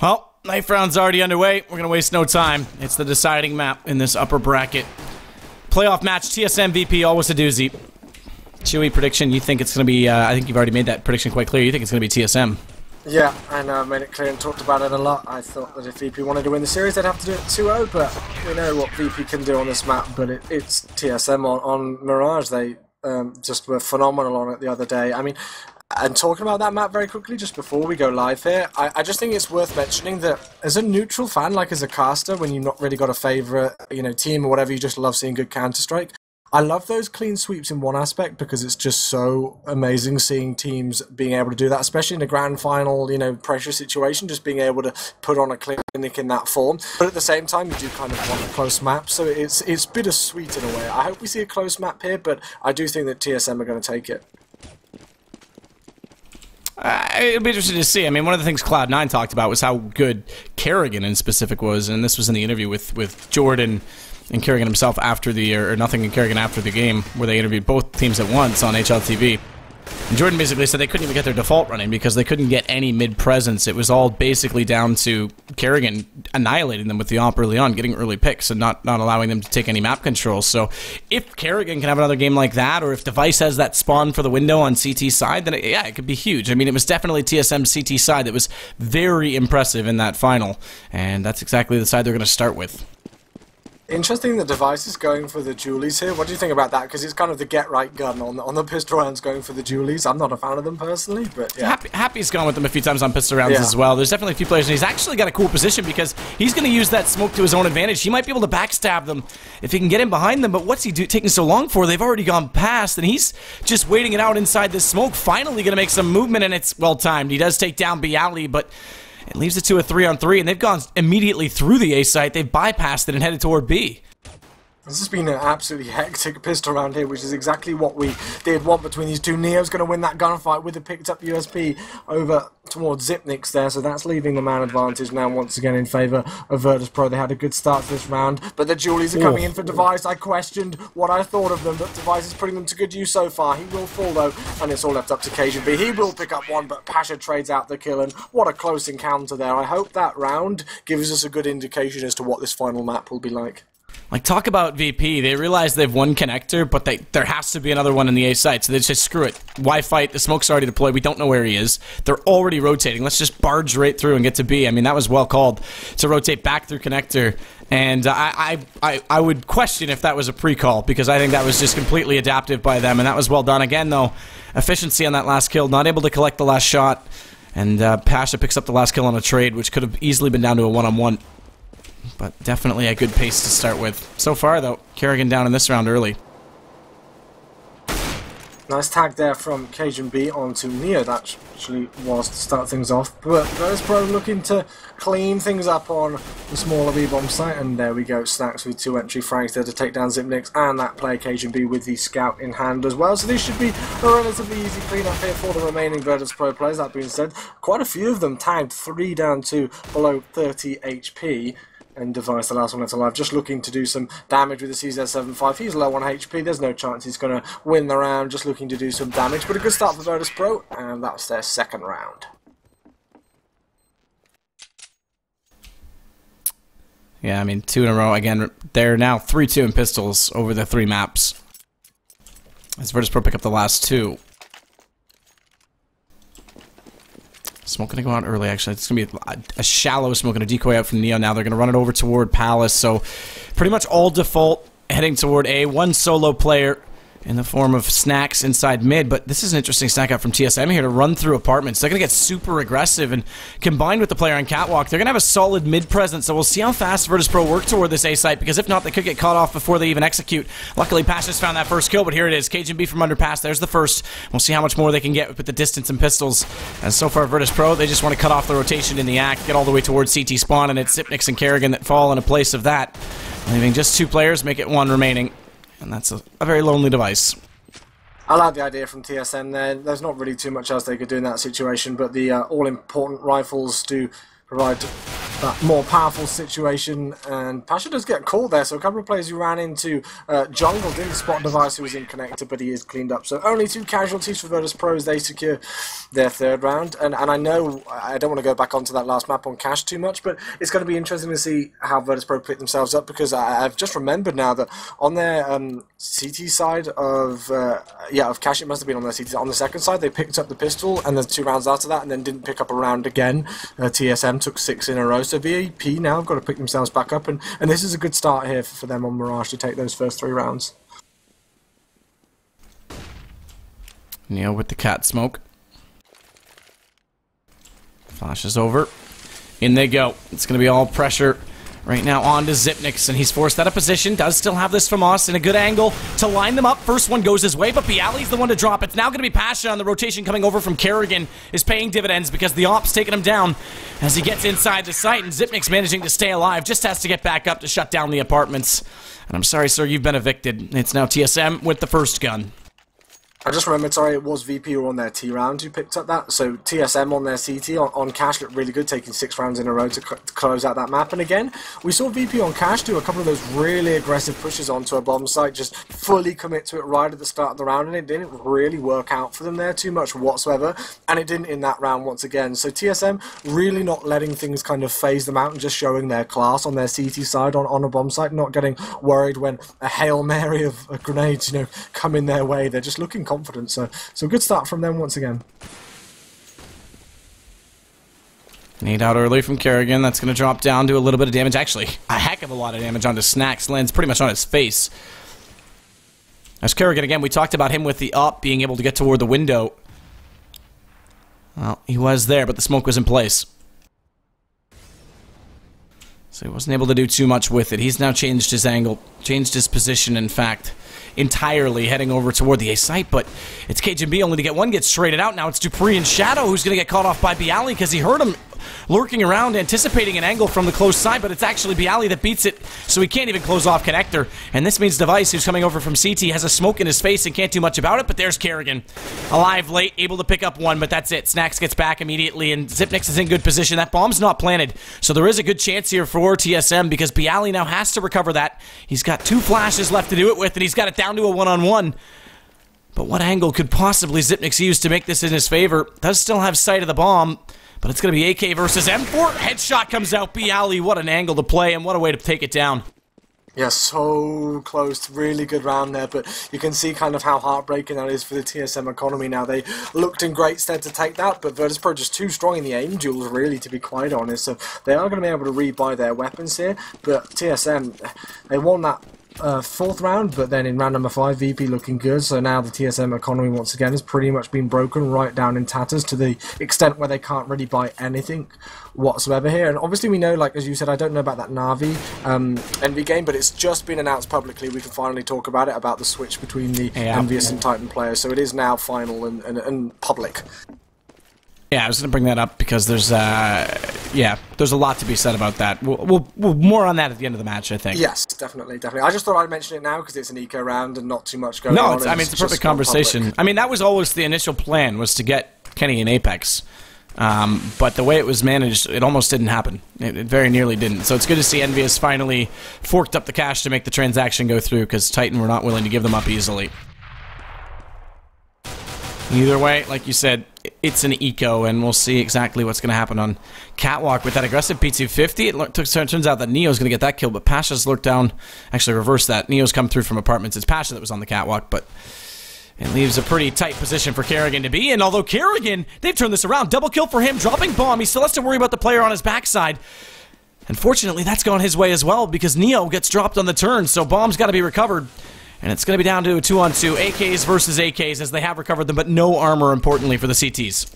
Well, knife round's already underway. We're going to waste no time. It's the deciding map in this upper bracket. Playoff match, TSM VP, always a doozy. Chewy prediction, you think it's going to be, I think you've already made that prediction quite clear. You think it's going to be TSM. Yeah, I know, I've made it clear and talked about it a lot. I thought that if VP wanted to win the series, they'd have to do it 2-0, but we know what VP can do on this map, but it's TSM on Mirage. They just were phenomenal on it the other day. I mean, and talking about that map very quickly, just before we go live here, I just think it's worth mentioning that as a neutral fan, like as a caster, when you've not really got a favourite, team or whatever, you just love seeing good Counter-Strike. I love those clean sweeps in one aspect because it's just so amazing seeing teams being able to do that, especially in a grand final, pressure situation, just being able to put on a clinic in that form. But at the same time, you do kind of want a close map, so it's bittersweet in a way. I hope we see a close map here, but I do think that TSM are going to take it. It'll be interesting to see. I mean, one of the things Cloud9 talked about was how good Kerrigan in specific was, and this was in the interview with Jordan and Kerrigan himself after or Nothing and Kerrigan after the game, where they interviewed both teams at once on HLTV. And Jordan basically said they couldn't even get their default running because they couldn't get any mid-presence. It was all basically down to Kerrigan annihilating them with the op early on, getting early picks, and not allowing them to take any map control. So if Kerrigan can have another game like that, or if Device has that spawn for the window on CT side, then it could be huge. I mean, it was definitely TSM CT side that was very impressive in that final, and that's exactly the side they're going to start with. Interesting the Device is going for the Julies here. What do you think about that? Because it's kind of the get-right gun on the pistol rounds going for the Julies. I'm not a fan of them personally, but yeah. Happy's gone with them a few times on pistol rounds as well. There's definitely a few players, and he's actually got a cool position because he's going to use that smoke to his own advantage. He might be able to backstab them if he can get in behind them, but what's he taking so long for? They've already gone past, and he's just waiting it out inside this smoke. Finally going to make some movement, and it's well-timed. He does take down Bialy, but it leaves it to a 3-on-3, and they've gone immediately through the A site. They've bypassed it and headed toward B. This has been an absolutely hectic pistol round here, which is exactly what we did want between these two. Neo's going to win that gunfight with the picked up USP over towards Zipnix there, so that's leaving the man advantage now once again in favour of Virtus.Pro. They had a good start to this round, but the Julies are coming in for Device. I questioned what I thought of them, but Device is putting them to good use so far. He will fall though, and it's all left up to KGB. He will pick up one, but Pasha trades out the kill, and what a close encounter there. I hope that round gives us a good indication as to what this final map will be like. Like, talk about VP. They realize they've one connector, but there has to be another one in the A site, so they just screw it. Why fight? The smoke's already deployed. We don't know where he is. They're already rotating. Let's just barge right through and get to B. I mean, that was well called to rotate back through connector. And I would question if that was a pre-call, because I think that was just completely adaptive by them, and that was well done. Again, though, efficiency on that last kill. Not able to collect the last shot, and Pasha picks up the last kill on a trade, which could have easily been down to a one-on-one. But definitely a good pace to start with. So far, though, Kerrigan down in this round early. Nice tag there from Cajun B onto Neo. That actually was to start things off. But Virtus.Pro looking to clean things up on the smaller B-bomb site. And there we go. Snacks with 2 entry frags there to take down Zipnix. And that player Cajun B with the scout in hand as well. So this should be a relatively easy clean-up here for the remaining Virtus.Pro players. That being said, quite a few of them tagged 3 down to below 30 HP. And Device, the last one that's alive, just looking to do some damage with the CZ75. He's low on HP, there's no chance he's going to win the round, just looking to do some damage. But a good start for Virtus.Pro, and that's their second round. Yeah, I mean, 2 in a row. Again, they're now 3-2 in pistols over the 3 maps. As Virtus.Pro pick up the last 2. Smoke going to go out early, actually. It's going to be a shallow smoke and a decoy out from Neo now. They're going to run it over toward Palace. So pretty much all default heading toward A. One solo player in the form of Snacks inside mid, but this is an interesting snack out from TSM here to run through apartments. They're going to get super aggressive, and combined with the player on Catwalk, they're going to have a solid mid presence, so we'll see how fast Virtus.Pro work toward this A site, because if not, they could get caught off before they even execute. Luckily, Pasha's found that first kill, but here it is. Cajun B from underpass, there's the first. We'll see how much more they can get with the distance and pistols. As so far, Virtus.Pro, they just want to cut off the rotation in the act, get all the way towards CT spawn, and it's Zipnix and Kerrigan that fall in a place of that. Leaving just 2 players, make it 1 remaining. And that's a very lonely Device. I like the idea from TSM there. There's not really too much else they could do in that situation, but the all-important rifles do provide that more powerful situation, and Pasha does get caught there, so a couple of players who ran into jungle didn't spot Device who was in connector, but he is cleaned up. So only 2 casualties for Virtus.Pro as they secure their 3rd round, and I know I don't want to go back onto that last map on Cash too much, but it's going to be interesting to see how Virtus.Pro pick themselves up, because I've just remembered now that on their CT side of Cash, it must have been on their CT, on the second side they picked up the pistol, and there's 2 rounds after that, and then didn't pick up a round again. TSM took 6 in a row, so VAP now have got to pick themselves back up, and this is a good start here for them on Mirage to take those first 3 rounds. Neo with the cat smoke. Flashes over. In they go. It's going to be all pressure right now on to Xyp9x, and he's forced out of position. Does still have this from us in a good angle to line them up. First one goes his way, but Bialy's the one to drop. It's now going to be Pasha, and the rotation coming over from Kerrigan is paying dividends because the op's taking him down as he gets inside the site, and Xyp9x managing to stay alive. Just has to get back up to shut down the apartments. And I'm sorry, sir, you've been evicted. It's now TSM with the first gun. I just remembered, sorry, it was VP who were on their T round who picked up that. So TSM on their CT on Cash looked really good, taking 6 rounds in a row to close out that map. And again, we saw VP on Cash do a couple of those really aggressive pushes onto a bomb site, just fully commit to it right at the start of the round, and it didn't really work out for them there too much whatsoever, and it didn't in that round once again. So TSM really not letting things kind of phase them out and just showing their class on their CT side on a bomb site, not getting worried when a Hail Mary of grenades, come in their way. They're just looking confident, so good start from them once again. Nade out early from Kerrigan. That's going to drop down to a little bit of damage. Actually, a heck of a lot of damage onto Snax. Lands pretty much on his face. As Kerrigan, again, we talked about him with the up, being able to get toward the window. Well, he was there, but the smoke was in place. So he wasn't able to do too much with it. He's now changed his angle, changed his position, in fact, entirely, heading over toward the A site, but it's KGB only to get one, gets traded out. Now it's Dupree and Shadow who's going to get caught off by Bialy because he heard him lurking around, anticipating an angle from the close side, but it's actually Bialy that beats it, so he can't even close off connector. And this means Device, who's coming over from CT, has a smoke in his face and can't do much about it, but there's Kerrigan. Alive late, able to pick up one, but that's it. Snax gets back immediately, and Xyp9x is in good position. That bomb's not planted, so there is a good chance here for TSM, because Bialy now has to recover that. He's got 2 flashes left to do it with, and he's got it down to a one-on-one. But what angle could possibly Xyp9x use to make this in his favor? Does still have sight of the bomb, but it's going to be AK versus M4. Headshot comes out. Bialy, what an angle to play, and what a way to take it down. Yeah, so close. Really good round there, but you can see kind of how heartbreaking that is for the TSM economy now. They looked in great stead to take that, but Virtus.Pro just too strong in the aim duels, really, to be quite honest. So they are going to be able to rebuy their weapons here, but TSM, they won that 4th round, but then in round number 5, VP looking good, so now the TSM economy once again has pretty much been broken right down in tatters to the extent where they can't really buy anything whatsoever here. And obviously we know, like as you said, I don't know about that Na'Vi Envy game, but it's just been announced publicly. We can finally talk about it, about the switch between the Envious and Titan players, so it is now final and public. Yeah, I was going to bring that up because there's there's a lot to be said about that. We'll more on that at the end of the match, I think. Yes, definitely. I just thought I'd mention it now because it's an eco round and not too much going on. No, it's a perfect conversation. I mean, that was always the initial plan, was to get Kenny in Apex. But the way it was managed, it almost didn't happen. It very nearly didn't. So it's good to see Envious finally forked up the cash to make the transaction go through, because Titan were not willing to give them up easily. Either way, like you said, it's an eco, and we'll see exactly what's going to happen on Catwalk with that aggressive P250. It turns out that Neo's going to get that kill, but Pasha's lurked down. Actually, reverse that. Neo's come through from apartments. It's Pasha that was on the Catwalk, but it leaves a pretty tight position for Kerrigan to be in. Although Kerrigan, they've turned this around. Double kill for him, dropping bomb. He still has to worry about the player on his backside. Unfortunately, that's gone his way as well, because Neo gets dropped on the turn, so bomb's got to be recovered. And it's going to be down to a 2-on-2, AKs versus AKs, as they have recovered them, but no armor, importantly, for the CTs.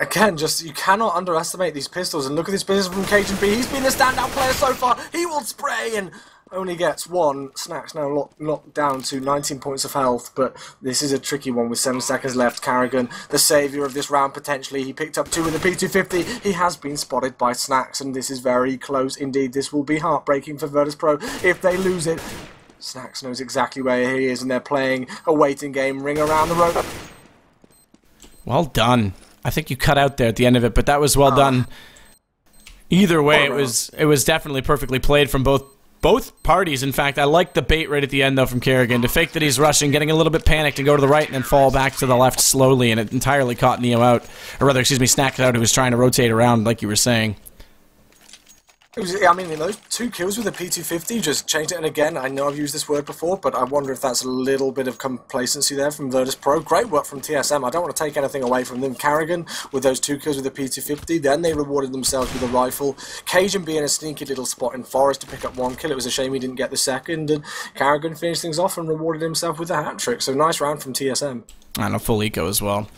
Again, just, you cannot underestimate these pistols, and look at this pistol from KGB. He's been the standout player so far. He will spray and only gets 1. Snax now locked down to 19 points of health, but this is a tricky one with 7 seconds left. Kerrigan, the saviour of this round potentially. He picked up 2 with the P250. He has been spotted by Snax, and this is very close indeed. This will be heartbreaking for Virtus.Pro if they lose it. Snax knows exactly where he is, and they're playing a waiting game, ring around the road. Well done. I think you cut out there at the end of it, but that was well done. Either way, it was definitely perfectly played from both parties. In fact, I like the bait right at the end, though, from Kerrigan to fake that he's rushing, getting a little bit panicked and go to the right and then fall back to the left slowly, and it entirely caught Neo out. Or rather, excuse me, Snack out, who was trying to rotate around, like you were saying. I mean, in those 2 kills with the P250, just changed it. And again, I know I've used this word before, but I wonder if that's a little bit of complacency there from Virtus.Pro. Great work from TSM. I don't want to take anything away from them. Kerrigan with those 2 kills with the P250. Then they rewarded themselves with a rifle. Cajun being a sneaky little spot in Forest to pick up 1 kill. It was a shame he didn't get the second. And Kerrigan finished things off and rewarded himself with a hat-trick. So nice round from TSM. And a full eco as well.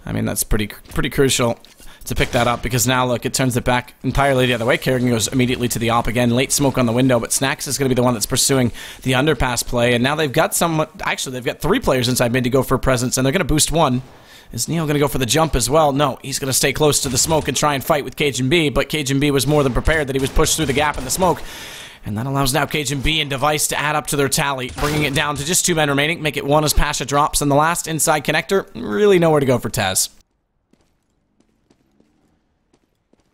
I mean, that's pretty crucial to pick that up, because now, look, it turns it back entirely the other way. Kerrigan goes immediately to the op again. Late smoke on the window, but Snacks is going to be the one that's pursuing the underpass play, and now they've got actually, they've got 3 players inside mid to go for a presence, and they're going to boost 1. Is Neo going to go for the jump as well? No, he's going to stay close to the smoke and try and fight with Cajun B, but Cajun B was more than prepared that he was pushed through the gap in the smoke. And that allows now Cajun B and Device to add up to their tally, bringing it down to just 2 men remaining, make it 1 as Pasha drops, and the last inside connector, really nowhere to go for Taz.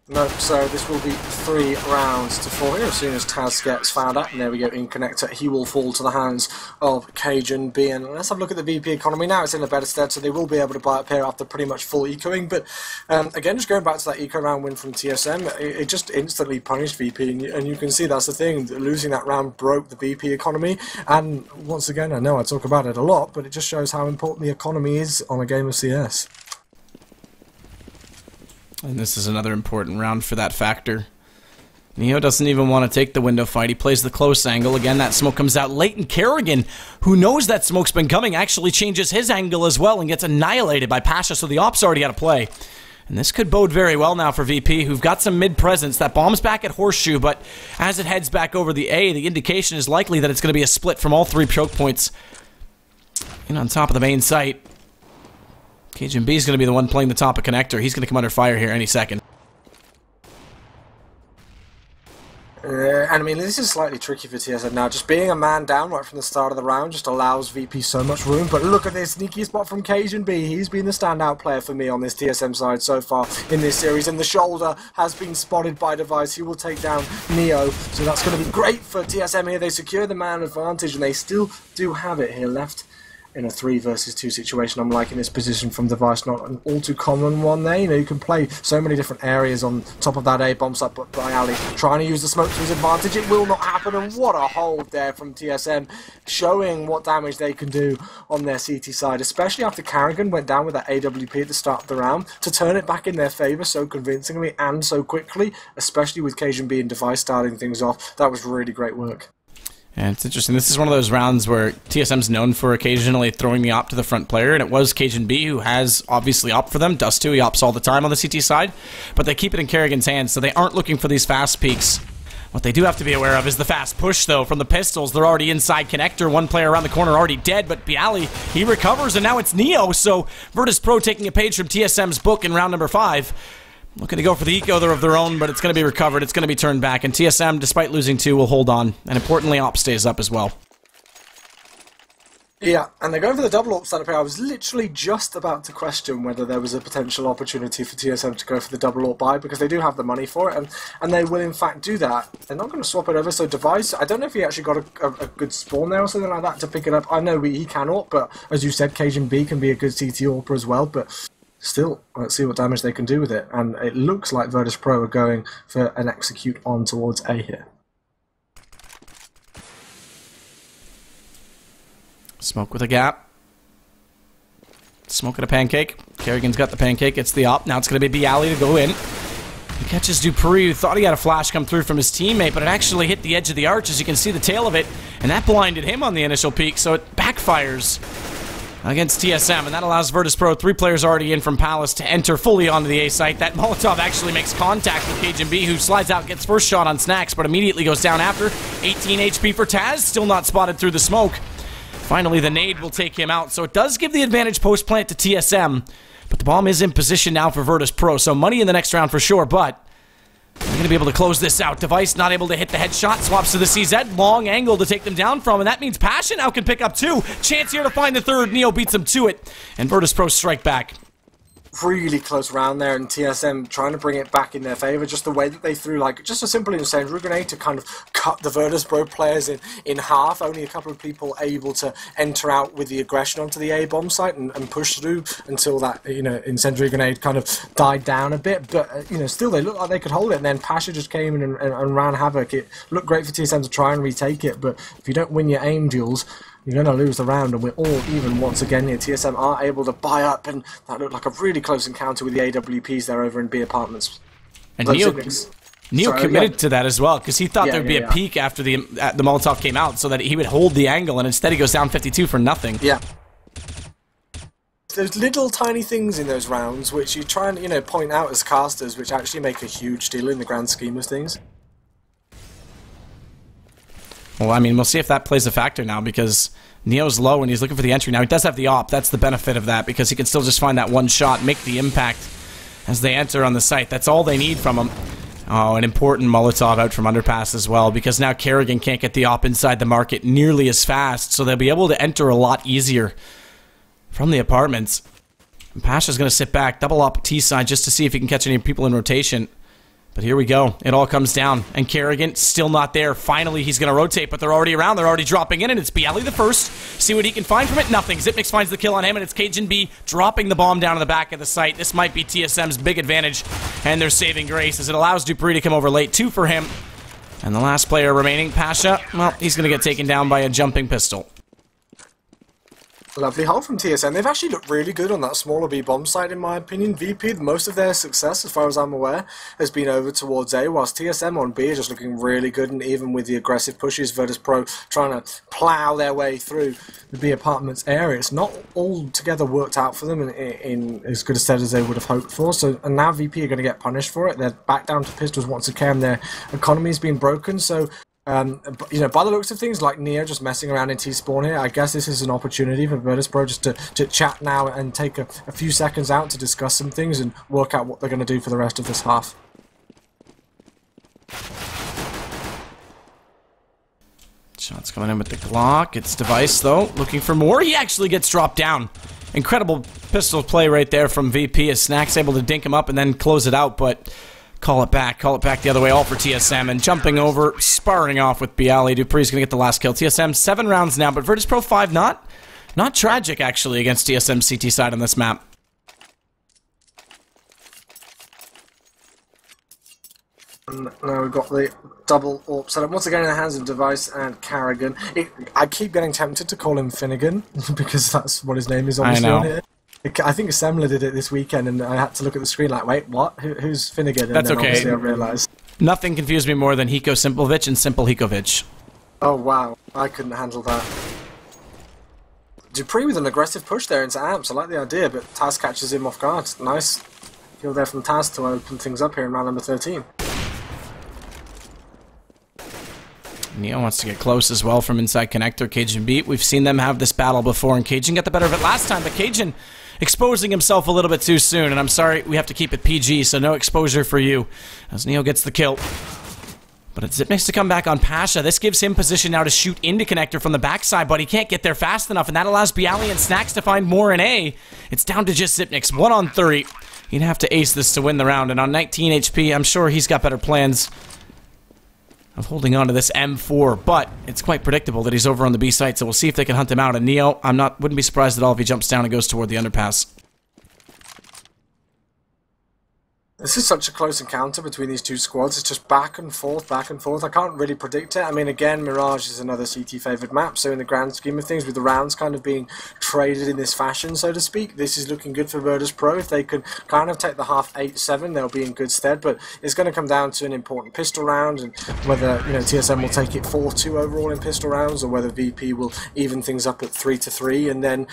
No, so this will be 3 rounds to 4 here. As soon as Taz gets found out, and there we go, in connector, he will fall to the hands of Cajun B. And let's have a look at the VP economy now. It's in a better stead, so they will be able to buy up here after pretty much full ecoing. But again, just going back to that eco round win from TSM, it just instantly punished VP, and you can see that's the thing. Losing that round broke the VP economy. And once again, I know I talk about it a lot, but it just shows how important the economy is on a game of CS. And this is another important round for that factor. Neo doesn't even want to take the window fight. He plays the close angle. Again, that smoke comes out late, and Kerrigan, who knows that smoke's been coming, actually changes his angle as well and gets annihilated by Pasha, so the op's already out of play. And this could bode very well now for VP, who've got some mid-presence. That bomb's back at Horseshoe, but as it heads back over the A, the indication is likely that it's going to be a split from all 3 choke points in on top of the main site. Cajun B is going to be the one playing the top of connector. He's going to come under fire here any second. And I mean, this is slightly tricky for TSM now. Just being a man down right from the start of the round just allows VP so much room. But look at this sneaky spot from Cajun B. He's been the standout player for me on this TSM side so far in this series. And the shoulder has been spotted by Device. He will take down Neo. So that's going to be great for TSM here. They secure the man advantage, and they still do have it here left in a 3 versus 2 situation. I'm liking this position from Device, not an all too common one there. You know, you can play so many different areas on top of that A bomb site, but by Ali trying to use the smoke to his advantage, it will not happen. And what a hold there from TSM, showing what damage they can do on their CT side, especially after Kerrigan went down with that AWP at the start of the round, to turn it back in their favour so convincingly and so quickly, especially with Cajun B and Device starting things off. That was really great work. And it's interesting, this is one of those rounds where TSM's known for occasionally throwing the op to the front player, and it was Cajun B who has obviously op for them. Does too, he ops all the time on the CT side, but they keep it in Kerrigan's hands, so they aren't looking for these fast peaks. What they do have to be aware of is the fast push, though, from the pistols. They're already inside connector, 1 player around the corner already dead, but Bialy, he recovers, and now it's Neo, so Virtus.Pro taking a page from TSM's book in round number 5. Looking to go for the eco of their own, but it's going to be recovered. It's going to be turned back. And TSM, despite losing 2, will hold on. And importantly, op stays up as well. Yeah, and they're going for the double op setup here. I was literally just about to question whether there was a potential opportunity for TSM to go for the double op buy, because they do have the money for it, and they will in fact do that. They're not going to swap it over, so Device, I don't know if he actually got a good spawn there or something like that to pick it up. I know he cannot, but as you said, Cajun B can be a good CT AWP as well, but still, let's see what damage they can do with it. And it looks like Virtus.Pro are going for an execute on towards A here. Smoke with a gap. Smoke at a pancake. Kerrigan's got the pancake. It's the op. Now it's going to be Bialy to go in. He catches Dupree, who thought he had a flash come through from his teammate, but it actually hit the edge of the arch, as you can see the tail of it, and that blinded him on the initial peek, so it backfires against TSM, and that allows Virtus.Pro, 3 players already in from Palace, to enter fully onto the A site. That Molotov actually makes contact with Cajun B, who slides out, gets first shot on Snacks, but immediately goes down after. 18 HP for Taz, still not spotted through the smoke. Finally, the nade will take him out, so it does give the advantage post-plant to TSM, but the bomb is in position now for Virtus.Pro, so money in the next round for sure, but they're going to be able to close this out. Device not able to hit the headshot, swaps to the CZ, long angle to take them down from, and that means Passion now can pick up 2. Chance here to find the 3rd, Neo beats him to it, and Virtus.Pro strike back. really close round there, and TSM trying to bring it back in their favour. Just the way that they threw, like, just a simple incendiary grenade to kind of cut the Virtus.Pro players in half. Only a couple of people able to enter out with the aggression onto the A bomb site and push through until that, you know, incendiary grenade kind of died down a bit. But you know, still they looked like they could hold it. And then Pasha just came in and ran havoc. It looked great for TSM to try and retake it, but if you don't win your aim duels, you're going to lose the round, and we're all even once again here. TSM are able to buy up, and that looked like a really close encounter with the AWPs there over in B Apartments. And Neo committed to that as well, because he thought there'd be a peek after the Molotov came out, so that he would hold the angle, and instead he goes down 52 for nothing. Yeah. There's little tiny things in those rounds which you try and, you know, point out as casters, which actually make a huge deal in the grand scheme of things. Well, I mean, we'll see if that plays a factor now, because Neo's low and he's looking for the entry. Now, he does have the op. That's the benefit of that, because he can still just find that one shot, make the impact as they enter on the site. That's all they need from him. Oh, an important Molotov out from underpass as well, because now Kerrigan can't get the op inside the market nearly as fast, so they'll be able to enter a lot easier from the apartments. And Pasha's going to sit back, double op T side, just to see if he can catch any people in rotation. But here we go. It all comes down. And Kerrigan still not there. Finally, he's going to rotate, but they're already around. They're already dropping in, and it's BO3 the first. See what he can find from it. Nothing. Zipnix finds the kill on him, and it's Cajun B dropping the bomb down in the back of the site. This might be TSM's big advantage, and they're saving grace as it allows Dupree to come over late. 2 for him. And the last player remaining, Pasha, well, he's going to get taken down by a jumping pistol. Lovely hold from TSM. They've actually looked really good on that smaller B bomb site, in my opinion. VP, most of their success, as far as I'm aware, has been over towards A, whilst TSM on B are just looking really good, and even with the aggressive pushes, Virtus.Pro trying to plough their way through the B apartments area. It's not altogether worked out for them in as good a stead as they would have hoped for. So, and now VP are going to get punished for it. They're back down to pistols once again. Their economy's been broken, so you know, by the looks of things, like Neo just messing around in T-spawn here, I guess this is an opportunity for Virtus.Pro just to chat now and take a few seconds out to discuss some things and work out what they're going to do for the rest of this half. Shots coming in with the Glock. It's Device, though, looking for more. He actually gets dropped down. Incredible pistol play right there from VP, as Snack's able to dink him up and then close it out, but call it back the other way, all for TSM, and jumping over, sparring off with BO3. Dupree's going to get the last kill. TSM 7 rounds now, but Virtus.Pro 5 not tragic, actually, against TSM CT side on this map. Now we've got the double AWP setup once again in the hands of Device and Kerrigan. I keep getting tempted to call him Finnegan, because that's what his name is obviously on here. I think Semler did it this weekend, and I had to look at the screen like, wait, what? Who's Finnegan? And that's then okay. Obviously I realised. Nothing confused me more than Hiko Simpovic and Simple Hikovic. Oh, wow. I couldn't handle that. Dupree with an aggressive push there into Amps. I like the idea, but Taz catches him off guard. Nice kill there from Taz to open things up here in round number 13. Neo wants to get close as well from inside connector. Cajun beat. We've seen them have this battle before, and Cajun got the better of it last time, but Cajun exposing himself a little bit too soon, and I'm sorry, we have to keep it PG, so no exposure for you, as Neo gets the kill. But it's Zipnix to come back on Pasha. This gives him position now to shoot into connector from the backside, but he can't get there fast enough, and that allows BO3 and Snacks to find more in A. It's down to just Zipnix, 1 on 3. He'd have to ace this to win the round, and on 19 HP, I'm sure he's got better plans of holding on to this M4, but it's quite predictable that he's over on the B site, so we'll see if they can hunt him out. And Neo, wouldn't be surprised at all if he jumps down and goes toward the underpass. This is such a close encounter between these two squads. It's just back and forth, back and forth. I can't really predict it. I mean, again, Mirage is another CT favoured map, so in the grand scheme of things, with the rounds kind of being traded in this fashion, so to speak, this is looking good for Virtus.Pro. If they can kind of take the half 8-7, they'll be in good stead, but it's going to come down to an important pistol round, and whether, you know, TSM will take it 4-2 overall in pistol rounds, or whether VP will even things up at 3-3, and then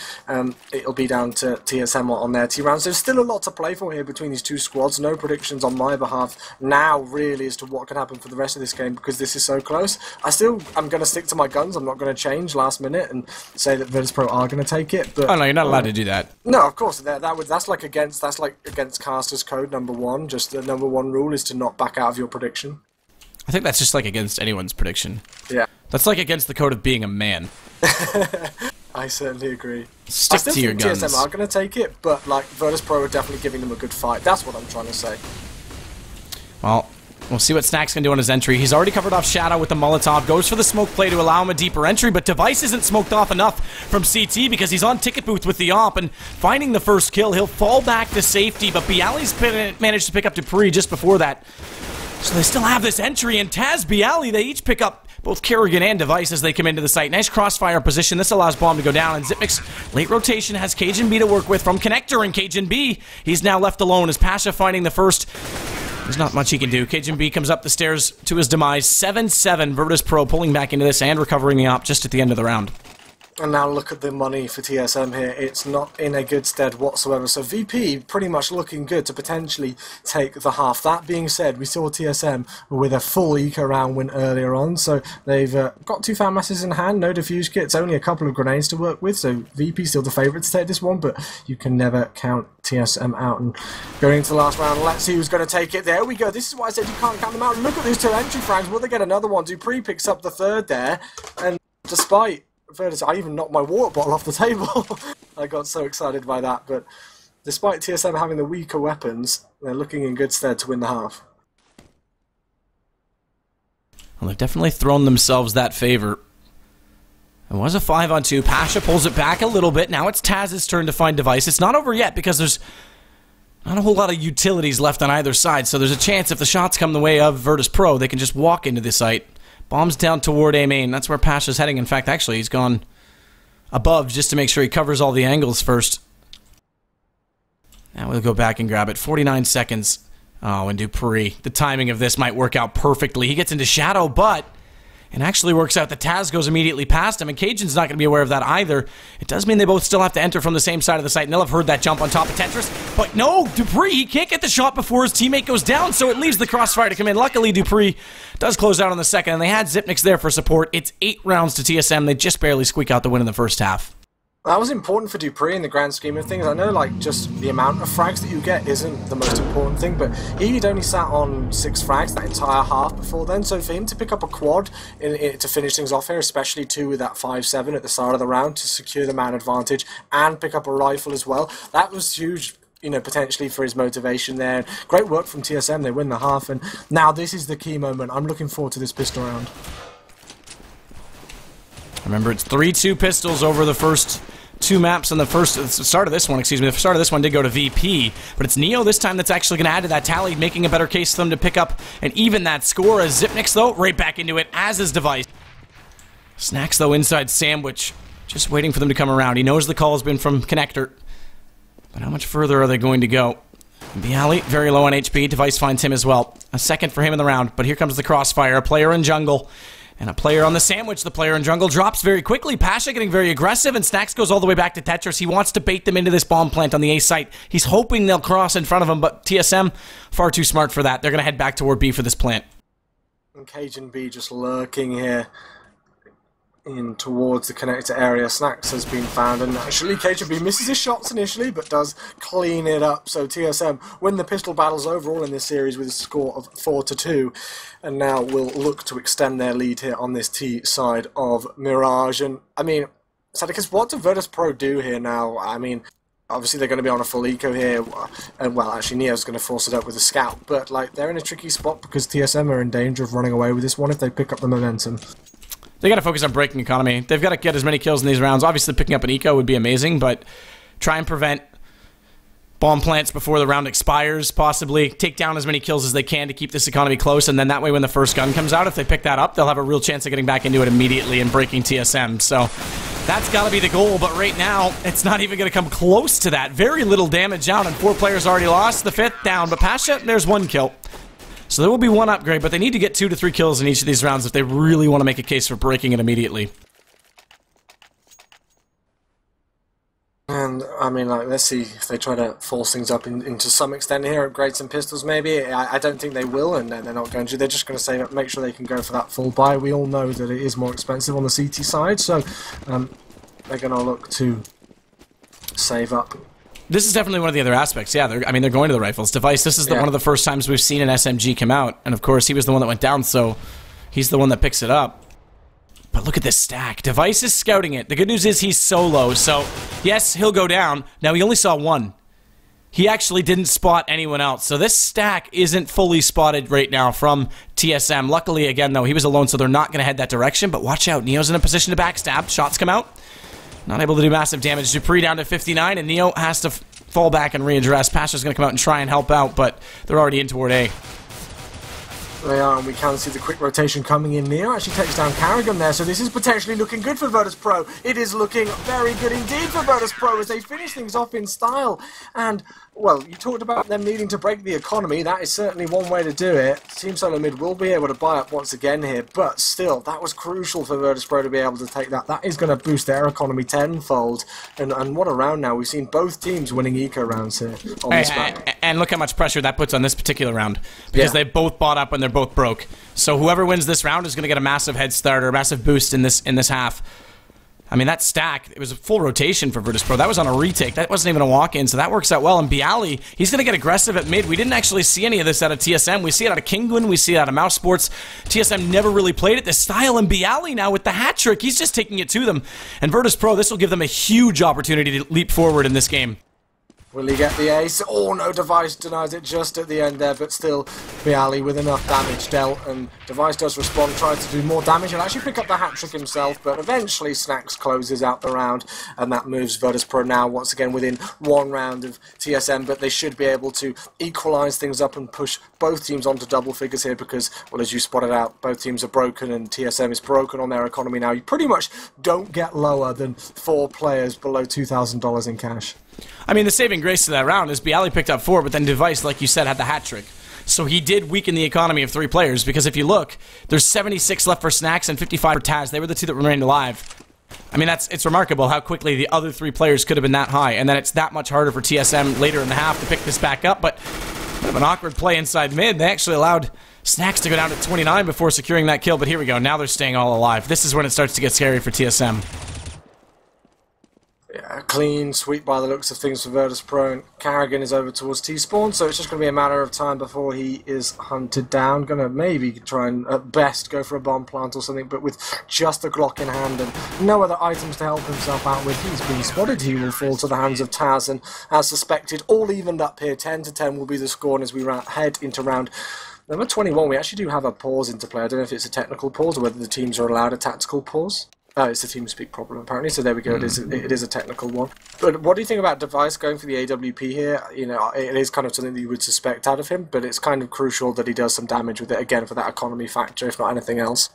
it'll be down to TSM on their T rounds. There's still a lot to play for here between these two squads. No predictions on my behalf now really as to what can happen for the rest of this game, because this is so close. I'm going to stick to my guns. I'm not going to change last minute and say that Virtus.Pro are going to take it. But oh no, you're not allowed to do that. No, of course that's like against casters code #1. Just the #1 rule is to not back out of your prediction. I think that's just like against anyone's prediction. Yeah, that's like against the code of being a man. I certainly agree. Stick I still to your think guns. TSM are going to take it, but like Virtus.Pro are definitely giving them a good fight. That's what I'm trying to say. Well, we'll see what Snack's going to do on his entry. He's already covered off Shadow with the Molotov. Goes for the smoke play to allow him a deeper entry, but Device isn't smoked off enough from CT because he's on ticket booth with the AWP, and finding the first kill, he'll fall back to safety, but Bialy's managed to pick up Dupree just before that. So they still have this entry, and Taz, Bialy, they each pick up both Kerrigan and Device as they come into the site. Nice crossfire position. This allows Bomb to go down, and Zipnik's late rotation has Cajun B to work with from Connector, and Cajun B, he's now left alone as Pasha finding the first. There's not much he can do. Cajun B comes up the stairs to his demise. 7-7, Virtus.Pro pulling back into this and recovering the op just at the end of the round. And now look at the money for TSM here. It's not in a good stead whatsoever. So VP pretty much looking good to potentially take the half. That being said, we saw TSM with a full eco round win earlier on. So they've got 2 fan masses in hand, no defuse kits, only a couple of grenades to work with. So VP still the favourite to take this one, but you can never count TSM out. And going into the last round, let's see who's going to take it. There we go. This is why I said you can't count them out. Look at these 2 entry frags. Will they get another one? Dupree picks up the 3rd there. And despite Virtus, I even knocked my water bottle off the table. I got so excited by that, but despite TSM having the weaker weapons, they're looking in good stead to win the half. Well, they've definitely thrown themselves that favor. It was a 5-on-2. Pasha pulls it back a little bit. Now it's Taz's turn to find Device. It's not over yet because there's not a whole lot of utilities left on either side, so there's a chance if the shots come the way of Virtus.Pro, they can just walk into the site. Bombs down toward A main. That's where Pasha's heading. In fact, actually, he's gone above just to make sure he covers all the angles first. Now we'll go back and grab it. 49 seconds. Oh, and Dupree. The timing of this might work out perfectly. He gets into Shadow, but it actually works out that Taz goes immediately past him, and Cajun's not going to be aware of that either. It does mean they both still have to enter from the same side of the site, and they'll have heard that jump on top of Tetris. But no, Dupree, he can't get the shot before his teammate goes down, so it leaves the crossfire to come in. Luckily, Dupree does close out on the second, and they had Zipnik's there for support. It's 8 rounds to TSM. They just barely squeak out the win in the first half. That was important for Dupree in the grand scheme of things. I know, like, just the amount of frags that you get isn't the most important thing, but he'd only sat on 6 frags that entire half before then, so for him to pick up a quad to finish things off here, especially 2 with that 5-7 at the start of the round to secure the man advantage and pick up a rifle as well, that was huge, you know, potentially for his motivation there. Great work from TSM, they win the half, and now this is the key moment. I'm looking forward to this pistol round. Remember, it's 3-2 pistols over the first 2 maps on the start of this one, excuse me. The start of this one did go to VP, but it's Neo this time that's actually going to add to that tally, making a better case for them to pick up and even that score. As Zipnik's, though, right back into it, as is Device. Snacks, though, inside Sandwich, just waiting for them to come around. He knows the call has been from Connector, but how much further are they going to go? Bialy, very low on HP. Device finds him as well. A second for him in the round, but here comes the crossfire. A player in jungle. And a player on the sandwich. The player in jungle drops very quickly. Pasha getting very aggressive, and Snacks goes all the way back to Tetris. He wants to bait them into this bomb plant on the A site. He's hoping they'll cross in front of him, but TSM, far too smart for that. They're going to head back toward B for this plant. And Cajun B just lurking here in towards the connector area. Snacks has been found, and actually Cajun B misses his shots initially, but does clean it up. So TSM win the pistol battles overall in this series with a score of 4-2, and now will look to extend their lead here on this T side of Mirage. And I mean, Sadicus, what do Virtus.Pro do here now? I mean, obviously they're going to be on a full eco here, and well, actually Neo's going to force it up with a scout, but like they're in a tricky spot because TSM are in danger of running away with this one if they pick up the momentum. They got to focus on breaking economy. They've got to get as many kills in these rounds. Obviously, picking up an eco would be amazing, but try and prevent bomb plants before the round expires, possibly. Take down as many kills as they can to keep this economy close, and then that way when the first gun comes out, if they pick that up, they'll have a real chance of getting back into it immediately and breaking TSM. So that's got to be the goal, but right now, it's not even going to come close to that. Very little damage down, and 4 players already lost. The 5th down, but Pasha, there's 1 kill. So there will be 1 upgrade, but they need to get 2 to 3 kills in each of these rounds if they really want to make a case for breaking it immediately. And, I mean, like, let's see if they try to force things up into some extent here, upgrade some pistols maybe. I don't think they will, and they're not going to. They're just going to save it, make sure they can go for that full buy. We all know that it is more expensive on the CT side, so they're going to look to save up. This is definitely one of the other aspects. Yeah, they're going to the rifles. Device, this is one of the first times we've seen an SMG come out, and of course he was the one that went down, so he's the one that picks it up. But But look at this stack. Device is scouting it. The good news is he's solo, so yes, he'll go down. Now, he only saw one. He actually didn't spot anyone else. So this stack isn't fully spotted right now from TSM. Luckily, again, though, he was alone, so they're not going to head that direction. But watch out. Neo's in a position to backstab. Shots come out. Not able to do massive damage. Dupree down to 59, and Neo has to fall back and readdress. Pasha's going to come out and try and help out, but they're already in toward A. They are, and we can see the quick rotation coming in. Neo actually takes down Carrigan there, so this is potentially looking good for Virtus.Pro. It is looking very good indeed for Virtus.Pro as they finish things off in style. And, well, you talked about them needing to break the economy. That is certainly one way to do it. Team Solo Mid will be able to buy up once again here, but still, that was crucial for Virtus.Pro to be able to take that. That is going to boost their economy tenfold. And what a round now. We've seen both teams winning eco rounds here on this map. And look how much pressure that puts on this particular round, because they both bought up and they're both broke. So whoever wins this round is going to get a massive head start or a massive boost in this half. I mean, that stack, it was a full rotation for Virtus.Pro. That was on a retake. That wasn't even a walk-in, so that works out well. And Bialy, he's going to get aggressive at mid. We didn't actually see any of this out of TSM. We see it out of Kingwin. We see it out of Mouse Sports. TSM never really played it this style. And Bialy now with the hat trick, he's just taking it to them. And Virtus.Pro, this will give them a huge opportunity to leap forward in this game. Will he get the ace? Oh no, Device denies it just at the end there, but still Bialy with enough damage dealt, and Device does respond, tries to do more damage. He'll actually pick up the hat trick himself, but eventually Snacks closes out the round, and that moves Virtus.Pro now once again within one round of TSM, but they should be able to equalise things up and push both teams onto double figures here because, well, as you spotted out, both teams are broken and TSM is broken on their economy now. You pretty much don't get lower than 4 players below $2,000 in cash. I mean, the saving grace to that round is Bialy picked up 4, but then Device, like you said, had the hat trick. So he did weaken the economy of 3 players, because if you look, there's 76 left for Snacks and 55 for Taz. They were the 2 that remained alive. I mean, it's remarkable how quickly the other 3 players could have been that high, and then it's that much harder for TSM later in the half to pick this back up, but kind of an awkward play inside mid. They actually allowed Snacks to go down to 29 before securing that kill, but here we go. Now they're staying all alive. This is when it starts to get scary for TSM. Yeah, clean sweep by the looks of things for Virtus.Pro, and Carrigan is over towards T-Spawn, so it's just going to be a matter of time before he is hunted down. Going to maybe try and, at best, go for a bomb plant or something, but with just a Glock in hand and no other items to help himself out with, he's been spotted. He will fall to the hands of Taz, and as suspected, all evened up here. 10-10 will be the score, and as we head into round number 21, we actually do have a pause into play. I don't know if it's a technical pause or whether the teams are allowed a tactical pause. Oh, it's a TeamSpeak problem, apparently, so there we go, it is a technical one. But what do you think about Device going for the AWP here? You know, it is kind of something that you would suspect out of him, but it's kind of crucial that he does some damage with it, again, for that economy factor, if not anything else.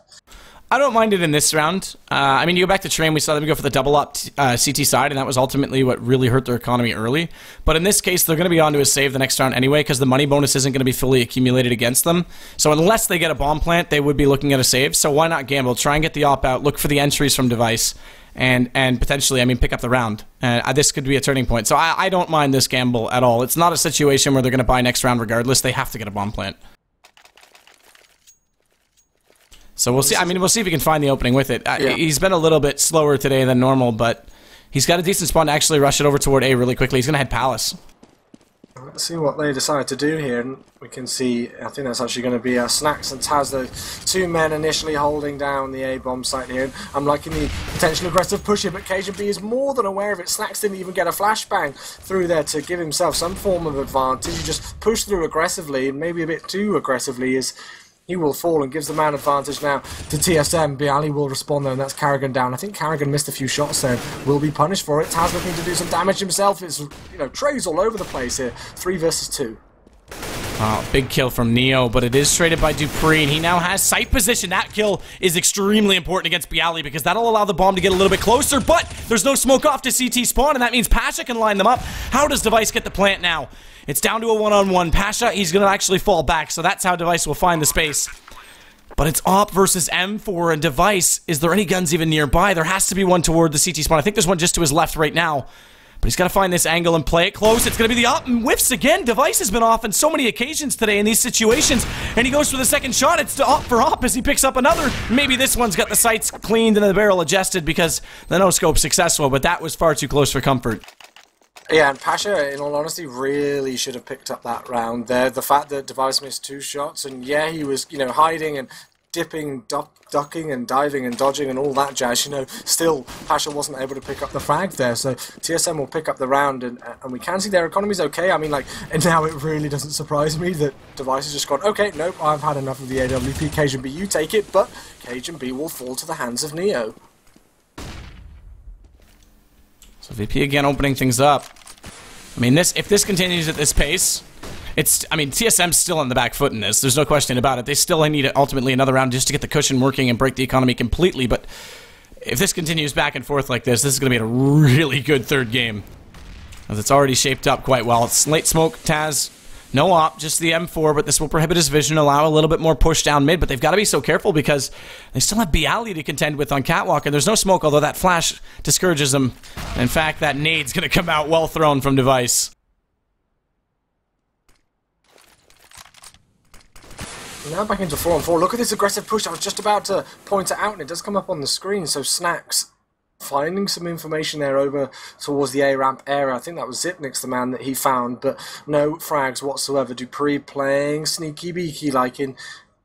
I don't mind it in this round. I mean, you go back to Train, we saw them go for the double up CT side, and that was ultimately what really hurt their economy early. But in this case, they're going to be on to a save the next round anyway, because the money bonus isn't going to be fully accumulated against them. So unless they get a bomb plant, they would be looking at a save. So why not gamble? Try and get the op out, look for the entries from Device, and potentially, I mean, pick up the round. This could be a turning point. So I don't mind this gamble at all. It's not a situation where they're going to buy next round regardless. They have to get a bomb plant. So we'll see. I mean, we'll see if he can find the opening with it. He's been a little bit slower today than normal, but he's got a decent spawn to actually rush it over toward A really quickly. He's going to head Palace. Let's see what they decide to do here. And we can see, I think that's actually going to be Snacks and Taz, the 2 men initially holding down the A-bomb site here. And I'm liking the potential aggressive push here, but Cajun B is more than aware of it. Snacks didn't even get a flashbang through there to give himself some form of advantage. He just pushed through aggressively, and maybe a bit too aggressively, as he will fall and gives the man advantage now to TSM. Bialy will respond there, and that's Carrigan down. I think Carrigan missed a few shots there. Will be punished for it. Taz looking to do some damage himself. It's, you know, trays all over the place here. 3 versus 2. Oh, big kill from Neo, but it is traded by Dupree, and he now has sight position. That kill is extremely important against Bialy because that'll allow the bomb to get a little bit closer, but there's no smoke off to CT spawn, and that means Pasha can line them up. How does Device get the plant now? It's down to a one-on-one. Pasha, he's going to actually fall back, so that's how Device will find the space. But it's Op versus M4 and Device. Is there any guns even nearby? There has to be one toward the CT spawn. I think there's one just to his left right now. But he's got to find this angle and play it close. It's going to be the Op and whiffs again. Device has been off on so many occasions today in these situations. And he goes for the second shot. It's to Op for Op as he picks up another. Maybe this one's got the sights cleaned and the barrel adjusted because the no-scope's successful. But that was far too close for comfort. Yeah, and Pasha, in all honesty, really should have picked up that round there. The fact that Device missed 2 shots, and yeah, he was, you know, hiding and dipping, ducking and diving and dodging and all that jazz, you know, still Pasha wasn't able to pick up the frag there. So TSM will pick up the round, and we can see their economy's okay. I mean, like, and now it really doesn't surprise me that Device has just gone, okay, nope, I've had enough of the AWP. Cajun B, you take it, but Cajun B will fall to the hands of Neo. So VP again opening things up. I mean, if this continues at this pace, I mean, TSM's still on the back foot in this. There's no question about it. They still need ultimately another round just to get the cushion working and break the economy completely. But if this continues back and forth like this is going to be a really good third game, as it's already shaped up quite well. It's late smoke, Taz, no op, just the M4, but this will prohibit his vision, allow a little bit more push down mid. But they've got to be so careful because they still have BO3 to contend with on Catwalk, and there's no smoke, although that flash discourages them. In fact, that nade's going to come out well thrown from Device. Now back into 4-on-4. Look at this aggressive push. I was just about to point it out, and it does come up on the screen. So Snacks finding some information there over towards the A-ramp area. I think that was Zipnik's the man that he found, but no frags whatsoever. Dupree playing sneaky beaky like in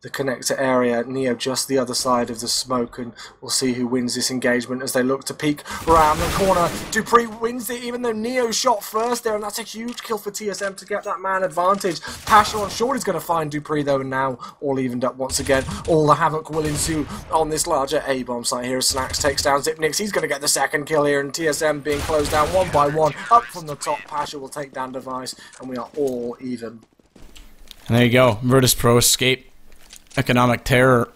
the connector area. Neo just the other side of the smoke, and we'll see who wins this engagement as they look to peek around the corner. Dupree wins it even though Neo shot first there, and that's a huge kill for TSM to get that man advantage. Pasha on short is going to find Dupree though, and now all evened up once again. All the havoc will ensue on this larger A-bomb site here as Snacks takes down Zipnix. He's going to get the second kill here, and TSM being closed down one by one. Up from the top, Pasha will take down Device, and we are all even. And there you go, Virtus.Pro escape. Economic terror.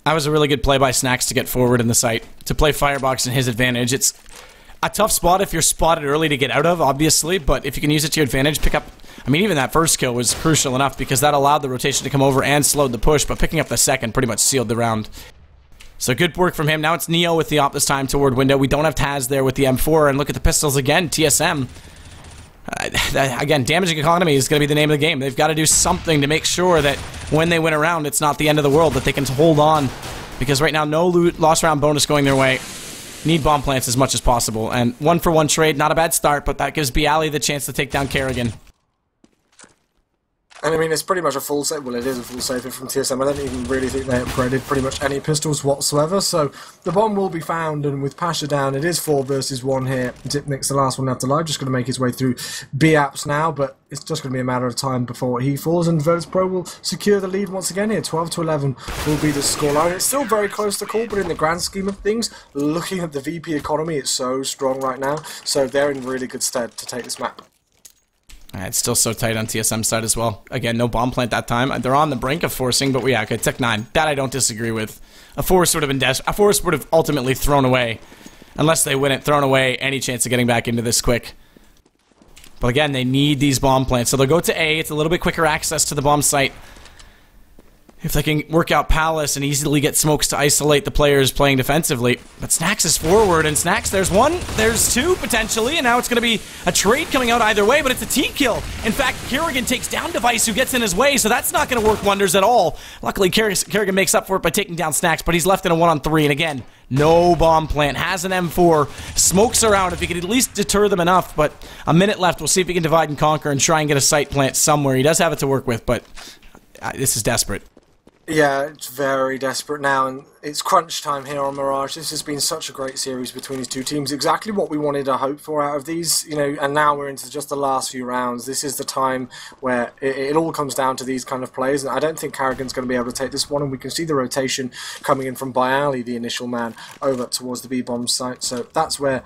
That was a really good play by Snacks to get forward in the site, to play Firebox in his advantage. It's a tough spot if you're spotted early to get out of, obviously, but if you can use it to your advantage, pick up... I mean, even that first kill was crucial enough because that allowed the rotation to come over and slowed the push, but picking up the second pretty much sealed the round. So good work from him. Now it's Neo with the op this time toward window. We don't have Taz there with the M4, and look at the pistols again, TSM. Again, damaging economy is going to be the name of the game. They've got to do something to make sure that when they win a round, it's not the end of the world, that they can hold on. Because right now, no loot, lost round bonus going their way. Need bomb plants as much as possible. And 1-for-1 trade, not a bad start, but that gives BO3 the chance to take down Kerrigan. And I mean, it's pretty much a full save. Well, it is a full save from TSM. I don't even really think they upgraded pretty much any pistols whatsoever. So the bomb will be found, and with Pasha down, it is 4 versus 1 here. Zipnik's the last one left alive, just going to make his way through B-Apps now, but it's just going to be a matter of time before he falls, and Virtus.Pro will secure the lead once again here. 12-11 will be the scoreline. It's still very close to call, but in the grand scheme of things, looking at the VP economy, it's so strong right now. So they're in really good stead to take this map. It's still so tight on TSM side as well. Again, no bomb plant that time. They're on the brink of forcing, but yeah, okay, Tech 9. That I don't disagree with. A force would have been a force would have ultimately thrown away, unless they wouldn't thrown away any chance of getting back into this quick. But again, they need these bomb plants, so they'll go to A. It's a little bit quicker access to the bomb site. If they can work out Palace and easily get smokes to isolate the players playing defensively. But Snacks is forward, and Snacks, there's one, there's two potentially, and now it's going to be a trade coming out either way, but it's a T-kill. In fact, Kerrigan takes down Device, who gets in his way, so that's not going to work wonders at all. Luckily, Kerrigan makes up for it by taking down Snacks, but he's left in a 1-on-3, and again, no bomb plant, has an M4, smokes around if he could at least deter them enough, but a minute left. We'll see if he can divide and conquer and try and get a site plant somewhere. He does have it to work with, but this is desperate. Yeah, it's very desperate now, and it's crunch time here on Mirage. This has been such a great series between these two teams. Exactly what we wanted to hope for out of these, you know, and now we're into just the last few rounds. This is the time where it all comes down to these kind of plays, and I don't think Kerrigan's going to be able to take this one, and we can see the rotation coming in from BO3, the initial man, over towards the B-bomb site, so that's where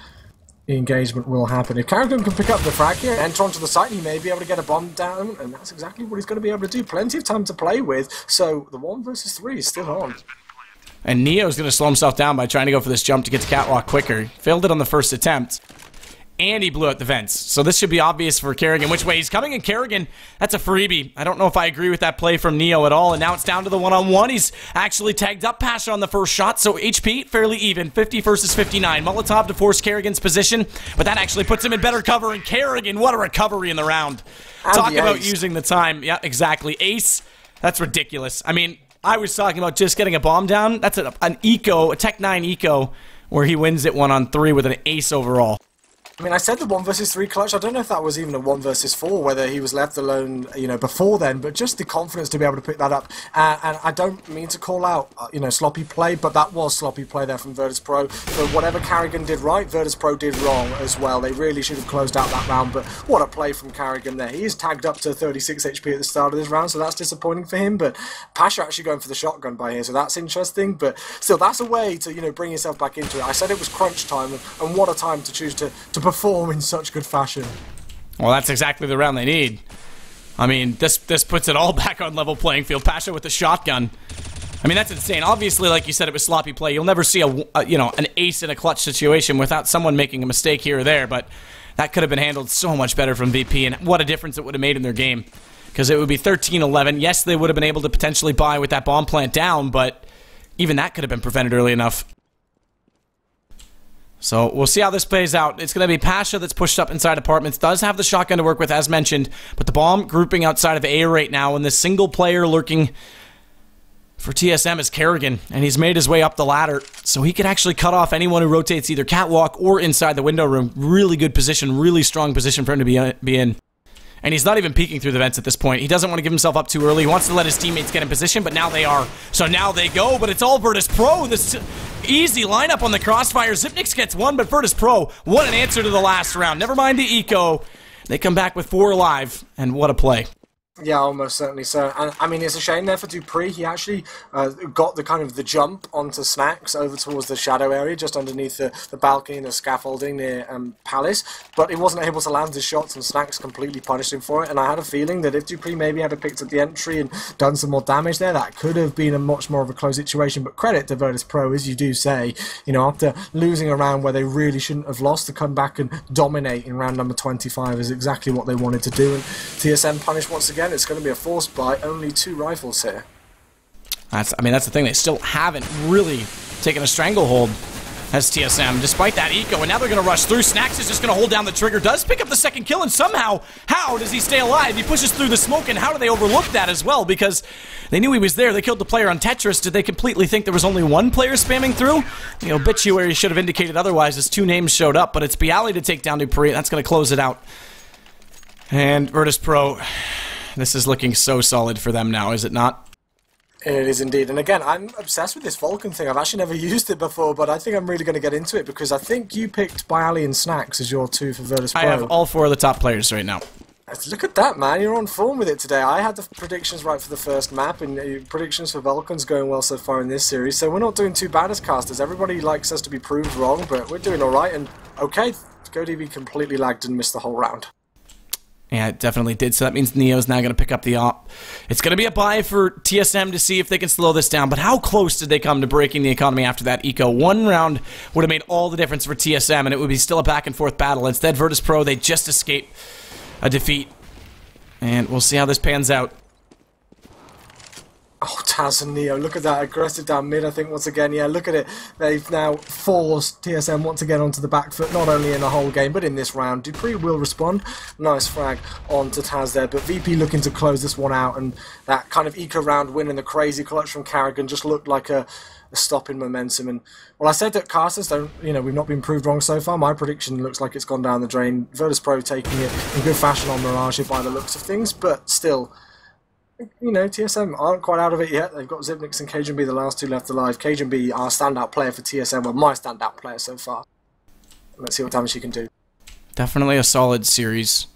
the engagement will happen. If Kerrigan can pick up the frag here, enter onto the site, he may be able to get a bomb down, and that's exactly what he's going to be able to do. Plenty of time to play with, so the 1 versus 3 is still on. And Neo's going to slow himself down by trying to go for this jump to get to Catwalk quicker. Failed it on the first attempt. And he blew out the vents. So this should be obvious for Kerrigan which way he's coming. And Kerrigan, that's a freebie. I don't know if I agree with that play from Neo at all. And now it's down to the 1-on-1. He's actually tagged up Pasha on the first shot. So HP, fairly even. 50 versus 59. Molotov to force Kerrigan's position. But that actually puts him in better cover. And Kerrigan, what a recovery in the round. And talk about using the time. Yeah, exactly. Ace, that's ridiculous. I mean, I was talking about just getting a bomb down. That's an eco, a Tech 9 eco, where he wins it 1-on-3 with an ace overall. I mean, I said the 1 versus 3 clutch. I don't know if that was even a 1 versus 4, whether he was left alone, before then, but just the confidence to be able to pick that up. And I don't mean to call out, sloppy play, but that was sloppy play there from Virtus.Pro. So whatever Carrigan did right, Virtus.Pro did wrong as well. They really should have closed out that round, but what a play from Carrigan there. He is tagged up to 36 HP at the start of this round, so that's disappointing for him, but Pasha actually going for the shotgun by here, so that's interesting, but still, that's a way to, bring yourself back into it. I said it was crunch time, and what a time to choose to perform in such good fashion. Well, that's exactly the round they need. I mean, this puts it all back on level playing field. Pasha with the shotgun. I mean, that's insane. Obviously, like you said, it was sloppy play. You'll never see an ace in a clutch situation without someone making a mistake here or there, but that could have been handled so much better from VP, and what a difference it would have made in their game. Because it would be 13-11. Yes, they would have been able to potentially buy with that bomb plant down, but even that could have been prevented early enough. So we'll see how this plays out. It's going to be Pasha that's pushed up inside apartments. Does have the shotgun to work with, as mentioned, but the bomb grouping outside of A right now, and the single player lurking for TSM is Carrigan, and he's made his way up the ladder, so he could actually cut off anyone who rotates either catwalk or inside the window room. Really good position, really strong position for him to be in. And he's not even peeking through the vents at this point. He doesn't want to give himself up too early. He wants to let his teammates get in position, but now they are. So now they go, but it's all Virtus.Pro. This easy lineup on the crossfire. Xyp9x gets one, but Virtus.Pro, what an answer to the last round. Never mind the eco. They come back with 4 alive, and what a play. Yeah, almost certainly so. And I mean, it's a shame there for Dupree. He actually got the jump onto Snacks over towards the shadow area, just underneath the balcony and the scaffolding near Palace. But he wasn't able to land his shots, and Snacks completely punished him for it. And I had a feeling that if Dupree maybe had picked up the entry and done some more damage there, that could have been a much more of a close situation. But credit to Virtus.Pro, as you do say, after losing a round where they really shouldn't have lost, to come back and dominate in round number 25 is exactly what they wanted to do. And TSM punished once again. It's going to be a forced buy. Only 2 rifles here. That's the thing. They still haven't really taken a stranglehold as TSM, despite that eco, and now they're going to rush through. Snacks is just going to hold down the trigger, does pick up the second kill, and somehow, how does he stay alive? He pushes through the smoke, and how do they overlook that as well? Because they knew he was there. They killed the player on Tetris. Did they completely think there was only one player spamming through? The obituary should have indicated otherwise as 2 names showed up, but it's Bialy to take down Dupree. That's going to close it out. And Virtus.Pro, this is looking so solid for them now, is it not? It is indeed. And again, I'm obsessed with this Vulcan thing. I've actually never used it before, but I think I'm really going to get into it because I think you picked Bialy and Snacks as your 2 for Virtus.Pro. I have all 4 of the top players right now. Look at that, man. You're on form with it today. I had the predictions right for the first map, and predictions for Vulcan's going well so far in this series, so we're not doing too bad as casters. Everybody likes us to be proved wrong, but we're doing alright. And okay, GoDB completely lagged and missed the whole round. Yeah, it definitely did. So that means Neo's now going to pick up the op. It's going to be a buy for TSM to see if they can slow this down. But how close did they come to breaking the economy after that eco? 1 round would have made all the difference for TSM, and it would be still a back-and-forth battle. Instead, Virtus.Pro, they just escape a defeat. And we'll see how this pans out. Oh, Taz and Neo, look at that, aggressive down mid, I think, once again. Yeah, look at it. They've now forced TSM once again onto the back foot, not only in the whole game, but in this round. Dupree will respond. Nice frag onto Taz there, but VP looking to close this one out, and that kind of eco-round win and the crazy clutch from Carrigan just looked like a stop in momentum. And, well, I said that casters don't, we've not been proved wrong so far. My prediction looks like it's gone down the drain. Virtus.Pro taking it in good fashion on Mirage by the looks of things, but still, TSM aren't quite out of it yet. They've got Xyp9x and Cajun B, the last 2 left alive. Cajun B, our standout player for TSM, well, my standout player so far. Let's see what damage he can do. Definitely a solid series.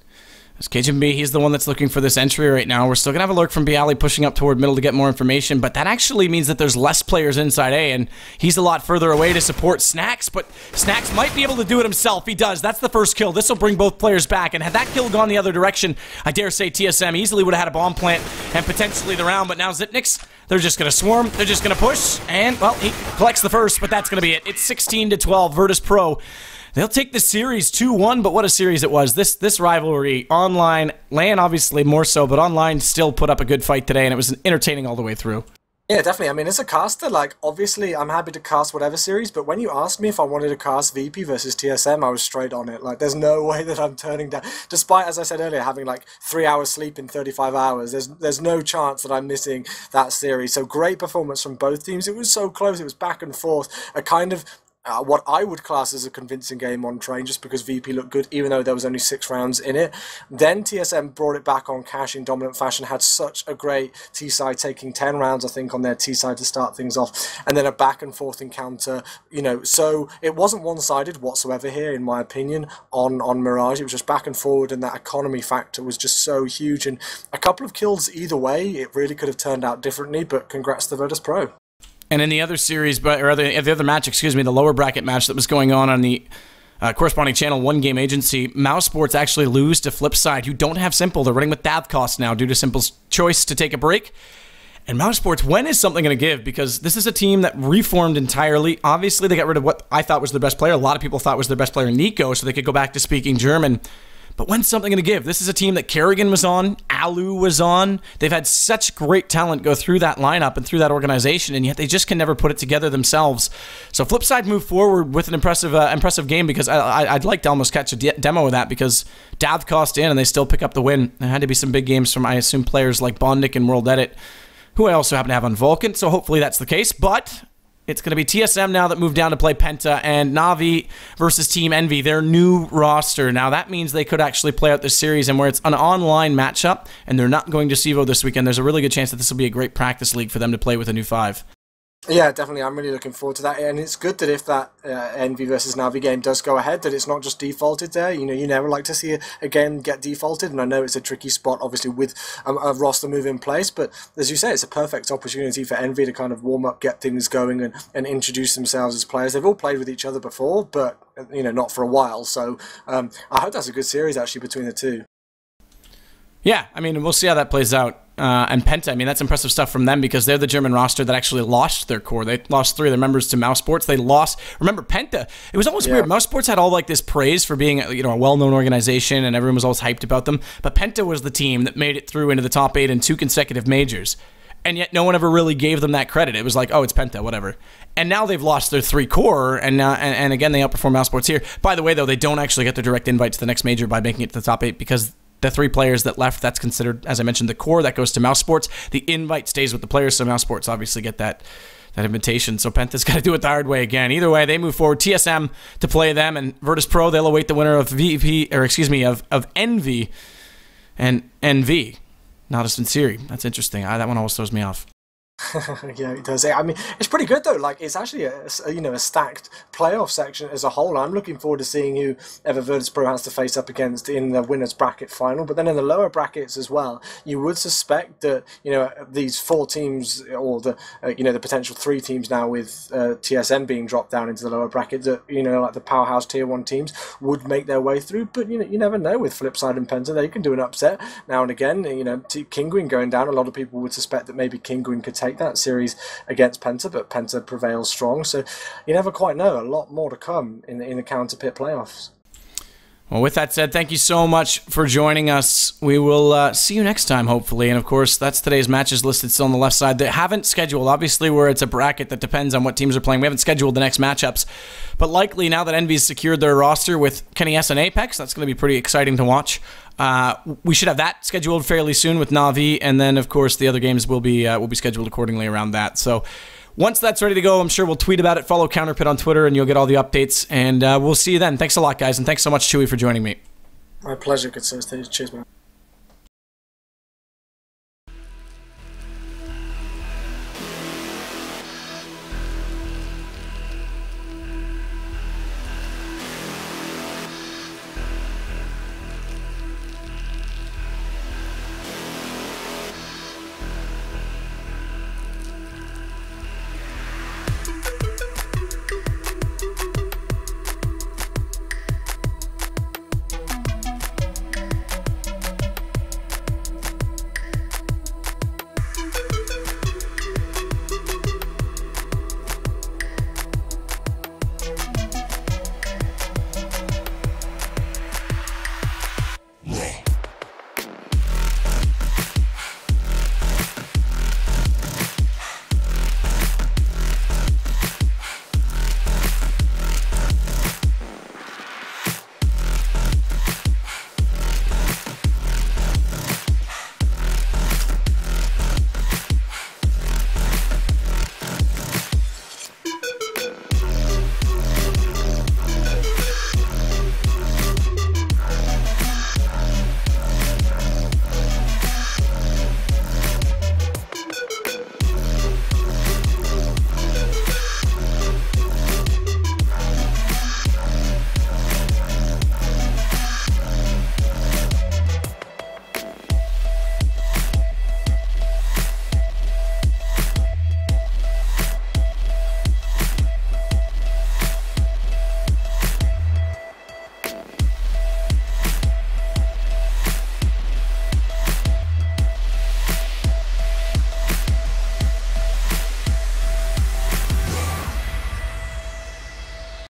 As Cajun B, he's the one that's looking for this entry right now. We're still going to have a lurk from Bialy pushing up toward middle to get more information, but that actually means that there's less players inside A, and he's a lot further away to support Snacks, but Snacks might be able to do it himself. He does. That's the first kill. This will bring both players back, and had that kill gone the other direction, I dare say TSM easily would have had a bomb plant and potentially the round, but now Xyp9x, they're just going to swarm, they're just going to push, and, well, he collects the first, but that's going to be it. It's 16-12, Virtus.Pro. They'll take the series 2-1, but what a series it was. This rivalry, online, LAN obviously more so, but online still put up a good fight today, and it was entertaining all the way through. Yeah, definitely. I mean, as a caster, obviously I'm happy to cast whatever series, but when you asked me if I wanted to cast VP versus TSM, I was straight on it. There's no way that I'm turning down, despite, as I said earlier, having 3 hours sleep in 35 hours, there's no chance that I'm missing that series. So great performance from both teams. It was so close, it was back and forth, a kind of what I would class as a convincing game on Train, just because VP looked good, even though there was only 6 rounds in it. Then TSM brought it back on cash in dominant fashion, had such a great T-side, taking 10 rounds, I think, on their T-side to start things off, and then a back and forth encounter, so it wasn't one-sided whatsoever here, in my opinion, on Mirage. It was just back and forward, and that economy factor was just so huge, and a couple of kills either way, it really could have turned out differently, but congrats to Virtus.Pro. And in the other series, the other match, the lower bracket match that was going on the corresponding channel, One Game Agency, Mousesports actually lose to Flipside, who don't have Simple. They're running with Davcost now due to Simple's choice to take a break. And Mousesports, when is something going to give? Because this is a team that reformed entirely. Obviously, they got rid of what I thought was their best player. A lot of people thought was their best player, Nico, so they could go back to speaking German. But when's something going to give? This is a team that Kerrigan was on, Alu was on. They've had such great talent go through that lineup and through that organization, and yet they just can never put it together themselves. So Flipside moved forward with an impressive game, because I'd like to almost catch a demo of that, because Dav cost in and they still pick up the win. There had to be some big games from, I assume, players like Bondik and World Edit, who I also happen to have on Vulcan, so hopefully that's the case. But it's going to be TSM now that moved down to play Penta, and Na'Vi versus Team Envy, their new roster. Now, that means they could actually play out this series, and where it's an online matchup, and they're not going to CEVO this weekend, there's a really good chance that this will be a great practice league for them to play with a new 5. Yeah, definitely. I'm really looking forward to that, and it's good that if that Envy versus Navi game does go ahead, that it's not just defaulted there. You never like to see a game get defaulted, and I know it's a tricky spot, obviously, with a roster move in place, but as you say, it's a perfect opportunity for Envy to kind of warm up, get things going, and introduce themselves as players. They've all played with each other before, but not for a while, so I hope that's a good series, actually, between the two. Yeah, we'll see how that plays out. And Penta, that's impressive stuff from them, because they're the German roster that actually lost their core. They lost 3 of their members to Mousesports. They lost, remember, Penta, it was almost weird. Mousesports had all this praise for being a well-known organization, and everyone was always hyped about them. But Penta was the team that made it through into the top 8 in 2 consecutive majors. And yet no one ever really gave them that credit. It was like, oh, it's Penta, whatever. And now they've lost their 3 core, and again, they outperform Mousesports here. By the way, though, they don't actually get their direct invite to the next major by making it to the top 8, because the 3 players that left, that's considered, as I mentioned, the core. That goes to Mousesports. The invite stays with the players, so Mousesports obviously get that invitation. So Penta's got to do it the hard way again. Either way, they move forward. TSM to play them, and Virtus.Pro, they'll await the winner of of Envy and NV. Not a sincere. That's interesting. That one always throws me off. Yeah, it does. It's pretty good though. It's actually a stacked playoff section as a whole. I'm looking forward to seeing who ever Virtus.Pro has to face up against in the winners bracket final. But then in the lower brackets as well, you would suspect that these 4 teams, or the the potential 3 teams now with TSM being dropped down into the lower bracket, that like the powerhouse tier 1 teams would make their way through. But you never know with Flipside and Penta. They can do an upset now and again. Kinguin going down. A lot of people would suspect that maybe Kinguin could take that series against Penta, but Penta prevails strong, so you never quite know. A lot more to come in the CounterPit playoffs. Well, with that said, thank you so much for joining us. We will see you next time, hopefully. And of course, that's today's matches listed still on the left side. They haven't scheduled, obviously, where it's a bracket that depends on what teams are playing. We haven't scheduled the next matchups, but likely now that Envy's secured their roster with Kenny S and Apex, that's going to be pretty exciting to watch. We should have that scheduled fairly soon with Na'Vi, and then of course the other games will be scheduled accordingly around that. So once that's ready to go, I'm sure we'll tweet about it. Follow CounterPit on Twitter, and you'll get all the updates. And we'll see you then. Thanks a lot, guys, and thanks so much, Chewy, for joining me. My pleasure. Good to see you. Cheers, man.